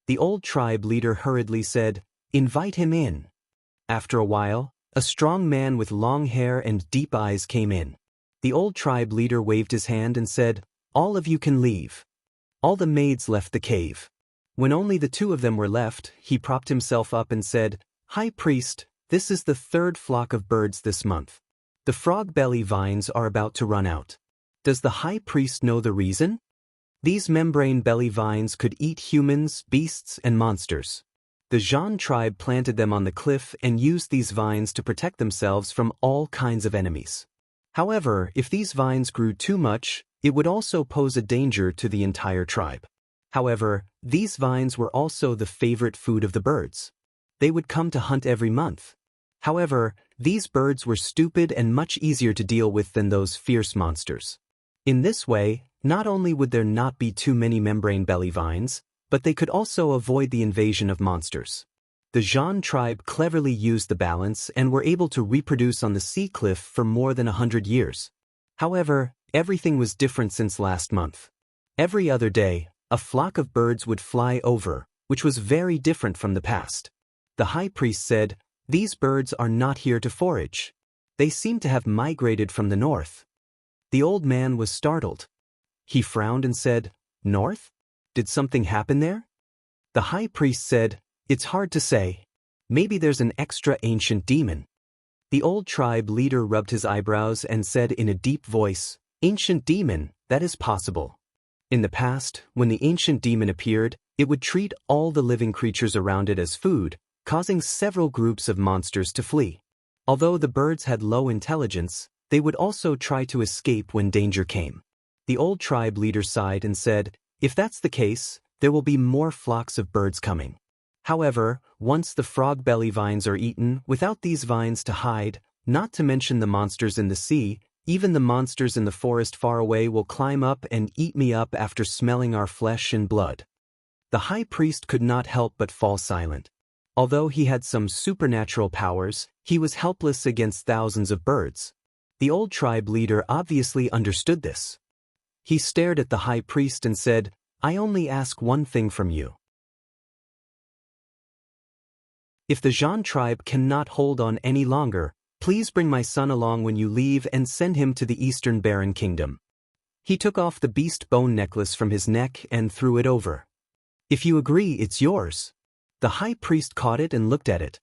The old tribe leader hurriedly said, "Invite him in." After a while, a strong man with long hair and deep eyes came in. The old tribe leader waved his hand and said, "All of you can leave." All the maids left the cave. When only the 2 of them were left, he propped himself up and said, "High priest, this is the 3rd flock of birds this month. The frog belly vines are about to run out. Does the high priest know the reason? These membrane belly vines could eat humans, beasts, and monsters. The Zhan tribe planted them on the cliff and used these vines to protect themselves from all kinds of enemies. However, if these vines grew too much, it would also pose a danger to the entire tribe. However, these vines were also the favorite food of the birds. They would come to hunt every month. However, these birds were stupid and much easier to deal with than those fierce monsters. In this way, not only would there not be too many membrane belly vines, but they could also avoid the invasion of monsters. The Zhan tribe cleverly used the balance and were able to reproduce on the sea cliff for more than 100 years. However, everything was different since last month. Every other day, a flock of birds would fly over, which was very different from the past. The high priest said, "These birds are not here to forage. They seem to have migrated from the north." The old man was startled. He frowned and said, "North? Did something happen there?" The high priest said, "It's hard to say. Maybe there's an extra ancient demon." The old tribe leader rubbed his eyebrows and said in a deep voice, "Ancient demon, that is possible. In the past, when the ancient demon appeared, it would treat all the living creatures around it as food, causing several groups of monsters to flee. Although the birds had low intelligence, they would also try to escape when danger came. The old tribe leader sighed and said, "If that's the case, there will be more flocks of birds coming." However, once the frog belly vines are eaten, without these vines to hide, not to mention the monsters in the sea, even the monsters in the forest far away will climb up and eat me up after smelling our flesh and blood. The high priest could not help but fall silent. Although he had some supernatural powers, he was helpless against thousands of birds. The old tribe leader obviously understood this. He stared at the high priest and said, "I only ask one thing from you. If the Zhan tribe cannot hold on any longer, please bring my son along when you leave and send him to the Eastern Barren Kingdom." He took off the beast bone necklace from his neck and threw it over. "If you agree, it's yours." The high priest caught it and looked at it.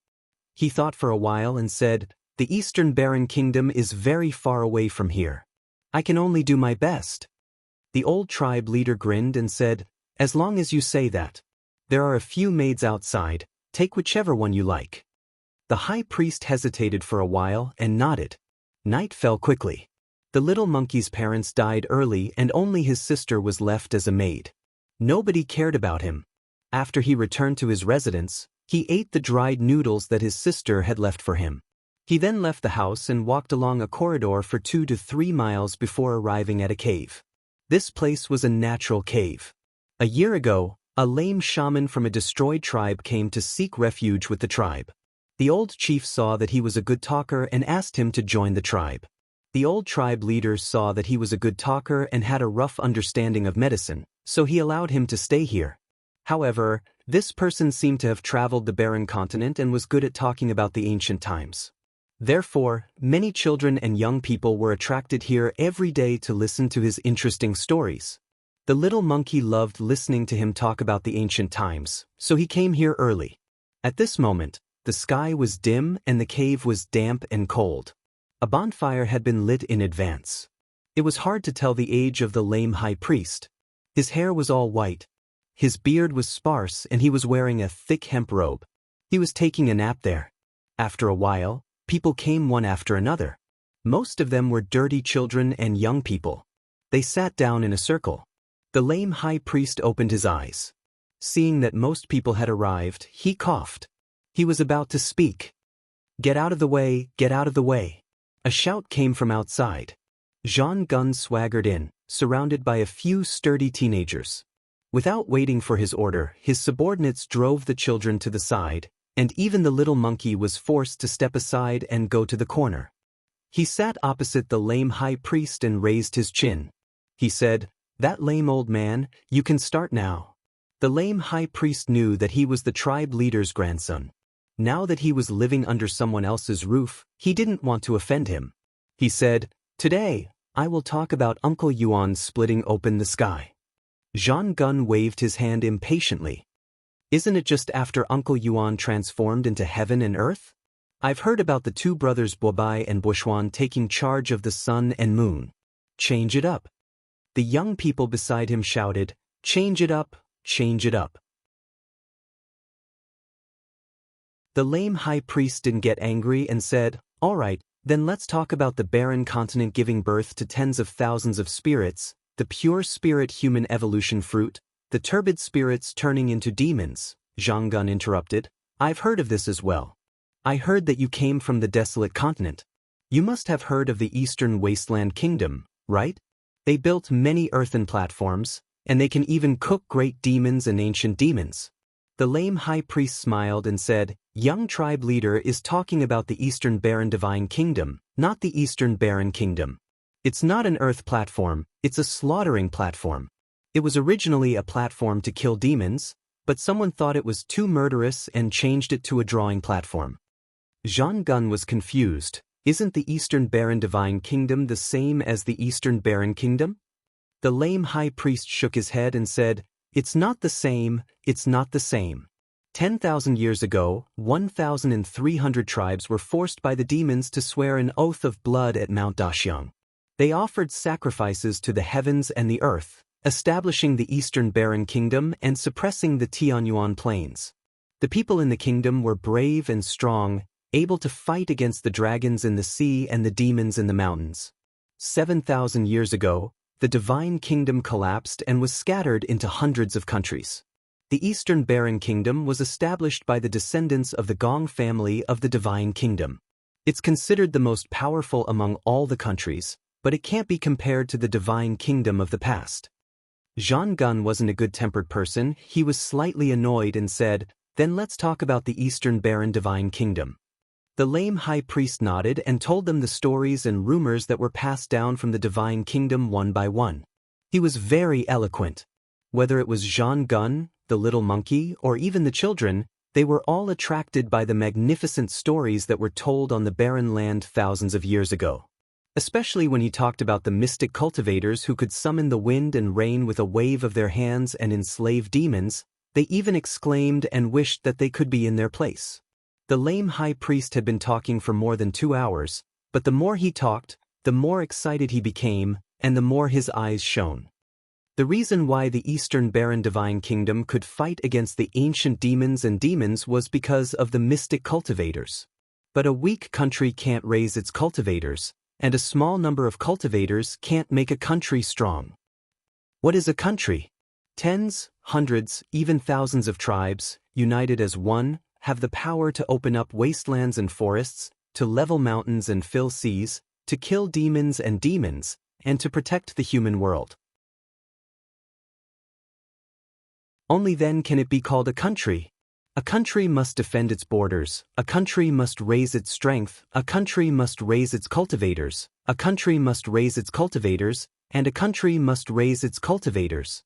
He thought for a while and said, "The Eastern Barren Kingdom is very far away from here. I can only do my best." The old tribe leader grinned and said, "As long as you say that. There are a few maids outside, take whichever one you like." The high priest hesitated for a while and nodded. Night fell quickly. The little monkey's parents died early and only his sister was left as a maid. Nobody cared about him. After he returned to his residence, he ate the dried noodles that his sister had left for him. He then left the house and walked along a corridor for 2 to 3 miles before arriving at a cave. This place was a natural cave. A year ago, a lame shaman from a destroyed tribe came to seek refuge with the tribe. The old chief saw that he was a good talker and asked him to join the tribe. The old tribe leader saw that he was a good talker and had a rough understanding of medicine, so he allowed him to stay here. However, this person seemed to have traveled the barren continent and was good at talking about the ancient times. Therefore, many children and young people were attracted here every day to listen to his interesting stories. The little monkey loved listening to him talk about the ancient times, so he came here early. At this moment, the sky was dim and the cave was damp and cold. A bonfire had been lit in advance. It was hard to tell the age of the lame high priest. His hair was all white. His beard was sparse and he was wearing a thick hemp robe. He was taking a nap there. After a while, people came one after another. Most of them were dirty children and young people. They sat down in a circle. The lame high priest opened his eyes. Seeing that most people had arrived, he coughed. He was about to speak. "Get out of the way, get out of the way." A shout came from outside. Zhan Gun swaggered in, surrounded by a few sturdy teenagers. Without waiting for his order, his subordinates drove the children to the side, and even the little monkey was forced to step aside and go to the corner. He sat opposite the lame high priest and raised his chin. He said, "That lame old man, you can start now." The lame high priest knew that he was the tribe leader's grandson. Now that he was living under someone else's roof, he didn't want to offend him. He said, "Today, I will talk about Uncle Yuan splitting open the sky." Zhan Gun waved his hand impatiently. "Isn't it just after Uncle Yuan transformed into heaven and earth? I've heard about the two brothers Bobai and Bushwan taking charge of the sun and moon. Change it up." The young people beside him shouted, "Change it up, change it up." The lame high priest didn't get angry and said, "All right, then let's talk about the barren continent giving birth to tens of thousands of spirits, the pure spirit human evolution fruit, the turbid spirits turning into demons." Zhan Gun interrupted, "I've heard of this as well. I heard that you came from the desolate continent. You must have heard of the Eastern Wasteland Kingdom, right? They built many earthen platforms, and they can even cook great demons and ancient demons." The lame high priest smiled and said, "Young tribe leader is talking about the Eastern Barren Divine Kingdom, not the Eastern Barren Kingdom. It's not an earth platform, it's a slaughtering platform. It was originally a platform to kill demons, but someone thought it was too murderous and changed it to a drawing platform." Zhan Gun was confused. Isn't the Eastern Barren Divine Kingdom the same as the Eastern Barren Kingdom? The lame high priest shook his head and said, "It's not the same, it's not the same. 10,000 years ago, 1,300 tribes were forced by the demons to swear an oath of blood at Mount Daxiang. They offered sacrifices to the heavens and the earth, establishing the Eastern Barren Kingdom and suppressing the Tianyuan Plains. The people in the kingdom were brave and strong, able to fight against the dragons in the sea and the demons in the mountains. 7,000 years ago, the divine kingdom collapsed and was scattered into hundreds of countries. The Eastern Barren Kingdom was established by the descendants of the Gong family of the Divine Kingdom. It's considered the most powerful among all the countries, but it can't be compared to the Divine Kingdom of the past. Zhang Gun wasn't a good-tempered person. He was slightly annoyed and said, "Then let's talk about the Eastern Barren Divine Kingdom." The lame high priest nodded and told them the stories and rumors that were passed down from the Divine Kingdom one by one. He was very eloquent. Whether it was Zhang Gun, the little monkey, or even the children, they were all attracted by the magnificent stories that were told on the barren land thousands of years ago. Especially when he talked about the mystic cultivators who could summon the wind and rain with a wave of their hands and enslave demons, they even exclaimed and wished that they could be in their place. The lame high priest had been talking for more than 2 hours, but the more he talked, the more excited he became, and the more his eyes shone. The reason why the Eastern Barren Divine Kingdom could fight against the ancient demons was because of the mystic cultivators. But a weak country can't raise its cultivators, and a small number of cultivators can't make a country strong. What is a country? Tens, hundreds, even thousands of tribes, united as one, have the power to open up wastelands and forests, to level mountains and fill seas, to kill demons, and to protect the human world. Only then can it be called a country. A country must defend its borders, a country must raise its strength, a country must raise its cultivators, a country must raise its cultivators, and a country must raise its cultivators.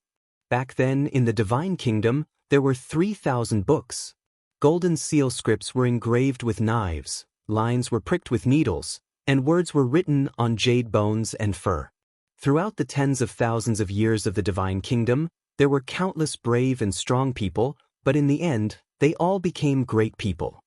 Back then, in the Divine Kingdom, there were 3,000 books. Golden seal scripts were engraved with knives, lines were pricked with needles, and words were written on jade bones and fur. Throughout the tens of thousands of years of the Divine Kingdom, there were countless brave and strong people, but in the end, they all became great people.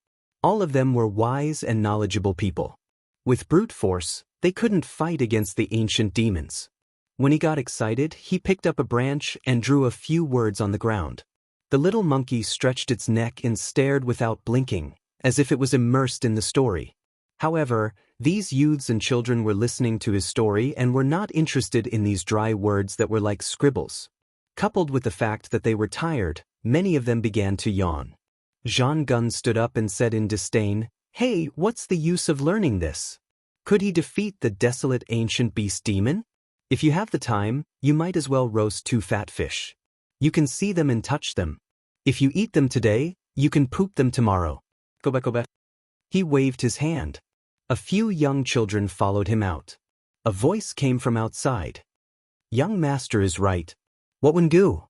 All of them were wise and knowledgeable people. With brute force, they couldn't fight against the ancient demons. When he got excited, he picked up a branch and drew a few words on the ground. The little monkey stretched its neck and stared without blinking, as if it was immersed in the story. However, these youths and children were listening to his story and were not interested in these dry words that were like scribbles. Coupled with the fact that they were tired, many of them began to yawn. Zhang Gun stood up and said in disdain, "Hey, what's the use of learning this? Could he defeat the desolate ancient beast demon? If you have the time, you might as well roast 2 fat fish. You can see them and touch them. If you eat them today, you can poop them tomorrow. Go back. He waved his hand. A few young children followed him out. A voice came from outside. "Young master is right. What one do?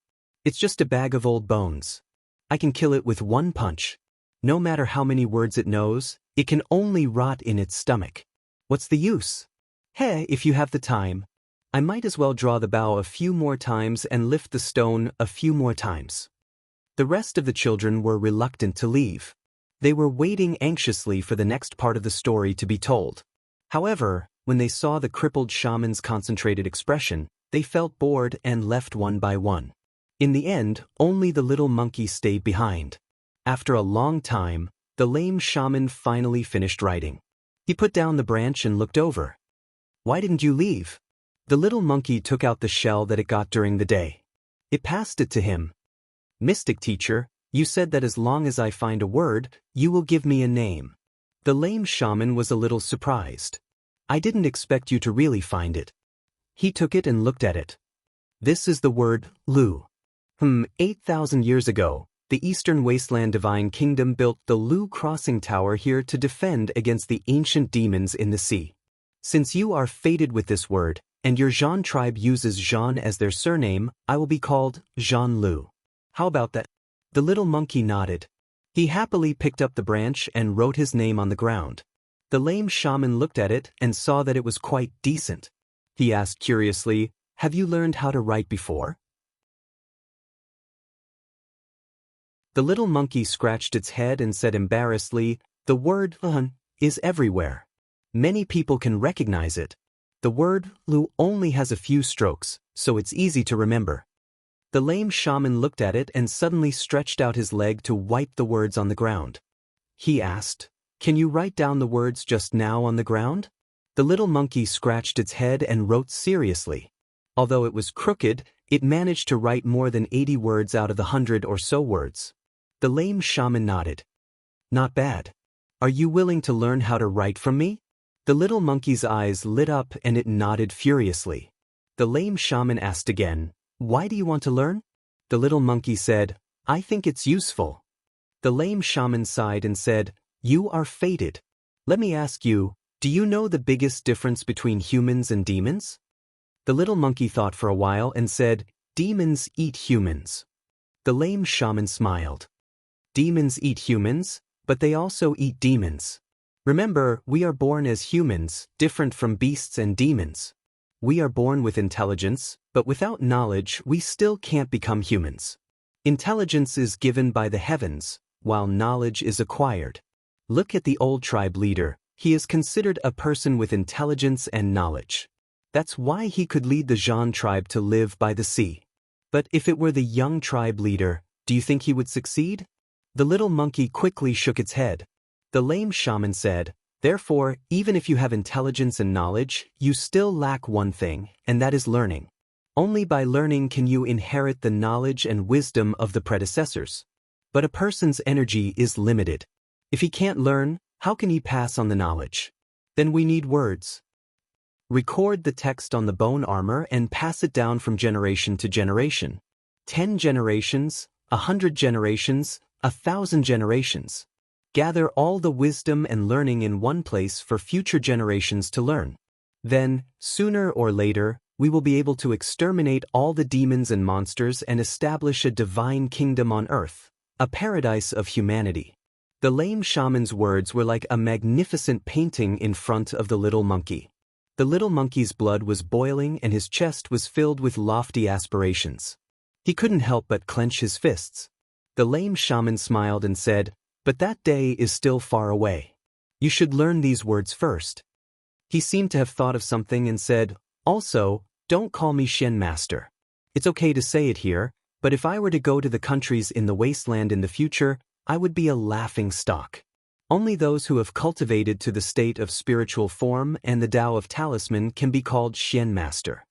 It's just a bag of old bones. I can kill it with 1 punch. No matter how many words it knows, it can only rot in its stomach. What's the use? Hey, if you have the time, I might as well draw the bow a few more times and lift the stone a few more times." The rest of the children were reluctant to leave. They were waiting anxiously for the next part of the story to be told. However, when they saw the crippled shaman's concentrated expression, they felt bored and left one by one. In the end, only the little monkey stayed behind. After a long time, the lame shaman finally finished writing. He put down the branch and looked over. "Why didn't you leave?" The little monkey took out the shell that it got during the day. It passed it to him. "Mystic teacher, you said that as long as I find a word, you will give me a name." The lame shaman was a little surprised. "I didn't expect you to really find it." He took it and looked at it. "This is the word, Lu." 8,000 years ago, the Eastern Wasteland Divine Kingdom built the Lu Crossing Tower here to defend against the ancient demons in the sea. Since you are fated with this word, and your Zhan tribe uses Zhan as their surname, I will be called Zhan Lu. How about that? The little monkey nodded. He happily picked up the branch and wrote his name on the ground. The lame shaman looked at it and saw that it was quite decent. He asked curiously, "Have you learned how to write before?" The little monkey scratched its head and said embarrassedly, "The word is everywhere. Many people can recognize it. The word Lu only has a few strokes, so it's easy to remember. The lame shaman looked at it and suddenly stretched out his leg to wipe the words on the ground. He asked, "Can you write down the words just now on the ground?" The little monkey scratched its head and wrote seriously. Although it was crooked, it managed to write more than 80 words out of the 100 or so words. The lame shaman nodded. "Not bad. Are you willing to learn how to write from me?" The little monkey's eyes lit up and it nodded furiously. The lame shaman asked again, "Why do you want to learn?" The little monkey said, "I think it's useful." The lame shaman sighed and said, "You are fated. Let me ask you, do you know the biggest difference between humans and demons?" The little monkey thought for a while and said, "Demons eat humans." The lame shaman smiled. "Demons eat humans, but they also eat demons. Remember, we are born as humans, different from beasts and demons. We are born with intelligence, but without knowledge we still can't become humans. Intelligence is given by the heavens, while knowledge is acquired. Look at the old tribe leader. He is considered a person with intelligence and knowledge. That's why he could lead the Zhan tribe to live by the sea. But if it were the young tribe leader, do you think he would succeed?" The little monkey quickly shook its head. The lame shaman said, "Therefore, even if you have intelligence and knowledge, you still lack one thing, and that is learning. Only by learning can you inherit the knowledge and wisdom of the predecessors. But a person's energy is limited. If he can't learn, how can he pass on the knowledge? Then we need words. Record the text on the bone armor and pass it down from generation to generation. 10 generations, 100 generations, 1,000 generations. Gather all the wisdom and learning in one place for future generations to learn. Then, sooner or later, we will be able to exterminate all the demons and monsters and establish a divine kingdom on earth, a paradise of humanity." The lame shaman's words were like a magnificent painting in front of the little monkey. The little monkey's blood was boiling and his chest was filled with lofty aspirations. He couldn't help but clench his fists. The lame shaman smiled and said, "But that day is still far away. You should learn these words first." He seemed to have thought of something and said, "Also, don't call me Shen Master. It's okay to say it here, but if I were to go to the countries in the wasteland in the future, I would be a laughing stock. Only those who have cultivated to the state of spiritual form and the Tao of Talisman can be called Shen Master.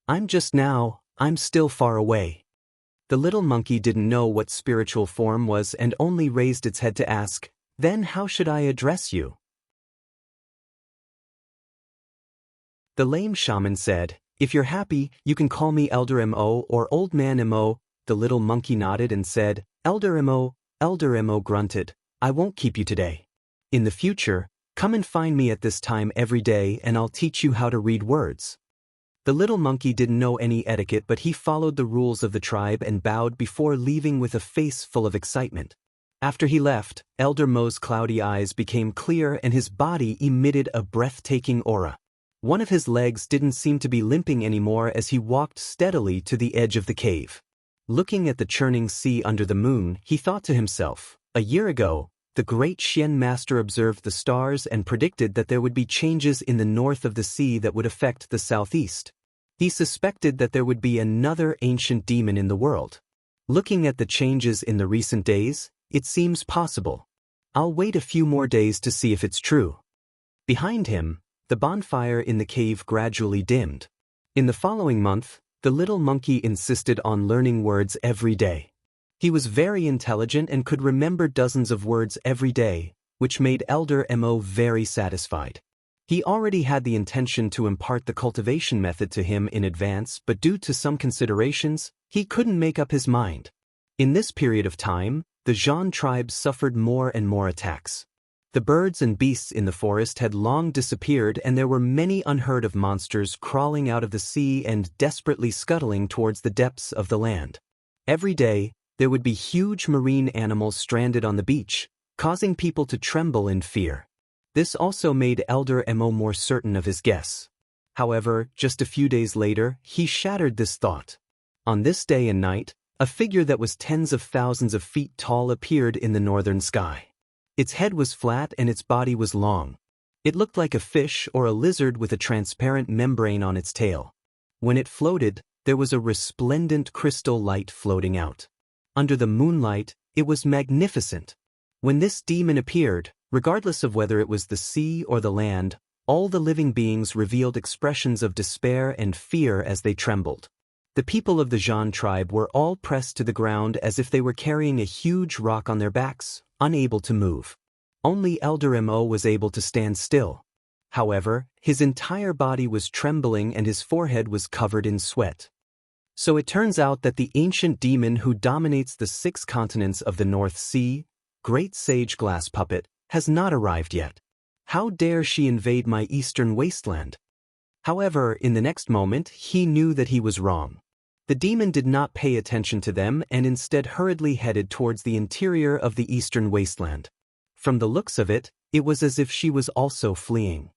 I'm still far away." The little monkey didn't know what spiritual form was and only raised its head to ask, "Then how should I address you?" The lame shaman said, "If you're happy, you can call me Elder Mo or Old Man Mo." The little monkey nodded and said, "Elder Mo." Elder Mo grunted, "I won't keep you today. In the future, come and find me at this time every day and I'll teach you how to read words." The little monkey didn't know any etiquette, but he followed the rules of the tribe and bowed before leaving with a face full of excitement. After he left, Elder Mo's cloudy eyes became clear and his body emitted a breathtaking aura. One of his legs didn't seem to be limping anymore as he walked steadily to the edge of the cave. Looking at the churning sea under the moon, he thought to himself, "A year ago, the great Shen Master observed the stars and predicted that there would be changes in the north of the sea that would affect the southeast. He suspected that there would be another ancient demon in the world. Looking at the changes in the recent days, it seems possible. I'll wait a few more days to see if it's true." Behind him, the bonfire in the cave gradually dimmed. In the following month, the little monkey insisted on learning words every day. He was very intelligent and could remember dozens of words every day, which made Elder Mo very satisfied. He already had the intention to impart the cultivation method to him in advance, but due to some considerations, he couldn't make up his mind. In this period of time, the Zhan tribe suffered more and more attacks. The birds and beasts in the forest had long disappeared and there were many unheard of monsters crawling out of the sea and desperately scuttling towards the depths of the land. Every day, there would be huge marine animals stranded on the beach, causing people to tremble in fear. This also made Elder Mo more certain of his guess. However, just a few days later, he shattered this thought. On this day and night, a figure that was tens of thousands of feet tall appeared in the northern sky. Its head was flat and its body was long. It looked like a fish or a lizard with a transparent membrane on its tail. When it floated, there was a resplendent crystal light floating out. Under the moonlight, it was magnificent. When this demon appeared, regardless of whether it was the sea or the land, all the living beings revealed expressions of despair and fear as they trembled. The people of the Zhan tribe were all pressed to the ground as if they were carrying a huge rock on their backs, unable to move. Only Elder Mo was able to stand still. However, his entire body was trembling and his forehead was covered in sweat. So it turns out that the ancient demon who dominates the 6 continents of the North Sea, Great Sage Glass Puppet, has not arrived yet. How dare she invade my eastern wasteland? However, in the next moment, he knew that he was wrong. The demon did not pay attention to them and instead hurriedly headed towards the interior of the eastern wasteland. From the looks of it, it was as if she was also fleeing.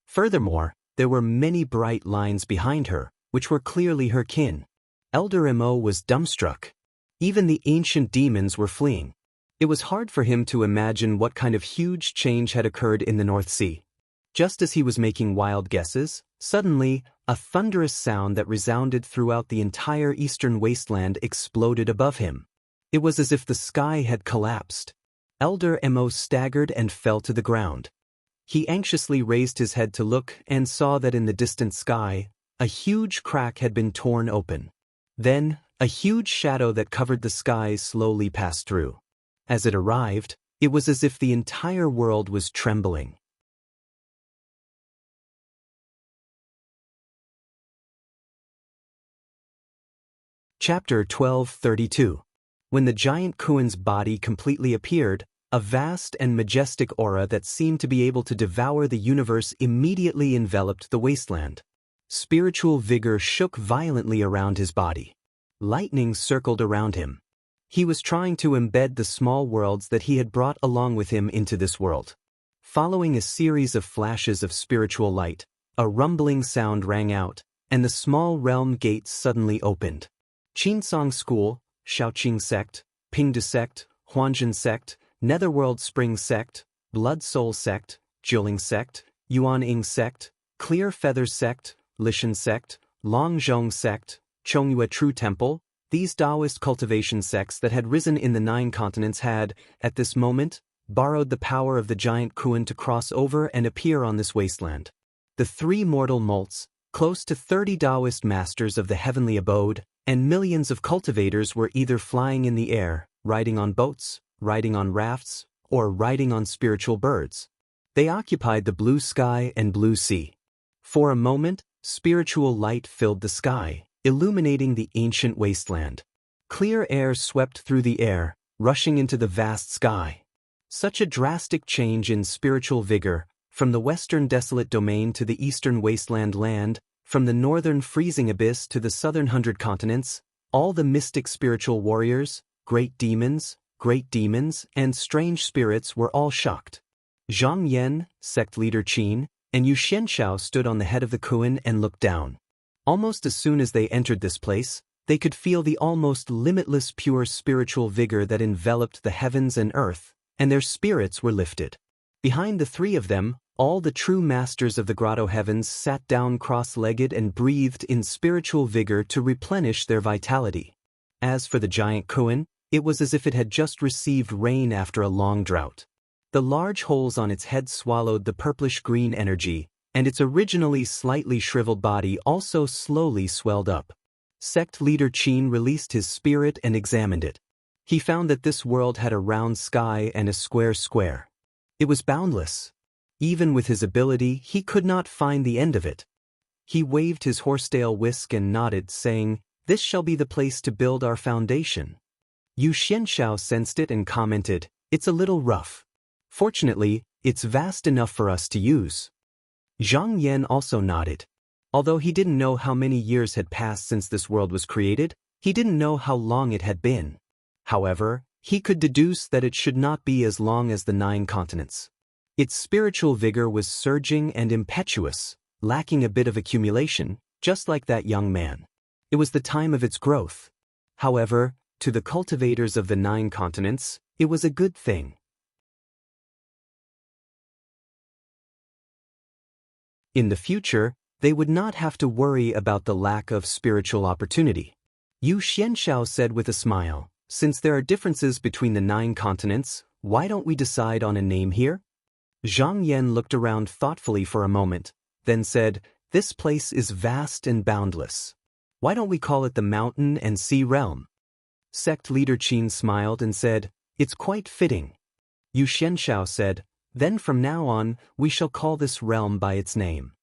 Furthermore, there were many bright lines behind her, which were clearly her kin. Elder Mo was dumbstruck. Even the ancient demons were fleeing. It was hard for him to imagine what kind of huge change had occurred in the North Sea. Just as he was making wild guesses, suddenly, a thunderous sound that resounded throughout the entire eastern wasteland exploded above him. It was as if the sky had collapsed. Elder Mo staggered and fell to the ground. He anxiously raised his head to look and saw that in the distant sky, a huge crack had been torn open. Then, a huge shadow that covered the sky slowly passed through. As it arrived, it was as if the entire world was trembling. Chapter 12:32. When the giant Kuan's body completely appeared, a vast and majestic aura that seemed to be able to devour the universe immediately enveloped the wasteland. Spiritual vigor shook violently around his body. Lightning circled around him. He was trying to embed the small worlds that he had brought along with him into this world. Following a series of flashes of spiritual light, a rumbling sound rang out, and the small realm gates suddenly opened. Qinsong School, Shaoqing Sect, Pingde Sect, Huanjin Sect, Netherworld Spring Sect, Blood Soul Sect, Jiling Sect, Yuaning Sect, Clear Feather Sect, Lishan Sect, Longzhong Sect, Chongyue True Temple. These Taoist cultivation sects that had risen in the 9 continents had, at this moment, borrowed the power of the giant Kuan to cross over and appear on this wasteland. The 3 mortal molts, close to 30 Taoist masters of the heavenly abode, and millions of cultivators were either flying in the air, riding on boats, riding on rafts, or riding on spiritual birds. They occupied the blue sky and blue sea. For a moment, spiritual light filled the sky, illuminating the ancient wasteland. Clear air swept through the air, rushing into the vast sky. Such a drastic change in spiritual vigor, from the western desolate domain to the eastern wasteland land, from the northern freezing abyss to the southern 100 continents, all the mystic spiritual warriors, great demons, and strange spirits were all shocked. Zhang Yan, sect leader Qin, and Yu Xianshao stood on the head of the Kuan and looked down. Almost as soon as they entered this place, they could feel the almost limitless pure spiritual vigor that enveloped the heavens and earth, and their spirits were lifted. Behind the 3 of them, all the true masters of the grotto heavens sat down cross-legged and breathed in spiritual vigor to replenish their vitality. As for the giant Kuan, it was as if it had just received rain after a long drought. The large holes on its head swallowed the purplish-green energy, and its originally slightly shriveled body also slowly swelled up. Sect leader Qin released his spirit and examined it. He found that this world had a round sky and a square square. It was boundless. Even with his ability, he could not find the end of it. He waved his horsetail whisk and nodded, saying, "This shall be the place to build our foundation." Yu Xianshao sensed it and commented, "It's a little rough. Fortunately, it's vast enough for us to use." Zhang Yan also nodded. Although he didn't know how many years had passed since this world was created, he didn't know how long it had been. However, he could deduce that it should not be as long as the 9 continents. Its spiritual vigor was surging and impetuous, lacking a bit of accumulation, just like that young man. It was the time of its growth. However, to the cultivators of the 9 continents, it was a good thing. In the future, They would not have to worry about the lack of spiritual opportunity. Yu Xianshao said with a smile, "Since there are differences between the 9 continents, why don't we decide on a name here?" Zhang Yan looked around thoughtfully for a moment, then said, "This place is vast and boundless. Why don't we call it the Mountain and Sea Realm?" Sect leader Qin smiled and said, "It's quite fitting." Yu Xianshao said, "Then from now on, we shall call this realm by its name."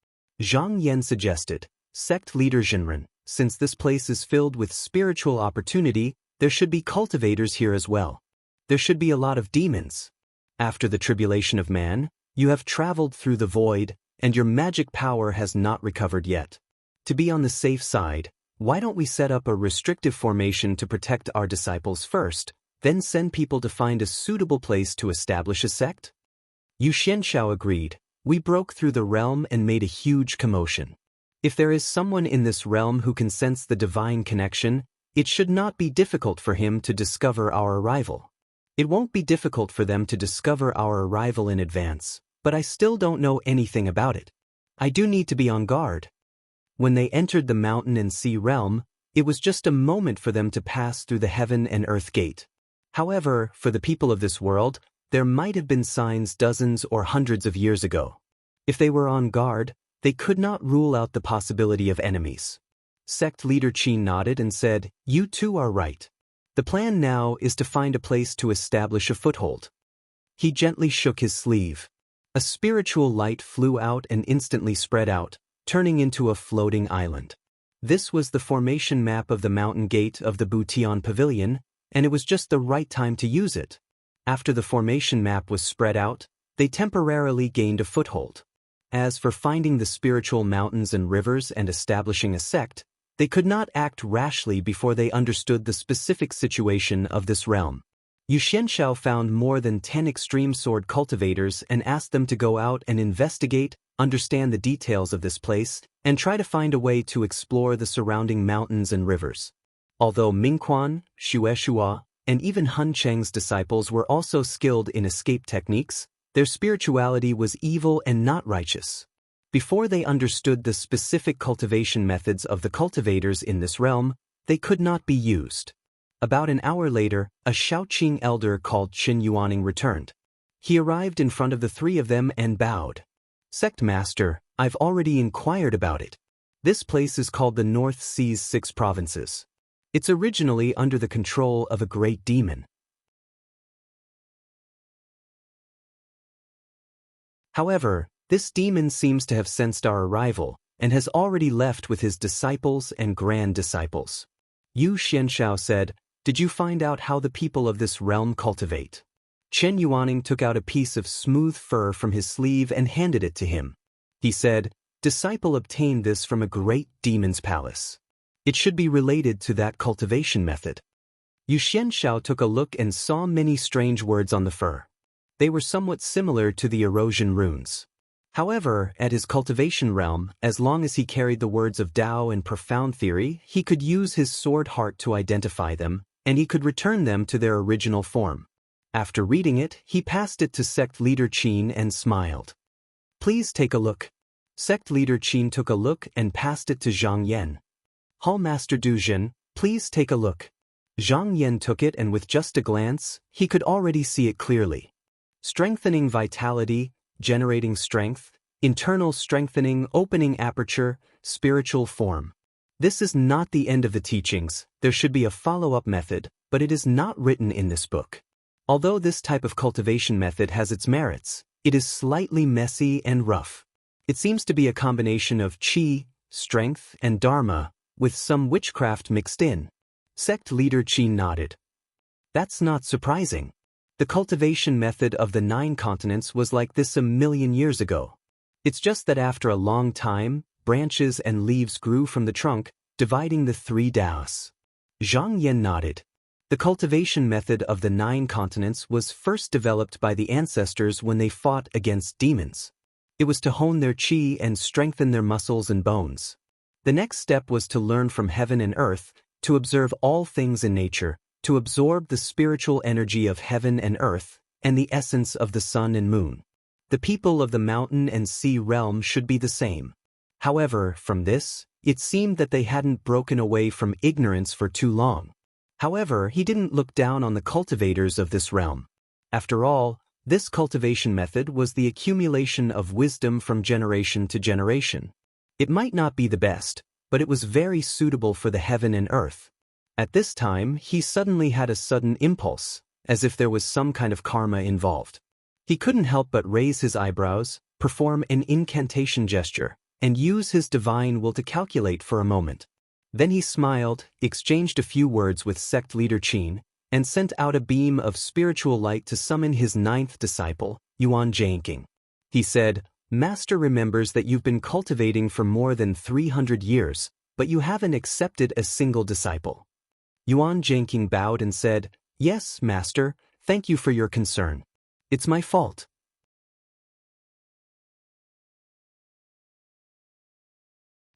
Zhang Yan suggested, "Sect leader Zhenren, since this place is filled with spiritual opportunity, there should be cultivators here as well. There should be a lot of demons. After the tribulation of man, you have traveled through the void, and your magic power has not recovered yet. To be on the safe side, why don't we set up a restrictive formation to protect our disciples first, then send people to find a suitable place to establish a sect?" Yu Xianshao agreed. "We broke through the realm and made a huge commotion. If there is someone in this realm who can sense the divine connection, it should not be difficult for him to discover our arrival. It won't be difficult for them to discover our arrival in advance, but I still don't know anything about it. I do need to be on guard." When they entered the Mountain and Sea Realm, it was just a moment for them to pass through the heaven and earth gate. However, for the people of this world, there might have been signs dozens or hundreds of years ago. If they were on guard, they could not rule out the possibility of enemies. Sect leader Qin nodded and said, "You too are right. The plan now is to find a place to establish a foothold." He gently shook his sleeve. A spiritual light flew out and instantly spread out, turning into a floating island. This was the formation map of the mountain gate of the Butian Pavilion, and it was just the right time to use it. After the formation map was spread out, they temporarily gained a foothold. As for finding the spiritual mountains and rivers and establishing a sect, they could not act rashly before they understood the specific situation of this realm. Yu Xianshao found more than 10 extreme sword cultivators and asked them to go out and investigate, understand the details of this place, and try to find a way to explore the surrounding mountains and rivers. Although Mingquan, Xueshua, and even Hun Cheng's disciples were also skilled in escape techniques, their spirituality was evil and not righteous. Before they understood the specific cultivation methods of the cultivators in this realm, they could not be used. About an hour later, a Shaoqing elder called Qin Yuaning returned. He arrived in front of the 3 of them and bowed. "Sect Master, I've already inquired about it. This place is called the North Sea's 6 provinces. It's originally under the control of a great demon. However, this demon seems to have sensed our arrival, and has already left with his disciples and grand disciples." Yu Xianshao said, "Did you find out how the people of this realm cultivate?" Chen Yuaning took out a piece of smooth fur from his sleeve and handed it to him. He said, "Disciple obtained this from a great demon's palace. It should be related to that cultivation method." Yu Xianshao took a look and saw many strange words on the fur. They were somewhat similar to the erosion runes. However, at his cultivation realm, as long as he carried the words of Tao and profound theory, he could use his sword heart to identify them, and he could return them to their original form. After reading it, he passed it to sect leader Qin and smiled. "Please take a look." Sect leader Qin took a look and passed it to Zhang Yan. "Hall Master Du Jin, please take a look." Zhang Yan took it, and with just a glance, he could already see it clearly. Strengthening vitality, generating strength, internal strengthening, opening aperture, spiritual form. This is not the end of the teachings. There should be a follow-up method, but it is not written in this book. Although this type of cultivation method has its merits, it is slightly messy and rough. It seems to be a combination of qi, strength, and dharma, with some witchcraft mixed in. Sect leader Qin nodded. "That's not surprising. The cultivation method of the 9 continents was like this a million years ago. It's just that after a long time, branches and leaves grew from the trunk, dividing the 3 Taos." Zhang Yan nodded. The cultivation method of the 9 continents was first developed by the ancestors when they fought against demons. It was to hone their qi and strengthen their muscles and bones. The next step was to learn from heaven and earth, to observe all things in nature, to absorb the spiritual energy of heaven and earth, and the essence of the sun and moon. The people of the mountain and sea realm should be the same. However, from this, it seemed that they hadn't broken away from ignorance for too long. However, he didn't look down on the cultivators of this realm. After all, this cultivation method was the accumulation of wisdom from generation to generation. It might not be the best, but it was very suitable for the heaven and earth. At this time, he suddenly had a sudden impulse, as if there was some kind of karma involved. He couldn't help but raise his eyebrows, perform an incantation gesture, and use his divine will to calculate for a moment. Then he smiled, exchanged a few words with sect leader Qin, and sent out a beam of spiritual light to summon his 9th disciple, Yuan Zhangqing. He said, "Master remembers that you've been cultivating for more than 300 years, but you haven't accepted a single disciple." Yuan Zhangqing bowed and said, "Yes, Master, thank you for your concern. It's my fault."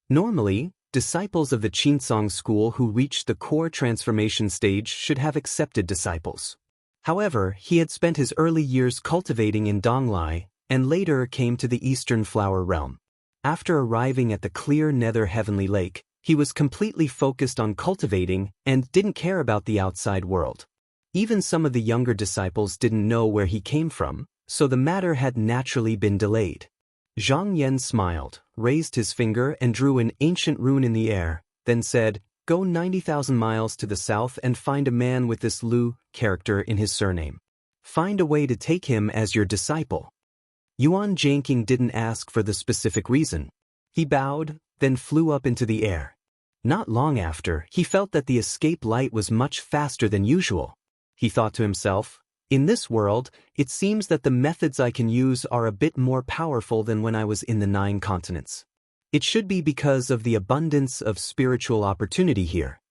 Normally, disciples of the Qinsong school who reached the core transformation stage should have accepted disciples. However, he had spent his early years cultivating in Donglai, and later came to the Eastern Flower Realm. After arriving at the clear nether heavenly lake, he was completely focused on cultivating and didn't care about the outside world. Even some of the younger disciples didn't know where he came from, so the matter had naturally been delayed. Zhang Yan smiled, raised his finger and drew an ancient rune in the air, then said, "Go 90,000 miles to the south and find a man with this Lu character in his surname. Find a way to take him as your disciple." Yuan Zhangqing didn't ask for the specific reason. He bowed, then flew up into the air. Not long after, he felt that the escape light was much faster than usual. He thought to himself, "In this world, it seems that the methods I can use are a bit more powerful than when I was in the 9 continents. It should be because of the abundance of spiritual opportunity here."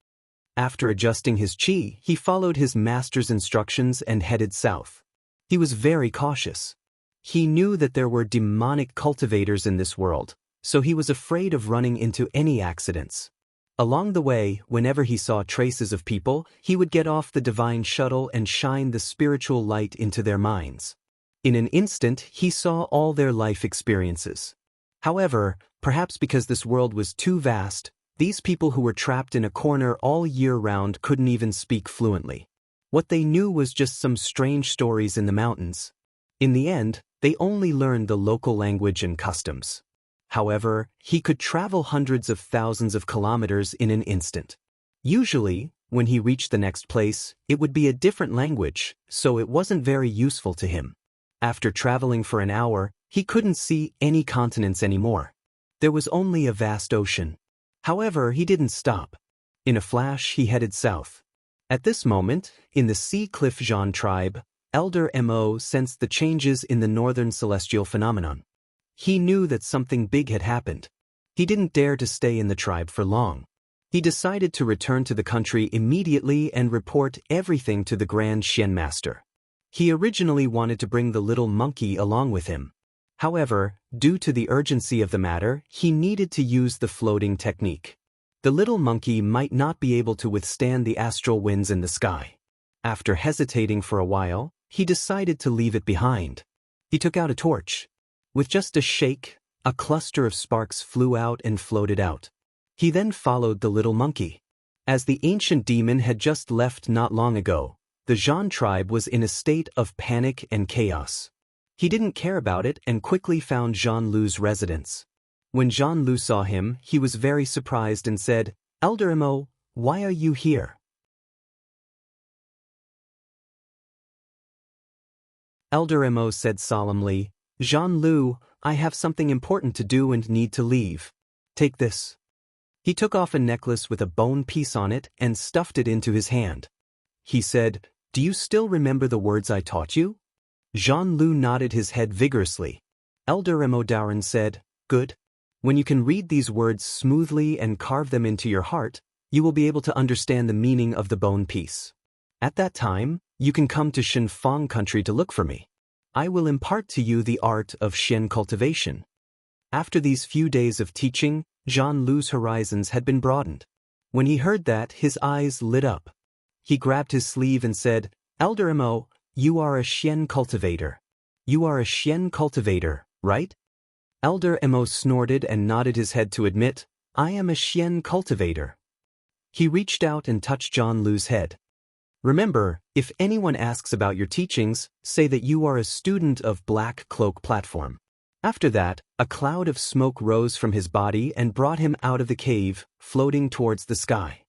After adjusting his qi, he followed his master's instructions and headed south. He was very cautious. He knew that there were demonic cultivators in this world, so he was afraid of running into any accidents. Along the way, whenever he saw traces of people, he would get off the divine shuttle and shine the spiritual light into their minds. In an instant, he saw all their life experiences. However, perhaps because this world was too vast, these people who were trapped in a corner all year round couldn't even speak fluently. What they knew was just some strange stories in the mountains. In the end, they only learned the local language and customs. However, he could travel hundreds of thousands of kilometers in an instant. Usually, when he reached the next place, it would be a different language, so it wasn't very useful to him. After traveling for an hour, he couldn't see any continents anymore. There was only a vast ocean. However, he didn't stop. In a flash, he headed south. At this moment, in the Sea Cliff Zhan tribe, Elder Mo sensed the changes in the northern celestial phenomenon. He knew that something big had happened. He didn't dare to stay in the tribe for long. He decided to return to the country immediately and report everything to the Grand Xian Master. He originally wanted to bring the little monkey along with him. However, due to the urgency of the matter, he needed to use the floating technique. The little monkey might not be able to withstand the astral winds in the sky. After hesitating for a while, he decided to leave it behind. He took out a torch. With just a shake, a cluster of sparks flew out and floated out. He then followed the little monkey. As the ancient demon had just left not long ago, the Zhan tribe was in a state of panic and chaos. He didn't care about it and quickly found Zhan Lu's residence. When Zhan Lu saw him, he was very surprised and said, "Elder Mo, why are you here?" Elder Mo said solemnly, "Zhan Lu, I have something important to do and need to leave. Take this." He took off a necklace with a bone piece on it and stuffed it into his hand. He said, "Do you still remember the words I taught you?" Zhan Lu nodded his head vigorously. Elder Emodaran said, "Good. When you can read these words smoothly and carve them into your heart, you will be able to understand the meaning of the bone piece. At that time, you can come to Shenfang country to look for me. I will impart to you the art of Xian cultivation." After these few days of teaching, Zhan Lu's horizons had been broadened. When he heard that, his eyes lit up. He grabbed his sleeve and said, "Elder Mo, you are a Xian cultivator. You are a Xian cultivator, right?" Elder Mo snorted and nodded his head to admit, I am a Xian cultivator. He reached out and touched John Lu's head. Remember, if anyone asks about your teachings, say that you are a student of Black Cloak Platform. After that, a cloud of smoke rose from his body and brought him out of the cave, floating towards the sky.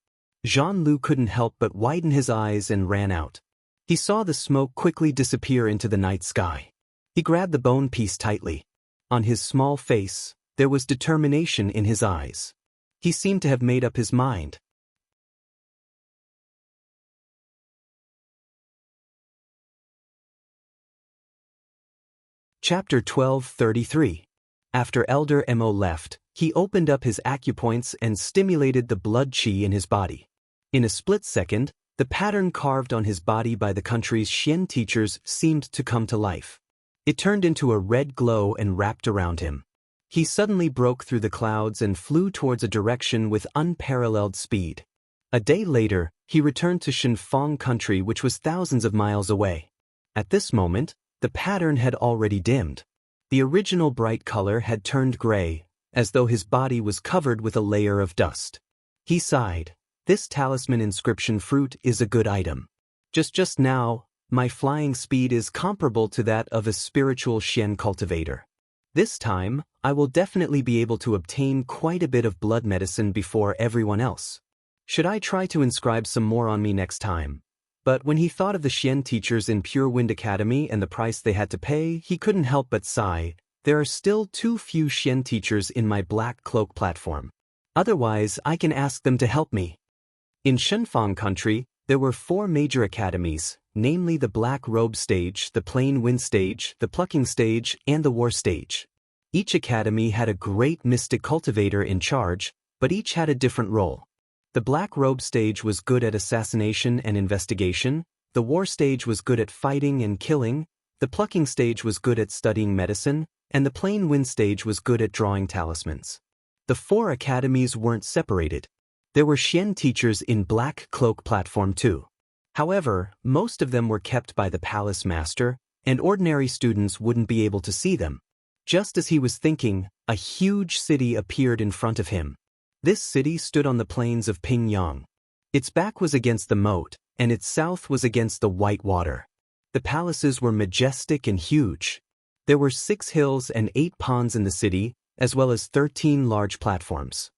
Jean Lu couldn't help but widen his eyes and ran out. He saw the smoke quickly disappear into the night sky. He grabbed the bone piece tightly. On his small face, there was determination in his eyes. He seemed to have made up his mind. Chapter 12:33. After Elder Mo left, he opened up his acupoints and stimulated the blood qi in his body. In a split second, the pattern carved on his body by the country's Xian teachers seemed to come to life. It turned into a red glow and wrapped around him. He suddenly broke through the clouds and flew towards a direction with unparalleled speed. A day later, he returned to Shenfang country, which was thousands of miles away. At this moment, the pattern had already dimmed. The original bright color had turned gray, as though his body was covered with a layer of dust. He sighed. This talisman inscription fruit is a good item. Just now, my flying speed is comparable to that of a spiritual Xian cultivator. This time, I will definitely be able to obtain quite a bit of blood medicine before everyone else. Should I try to inscribe some more on me next time? But when he thought of the Xian teachers in Pure Wind Academy and the price they had to pay, he couldn't help but sigh. There are still too few Xian teachers in my Black Cloak Platform. Otherwise, I can ask them to help me. In Shenfang country, there were 4 major academies, namely the Black Robe Stage, the Plain Wind Stage, the Plucking Stage, and the War Stage. Each academy had a great mystic cultivator in charge, but each had a different role. The Black Robe Stage was good at assassination and investigation, the War Stage was good at fighting and killing, the Plucking Stage was good at studying medicine, and the Plain Wind Stage was good at drawing talismans. The 4 academies weren't separated. There were Xian teachers in Black Cloak Platform too. However, most of them were kept by the Palace Master, and ordinary students wouldn't be able to see them. Just as he was thinking, a huge city appeared in front of him. This city stood on the plains of Pingyang. Its back was against the moat, and its south was against the white water. The palaces were majestic and huge. There were 6 hills and 8 ponds in the city, as well as 13 large platforms.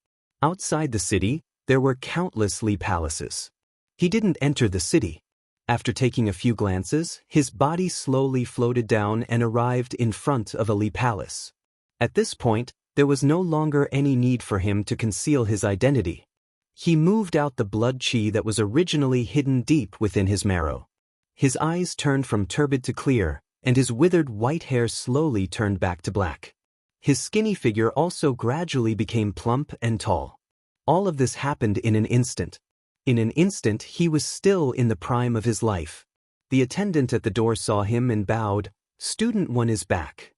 Outside the city, there were countless Li palaces. He didn't enter the city. After taking a few glances, his body slowly floated down and arrived in front of a Li palace. At this point, there was no longer any need for him to conceal his identity. He moved out the blood qi that was originally hidden deep within his marrow. His eyes turned from turbid to clear, and his withered white hair slowly turned back to black. His skinny figure also gradually became plump and tall. All of this happened in an instant. In an instant, he was still in the prime of his life. The attendant at the door saw him and bowed. Student 1 is back.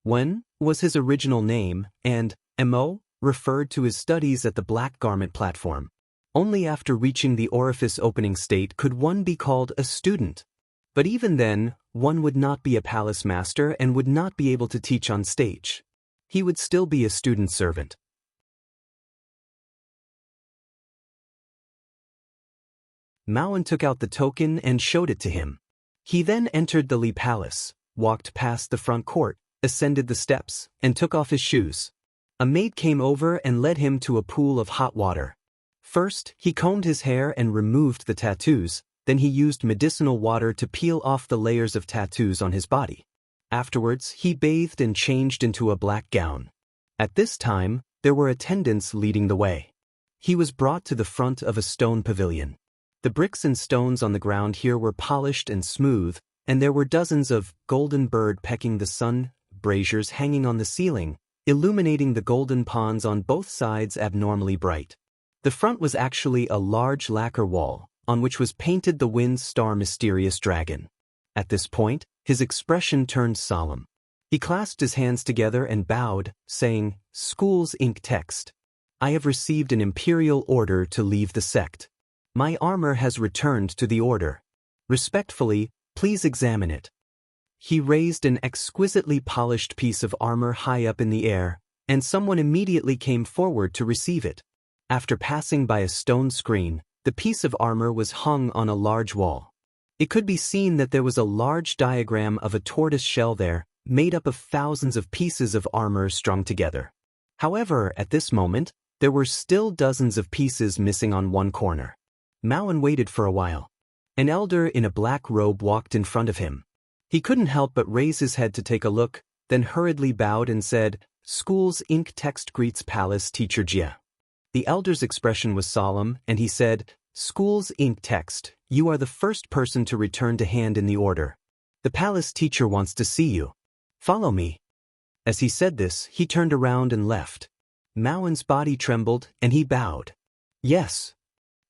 Wen was his original name, and Mo referred to his studies at the Black Garment Platform. Only after reaching the orifice opening state could one be called a student. But even then, one would not be a palace master and would not be able to teach on stage. He would still be a student servant. Maoan took out the token and showed it to him. He then entered the Li Palace, walked past the front court, ascended the steps, and took off his shoes. A maid came over and led him to a pool of hot water. First, he combed his hair and removed the tattoos, then he used medicinal water to peel off the layers of tattoos on his body. Afterwards, he bathed and changed into a black gown. At this time, there were attendants leading the way. He was brought to the front of a stone pavilion. The bricks and stones on the ground here were polished and smooth, and there were dozens of golden bird pecking the sun, braziers hanging on the ceiling, illuminating the golden ponds on both sides abnormally bright. The front was actually a large lacquer wall, on which was painted the Wind Star mysterious dragon. At this point, his expression turned solemn. He clasped his hands together and bowed, saying, "School's ink text. I have received an imperial order to leave the sect. My armor has returned to the order. Respectfully, please examine it." He raised an exquisitely polished piece of armor high up in the air, and someone immediately came forward to receive it. After passing by a stone screen, the piece of armor was hung on a large wall. It could be seen that there was a large diagram of a tortoise shell there, made up of thousands of pieces of armor strung together. However, at this moment, there were still dozens of pieces missing on one corner. Mauen waited for a while. An elder in a black robe walked in front of him. He couldn't help but raise his head to take a look, then hurriedly bowed and said, "School's ink text greets Palace Teacher Jia." The elder's expression was solemn, and he said, "School's ink text, you are the first person to return to hand in the order. The palace teacher wants to see you. Follow me." As he said this, he turned around and left. Mauen's body trembled, and he bowed. Yes.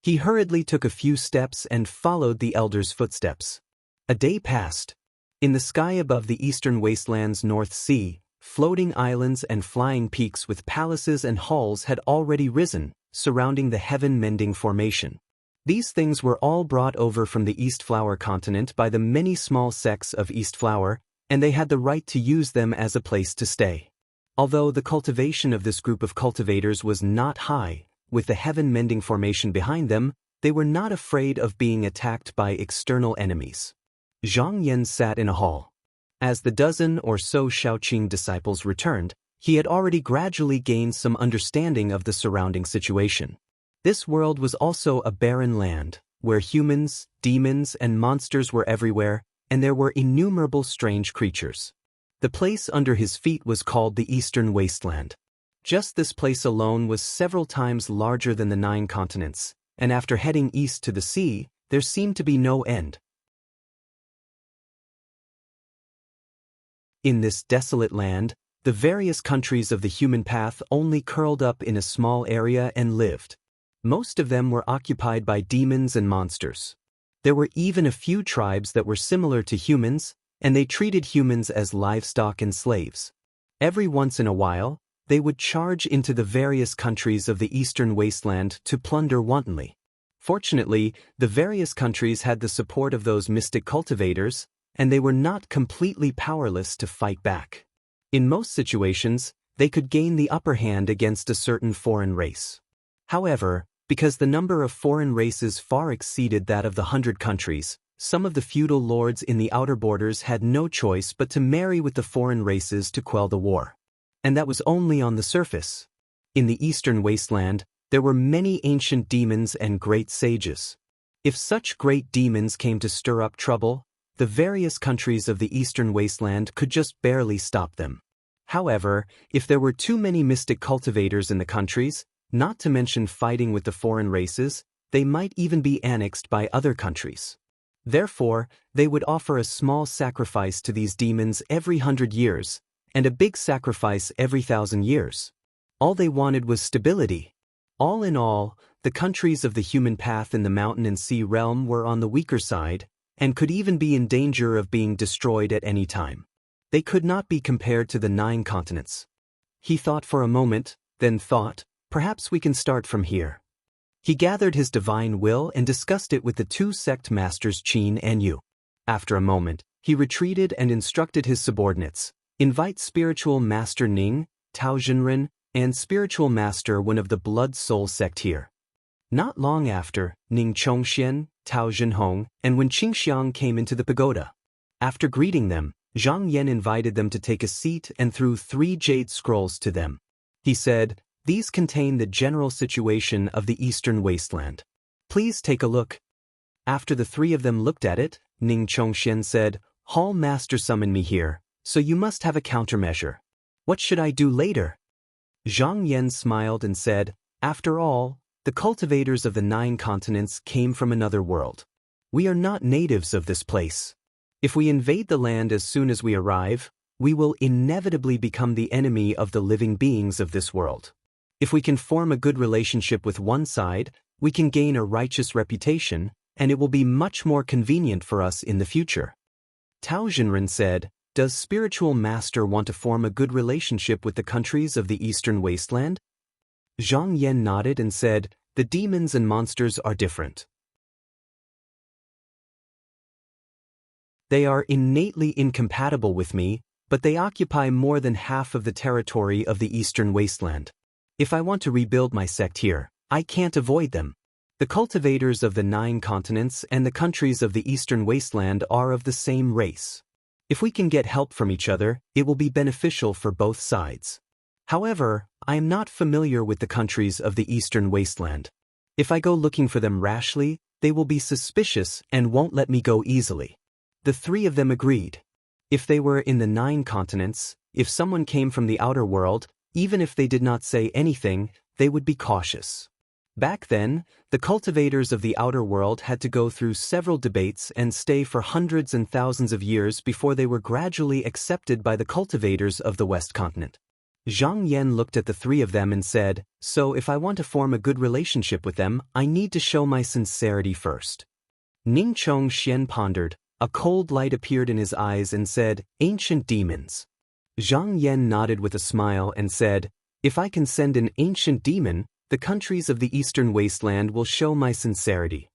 He hurriedly took a few steps and followed the elder's footsteps. A day passed. In the sky above the eastern wasteland's North Sea, floating islands and flying peaks with palaces and halls had already risen, surrounding the heaven-mending formation. These things were all brought over from the East Flower continent by the many small sects of East Flower, and they had the right to use them as a place to stay. Although the cultivation of this group of cultivators was not high, with the heaven-mending formation behind them, they were not afraid of being attacked by external enemies. Zhang Yan sat in a hall. As the dozen or so Shaoqing disciples returned, he had already gradually gained some understanding of the surrounding situation. This world was also a barren land, where humans, demons, and monsters were everywhere, and there were innumerable strange creatures. The place under his feet was called the Eastern Wasteland. Just this place alone was several times larger than the 9 continents, and after heading east to the sea, there seemed to be no end. In this desolate land, the various countries of the human path only curled up in a small area and lived. Most of them were occupied by demons and monsters. There were even a few tribes that were similar to humans, and they treated humans as livestock and slaves. Every once in a while, they would charge into the various countries of the Eastern Wasteland to plunder wantonly. Fortunately, the various countries had the support of those mystic cultivators, and they were not completely powerless to fight back. In most situations, they could gain the upper hand against a certain foreign race. However, because the number of foreign races far exceeded that of the 100 countries, some of the feudal lords in the outer borders had no choice but to marry with the foreign races to quell the war. And that was only on the surface. In the Eastern Wasteland, there were many ancient demons and great sages. If such great demons came to stir up trouble, the various countries of the Eastern Wasteland could just barely stop them. However, if there were too many mystic cultivators in the countries, not to mention fighting with the foreign races, they might even be annexed by other countries. Therefore, they would offer a small sacrifice to these demons every 100 years, and a big sacrifice every 1,000 years. All they wanted was stability. All in all, the countries of the human path in the mountain and sea realm were on the weaker side, and could even be in danger of being destroyed at any time. They could not be compared to the 9 continents. He thought for a moment, then thought, perhaps we can start from here. He gathered his divine will and discussed it with the 2 sect masters Qin and Yu. After a moment, he retreated and instructed his subordinates, invite spiritual master Ning, Tao Jinren, and spiritual master one of the blood soul sect here. Not long after, Ning Chongxian, Tao Jinhong, and Wen Qingxiang came into the pagoda. After greeting them, Zhang Yan invited them to take a seat and threw 3 jade scrolls to them. He said, "These contain the general situation of the Eastern Wasteland. Please take a look." After the 3 of them looked at it, Ning Chongxian said, "Hall Master summoned me here, so you must have a countermeasure. What should I do later?" Zhang Yan smiled and said, "After all, the cultivators of the 9 continents came from another world. We are not natives of this place. If we invade the land as soon as we arrive, we will inevitably become the enemy of the living beings of this world. If we can form a good relationship with one side, we can gain a righteous reputation, and it will be much more convenient for us in the future." Tao Jinren said, "Does spiritual master want to form a good relationship with the countries of the Eastern Wasteland?" Zhang Yan nodded and said, "The demons and monsters are different. They are innately incompatible with me, but they occupy more than half of the territory of the Eastern Wasteland. If I want to rebuild my sect here, I can't avoid them. The cultivators of the 9 continents and the countries of the Eastern Wasteland are of the same race. If we can get help from each other, it will be beneficial for both sides. However, I am not familiar with the countries of the Eastern Wasteland. If I go looking for them rashly, they will be suspicious and won't let me go easily. The 3 of them agreed. If they were in the 9 continents, if someone came from the outer world, even if they did not say anything, they would be cautious. Back then, the cultivators of the outer world had to go through several debates and stay for hundreds and thousands of years before they were gradually accepted by the cultivators of the West Continent. Zhang Yan looked at the 3 of them and said, "So if I want to form a good relationship with them, I need to show my sincerity first." Ning Chong Xian pondered. A cold light appeared in his eyes and said, "Ancient demons." Zhang Yan nodded with a smile and said, "If I can send an ancient demon, the countries of the Eastern Wasteland will show my sincerity."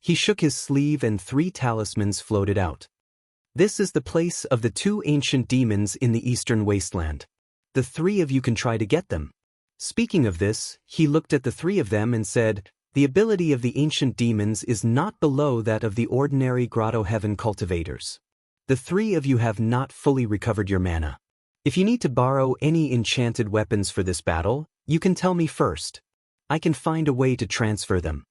He shook his sleeve and 3 talismans floated out. "This is the place of the 2 ancient demons in the Eastern Wasteland. The 3 of you can try to get them." Speaking of this, he looked at the 3 of them and said, "The ability of the ancient demons is not below that of the ordinary Grotto Heaven cultivators. The 3 of you have not fully recovered your mana. If you need to borrow any enchanted weapons for this battle, you can tell me first. I can find a way to transfer them."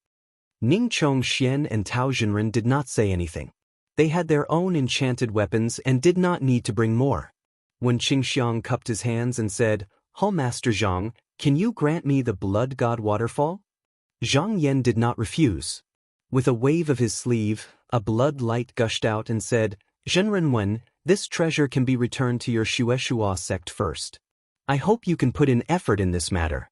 Ning Chong Xian and Tao Jinren did not say anything. They had their own enchanted weapons and did not need to bring more. When Qingxiang cupped his hands and said, "Ho Master Zhang, can you grant me the Blood God waterfall?" Zhang Yan did not refuse. With a wave of his sleeve, a blood light gushed out and said, "Zhenrenwen, this treasure can be returned to your Shueshua sect first. I hope you can put in effort in this matter."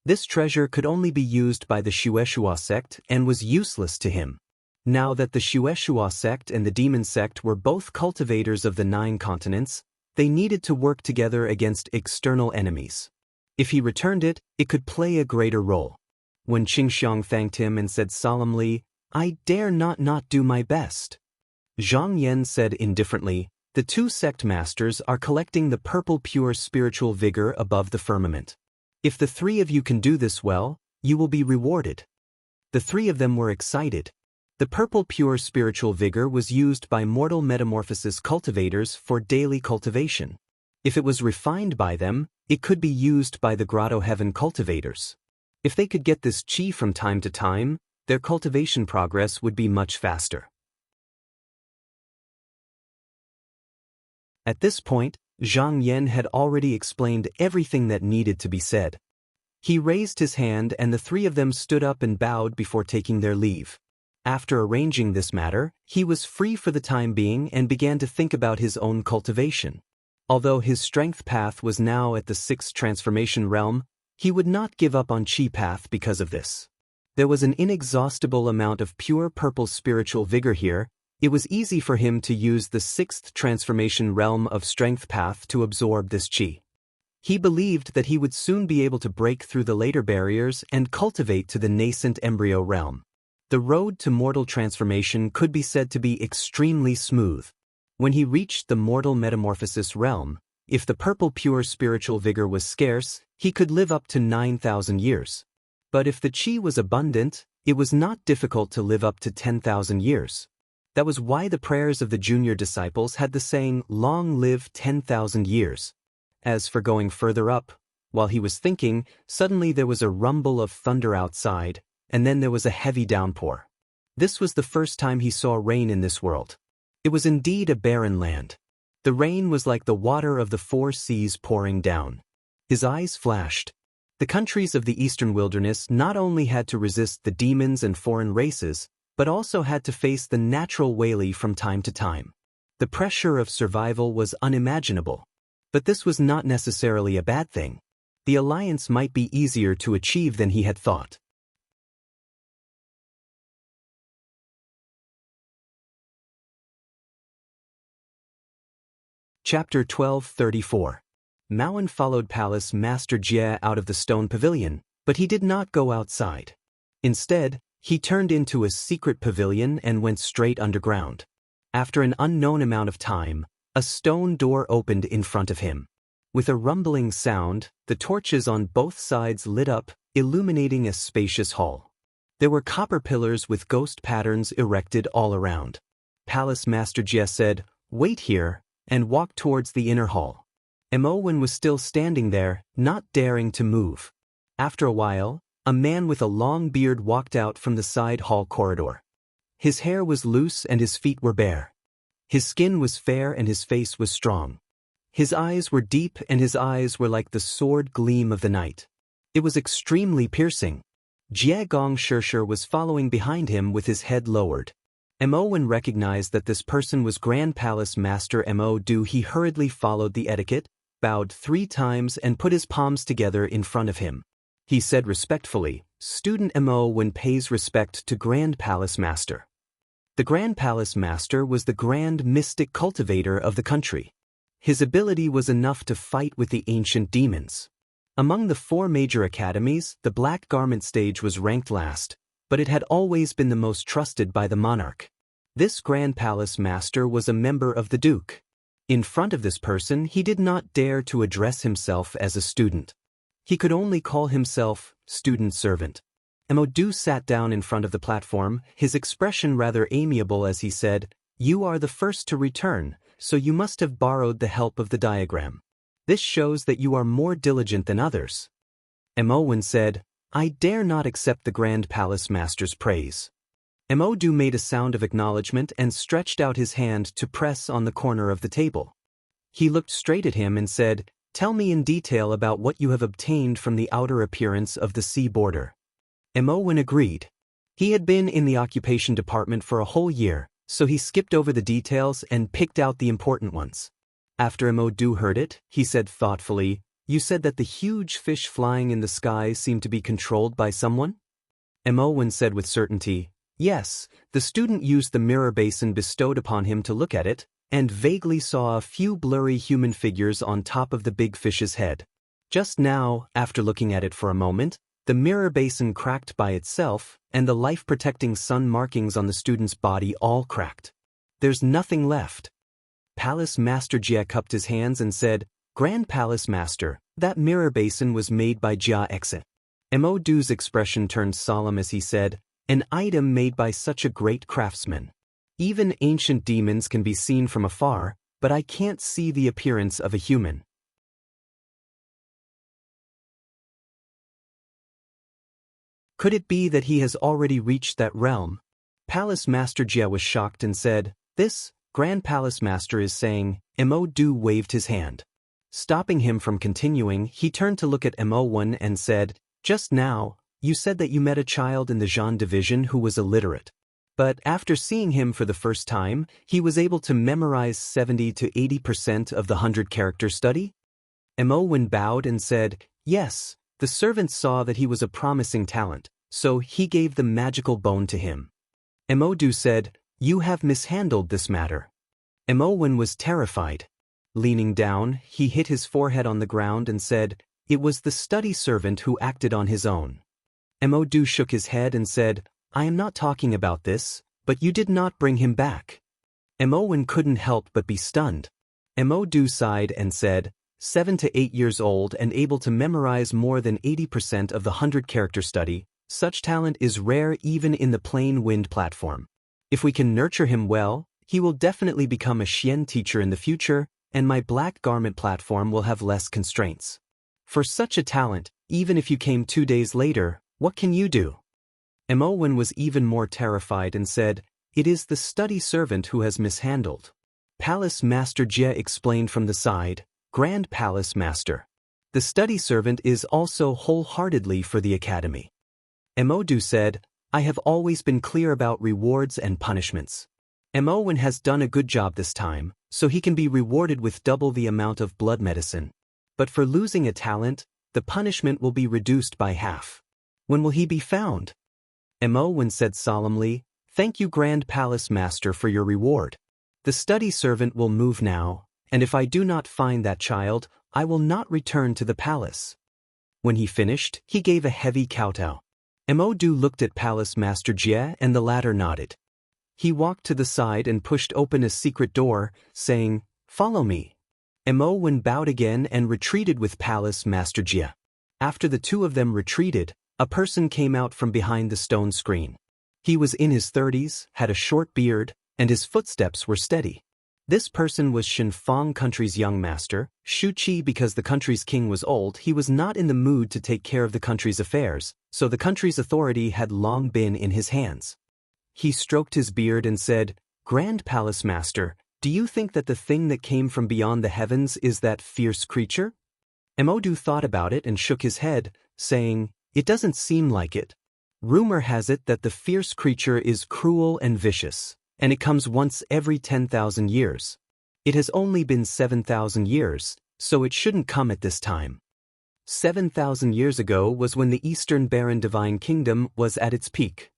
This treasure could only be used by the Shueshua sect and was useless to him. Now that the Shueshua sect and the demon sect were both cultivators of the 9 continents, they needed to work together against external enemies. If he returned it, it could play a greater role. When Qingxiang thanked him and said solemnly, "I dare not do my best," Zhang Yan said indifferently, "The 2 sect masters are collecting the purple pure spiritual vigor above the firmament. If the 3 of you can do this well, you will be rewarded." The 3 of them were excited. The purple pure spiritual vigor was used by mortal metamorphosis cultivators for daily cultivation. If it was refined by them, it could be used by the Grotto Heaven cultivators. If they could get this qi from time to time, their cultivation progress would be much faster. At this point, Zhang Yan had already explained everything that needed to be said. He raised his hand and the 3 of them stood up and bowed before taking their leave. After arranging this matter, he was free for the time being and began to think about his own cultivation. Although his strength path was now at the 6th transformation realm, he would not give up on Qi path because of this. There was an inexhaustible amount of pure purple spiritual vigor here. It was easy for him to use the 6th transformation realm of strength path to absorb this Qi. He believed that he would soon be able to break through the later barriers and cultivate to the nascent embryo realm. The road to mortal transformation could be said to be extremely smooth. When he reached the mortal metamorphosis realm, if the purple pure spiritual vigor was scarce, he could live up to 9,000 years. But if the Qi was abundant, it was not difficult to live up to 10,000 years. That was why the prayers of the junior disciples had the saying, "Long live 10,000 years." As for going further up, while he was thinking, suddenly there was a rumble of thunder outside, and then there was a heavy downpour. This was the first time he saw rain in this world. It was indeed a barren land. The rain was like the water of the 4 seas pouring down. His eyes flashed. The countries of the eastern wilderness not only had to resist the demons and foreign races, but also had to face the natural Wei from time to time. The pressure of survival was unimaginable. But this was not necessarily a bad thing. The alliance might be easier to achieve than he had thought. Chapter 12:34. Maoan followed Palace Master Jie out of the stone pavilion, but he did not go outside. Instead, he turned into a secret pavilion and went straight underground. After an unknown amount of time, a stone door opened in front of him. With a rumbling sound, the torches on both sides lit up, illuminating a spacious hall. There were copper pillars with ghost patterns erected all around. Palace Master Jie said, "Wait here," and walked towards the inner hall. Emowen was still standing there, not daring to move. After a while, a man with a long beard walked out from the side hall corridor. His hair was loose and his feet were bare. His skin was fair and his face was strong. His eyes were deep and his eyes were like the sword gleam of the night. It was extremely piercing. Jie Gong Shishir was following behind him with his head lowered. Emowen recognized that this person was Grand Palace Master Mo Du. He hurriedly followed the etiquette, bowed 3 times and put his palms together in front of him. He said respectfully, "Student Emowen pays respect to Grand Palace Master." The Grand Palace Master was the grand mystic cultivator of the country. His ability was enough to fight with the ancient demons. Among the 4 major academies, the Black Garment stage was ranked last, but it had always been the most trusted by the monarch. This Grand Palace Master was a member of the Duke. In front of this person, he did not dare to address himself as a student. He could only call himself student servant. Mo Du sat down in front of the platform, his expression rather amiable as he said, "You are the first to return, so you must have borrowed the help of the diagram. This shows that you are more diligent than others." Emowen said, "I dare not accept the Grand Palace Master's praise." Mo Du made a sound of acknowledgement and stretched out his hand to press on the corner of the table. He looked straight at him and said, "Tell me in detail about what you have obtained from the outer appearance of the sea border." Emowen agreed. He had been in the occupation department for a whole year, so he skipped over the details and picked out the important ones. After Mo Du heard it, he said thoughtfully, "You said that the huge fish flying in the sky seemed to be controlled by someone?" Emowen said with certainty, "Yes, the student used the mirror basin bestowed upon him to look at it, and vaguely saw a few blurry human figures on top of the big fish's head. Just now, after looking at it for a moment, the mirror basin cracked by itself, and the life-protecting sun markings on the student's body all cracked. There's nothing left." Palace Master Jie cupped his hands and said, "Grand Palace Master, that mirror basin was made by Jia Exe." Mo Du's expression turned solemn as he said, "An item made by such a great craftsman. Even ancient demons can be seen from afar, but I can't see the appearance of a human." Could it be that he has already reached that realm? Palace Master Jie was shocked and said, "This, Grand Palace Master is saying." Mo Du waved his hand. Stopping him from continuing, he turned to look at Emowen and said, "Just now, you said that you met a child in the Zhan division who was illiterate. But after seeing him for the first time, he was able to memorize 70 to 80% of the 100-character study?" Emowen bowed and said, "Yes, the servant saw that he was a promising talent, so he gave the magical bone to him." Mo Du said, "You have mishandled this matter." Emowen was terrified. Leaning down, he hit his forehead on the ground and said, "It was the study servant who acted on his own." Mo Du shook his head and said, "I am not talking about this, but you did not bring him back." Emowen couldn't help but be stunned. Mo Du sighed and said, 7 to 8 years old and able to memorize more than 80% of the 100-character study, such talent is rare even in the plain wind platform. If we can nurture him well, he will definitely become a Xian teacher in the future, and my black garment platform will have less constraints. For such a talent, even if you came 2 days later, what can you do?" Emowen was even more terrified and said, "It is the study servant who has mishandled." Palace Master Jie explained from the side, "Grand Palace Master. The study servant is also wholeheartedly for the academy." Mo Du said, "I have always been clear about rewards and punishments. Emowen has done a good job this time, so he can be rewarded with double the amount of blood medicine. But for losing a talent, the punishment will be reduced by half. When will he be found?" Emowen said solemnly, "Thank you, Grand Palace Master, for your reward. The study servant will move now, and if I do not find that child, I will not return to the palace." When he finished, he gave a heavy kowtow. Mo Du looked at Palace Master Jie and the latter nodded. He walked to the side and pushed open a secret door, saying, "Follow me." Emowen bowed again and retreated with Palace Master Jia. After the two of them retreated, a person came out from behind the stone screen. He was in his 30s, had a short beard, and his footsteps were steady. This person was Shenfang country's young master, Shu Qi. Because the country's king was old, he was not in the mood to take care of the country's affairs, so the country's authority had long been in his hands. He stroked his beard and said, "Grand Palace Master, do you think that the thing that came from beyond the heavens is that fierce creature?" Emodu thought about it and shook his head, saying, "It doesn't seem like it. Rumor has it that the fierce creature is cruel and vicious, and it comes once every 10,000 years. It has only been 7,000 years, so it shouldn't come at this time. 7,000 years ago was when the Eastern Barren Divine Kingdom was at its peak.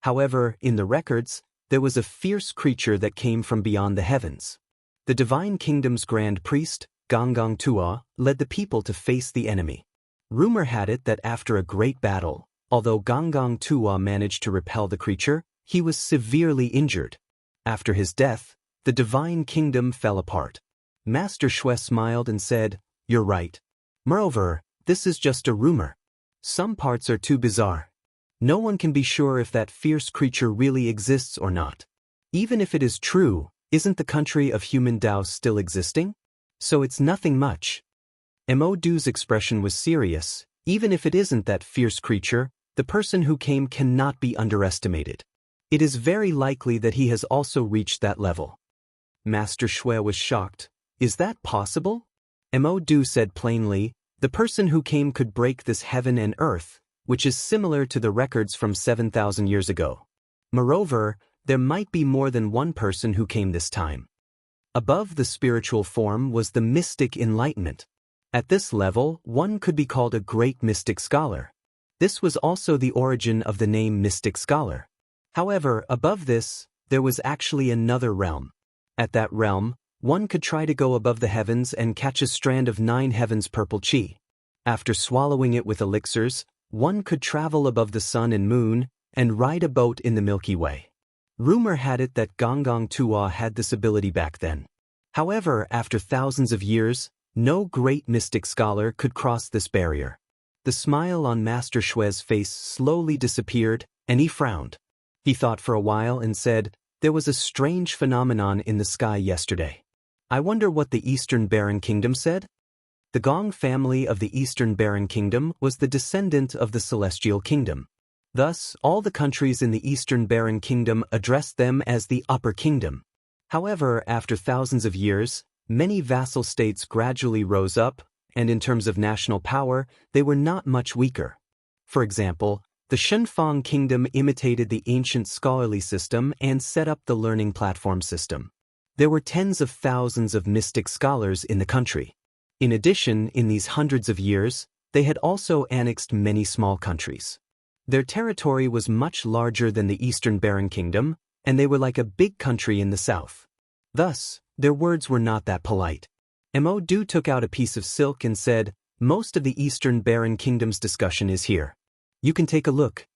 However, in the records, there was a fierce creature that came from beyond the heavens. The Divine Kingdom's Grand Priest, Gonggong Tua, led the people to face the enemy. Rumor had it that after a great battle, although Gonggong Tua managed to repel the creature, he was severely injured. After his death, the Divine Kingdom fell apart. Master Shui smiled and said, "You're right. Moreover, this is just a rumor. Some parts are too bizarre. No one can be sure if that fierce creature really exists or not. Even if it is true, isn't the country of human Dao still existing? So it's nothing much." Emodu's expression was serious. Even if it isn't that fierce creature, the person who came cannot be underestimated. It is very likely that he has also reached that level. Master Shui was shocked. "Is that possible?" Emodu said plainly, "The person who came could break this heaven and earth, which is similar to the records from 7,000 years ago. Moreover, there might be more than one person who came this time." Above the spiritual form was the mystic enlightenment. At this level, one could be called a great mystic scholar. This was also the origin of the name mystic scholar. However, above this, there was actually another realm. At that realm, one could try to go above the heavens and catch a strand of 9 heavens purple chi. After swallowing it with elixirs, one could travel above the sun and moon and ride a boat in the Milky Way. Rumor had it that Gonggong Tua had this ability back then. However, after thousands of years, no great mystic scholar could cross this barrier. The smile on Master Shui's face slowly disappeared, and he frowned. He thought for a while and said, "There was a strange phenomenon in the sky yesterday. I wonder what the Eastern Barren Kingdom said?" The Gong family of the Eastern Barren Kingdom was the descendant of the Celestial Kingdom. Thus, all the countries in the Eastern Barren Kingdom addressed them as the Upper Kingdom. However, after thousands of years, many vassal states gradually rose up, and in terms of national power, they were not much weaker. For example, the Shenfang Kingdom imitated the ancient scholarly system and set up the learning platform system. There were tens of thousands of mystic scholars in the country. In addition, in these hundreds of years, they had also annexed many small countries. Their territory was much larger than the Eastern Barren Kingdom, and they were like a big country in the south. Thus, their words were not that polite. Emodu took out a piece of silk and said, "Most of the Eastern Barren Kingdom's discussion is here. You can take a look."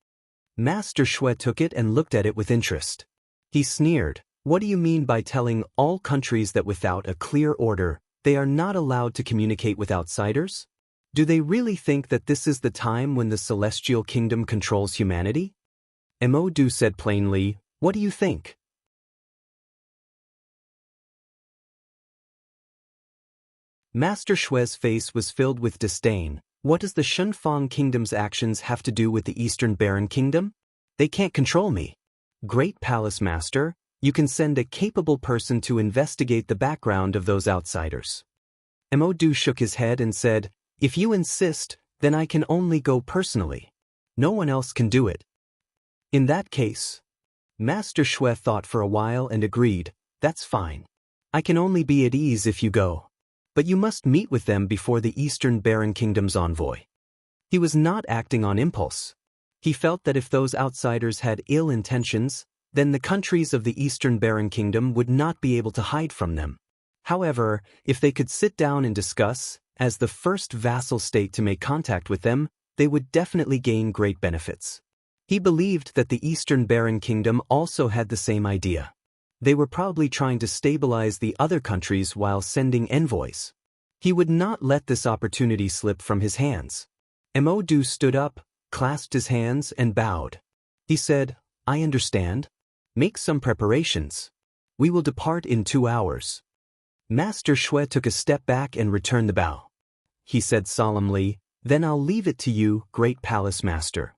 Master Shui took it and looked at it with interest. He sneered, "What do you mean by telling all countries that without a clear order, they are not allowed to communicate with outsiders? Do they really think that this is the time when the Celestial Kingdom controls humanity?" Emodu said plainly, "What do you think?" Master Shui's face was filled with disdain. "What does the Shenfang Kingdom's actions have to do with the Eastern Barren Kingdom? They can't control me. Great Palace Master, you can send a capable person to investigate the background of those outsiders." Emodu shook his head and said, "If you insist, then I can only go personally. No one else can do it." "In that case," Master Shui thought for a while and agreed, "That's fine. I can only be at ease if you go. But you must meet with them before the Eastern Barren Kingdom's envoy." He was not acting on impulse. He felt that if those outsiders had ill intentions, then the countries of the Eastern Barren Kingdom would not be able to hide from them. However, if they could sit down and discuss, as the first vassal state to make contact with them, they would definitely gain great benefits. He believed that the Eastern Baron Kingdom also had the same idea. They were probably trying to stabilize the other countries while sending envoys. He would not let this opportunity slip from his hands. Mo stood up, clasped his hands, and bowed. He said, "I understand. Make some preparations. We will depart in 2 hours." Master Shui took a step back and returned the bow. He said solemnly, "Then I'll leave it to you, great palace master."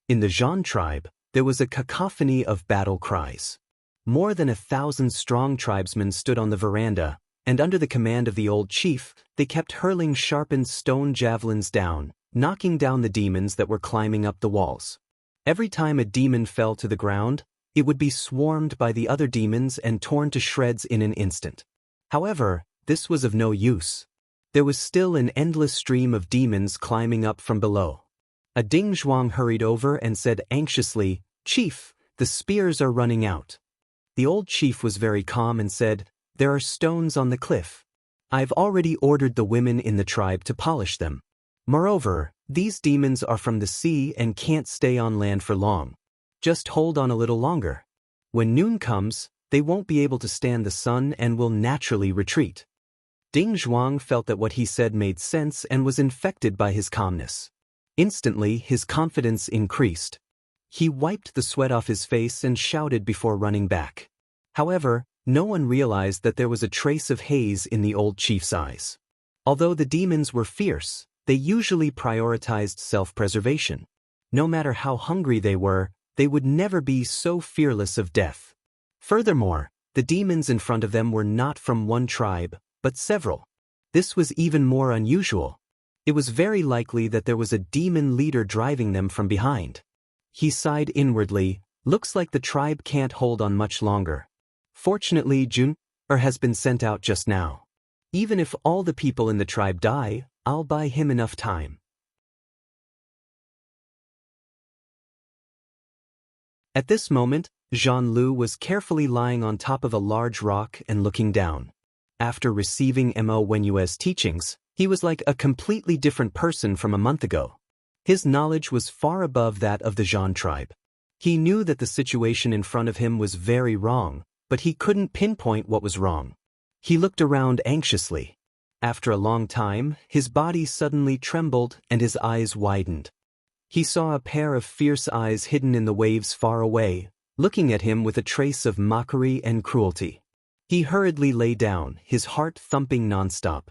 In the Zhan tribe, there was a cacophony of battle cries. More than 1,000-strong tribesmen stood on the veranda, and under the command of the old chief, they kept hurling sharpened stone javelins down, knocking down the demons that were climbing up the walls. Every time a demon fell to the ground, it would be swarmed by the other demons and torn to shreds in an instant. However, this was of no use. There was still an endless stream of demons climbing up from below. A Ding Zhuang hurried over and said anxiously, "Chief, the spears are running out." The old chief was very calm and said, "There are stones on the cliff. I've already ordered the women in the tribe to polish them. Moreover, these demons are from the sea and can't stay on land for long. Just hold on a little longer. When noon comes, they won't be able to stand the sun and will naturally retreat." Ding Zhuang felt that what he said made sense and was infected by his calmness. Instantly, his confidence increased. He wiped the sweat off his face and shouted before running back. However, no one realized that there was a trace of haze in the old chief's eyes. Although the demons were fierce, they usually prioritized self-preservation. No matter how hungry they would never be so fearless of death. Furthermore, the demons in front of them were not from one tribe, but several. This was even more unusual. It was very likely that there was a demon leader driving them from behind. He sighed inwardly, "Looks like the tribe can't hold on much longer. Fortunately, Jun has been sent out just now. Even if all the people in the tribe die, I'll buy him enough time." At this moment, Zhan Lu was carefully lying on top of a large rock and looking down. After receiving Mo Wenyue's teachings, he was like a completely different person from a month ago. His knowledge was far above that of the Zhan tribe. He knew that the situation in front of him was very wrong, but he couldn't pinpoint what was wrong. He looked around anxiously. After a long time, his body suddenly trembled and his eyes widened. He saw a pair of fierce eyes hidden in the waves far away, looking at him with a trace of mockery and cruelty. He hurriedly lay down, his heart thumping nonstop.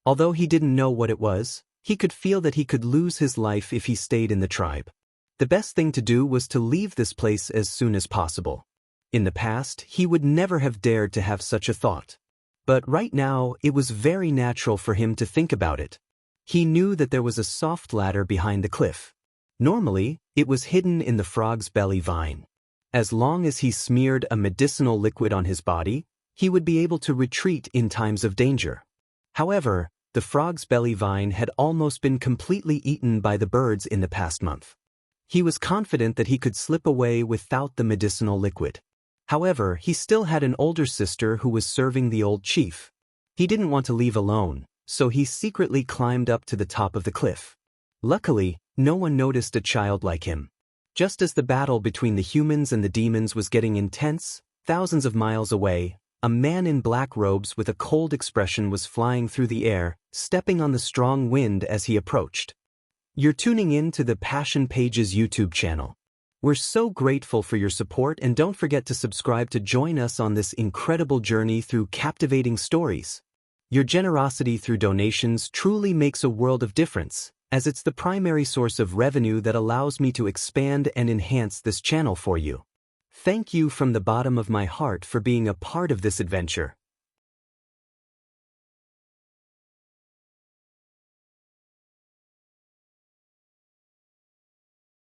Although he didn't know what it was, he could feel that he could lose his life if he stayed in the tribe. The best thing to do was to leave this place as soon as possible. In the past, he would never have dared to have such a thought. But right now, it was very natural for him to think about it. He knew that there was a soft ladder behind the cliff. Normally, it was hidden in the frog's belly vine. As long as he smeared a medicinal liquid on his body, he would be able to retreat in times of danger. However, the frog's belly vine had almost been completely eaten by the birds in the past month. He was confident that he could slip away without the medicinal liquid. However, he still had an older sister who was serving the old chief. He didn't want to leave alone, so he secretly climbed up to the top of the cliff. Luckily, no one noticed a child like him. Just as the battle between the humans and the demons was getting intense, thousands of miles away, a man in black robes with a cold expression was flying through the air, stepping on the strong wind as he approached. You're tuning in to the Passion Pages YouTube channel. We're so grateful for your support, and don't forget to subscribe to join us on this incredible journey through captivating stories. Your generosity through donations truly makes a world of difference, as it's the primary source of revenue that allows me to expand and enhance this channel for you. Thank you from the bottom of my heart for being a part of this adventure.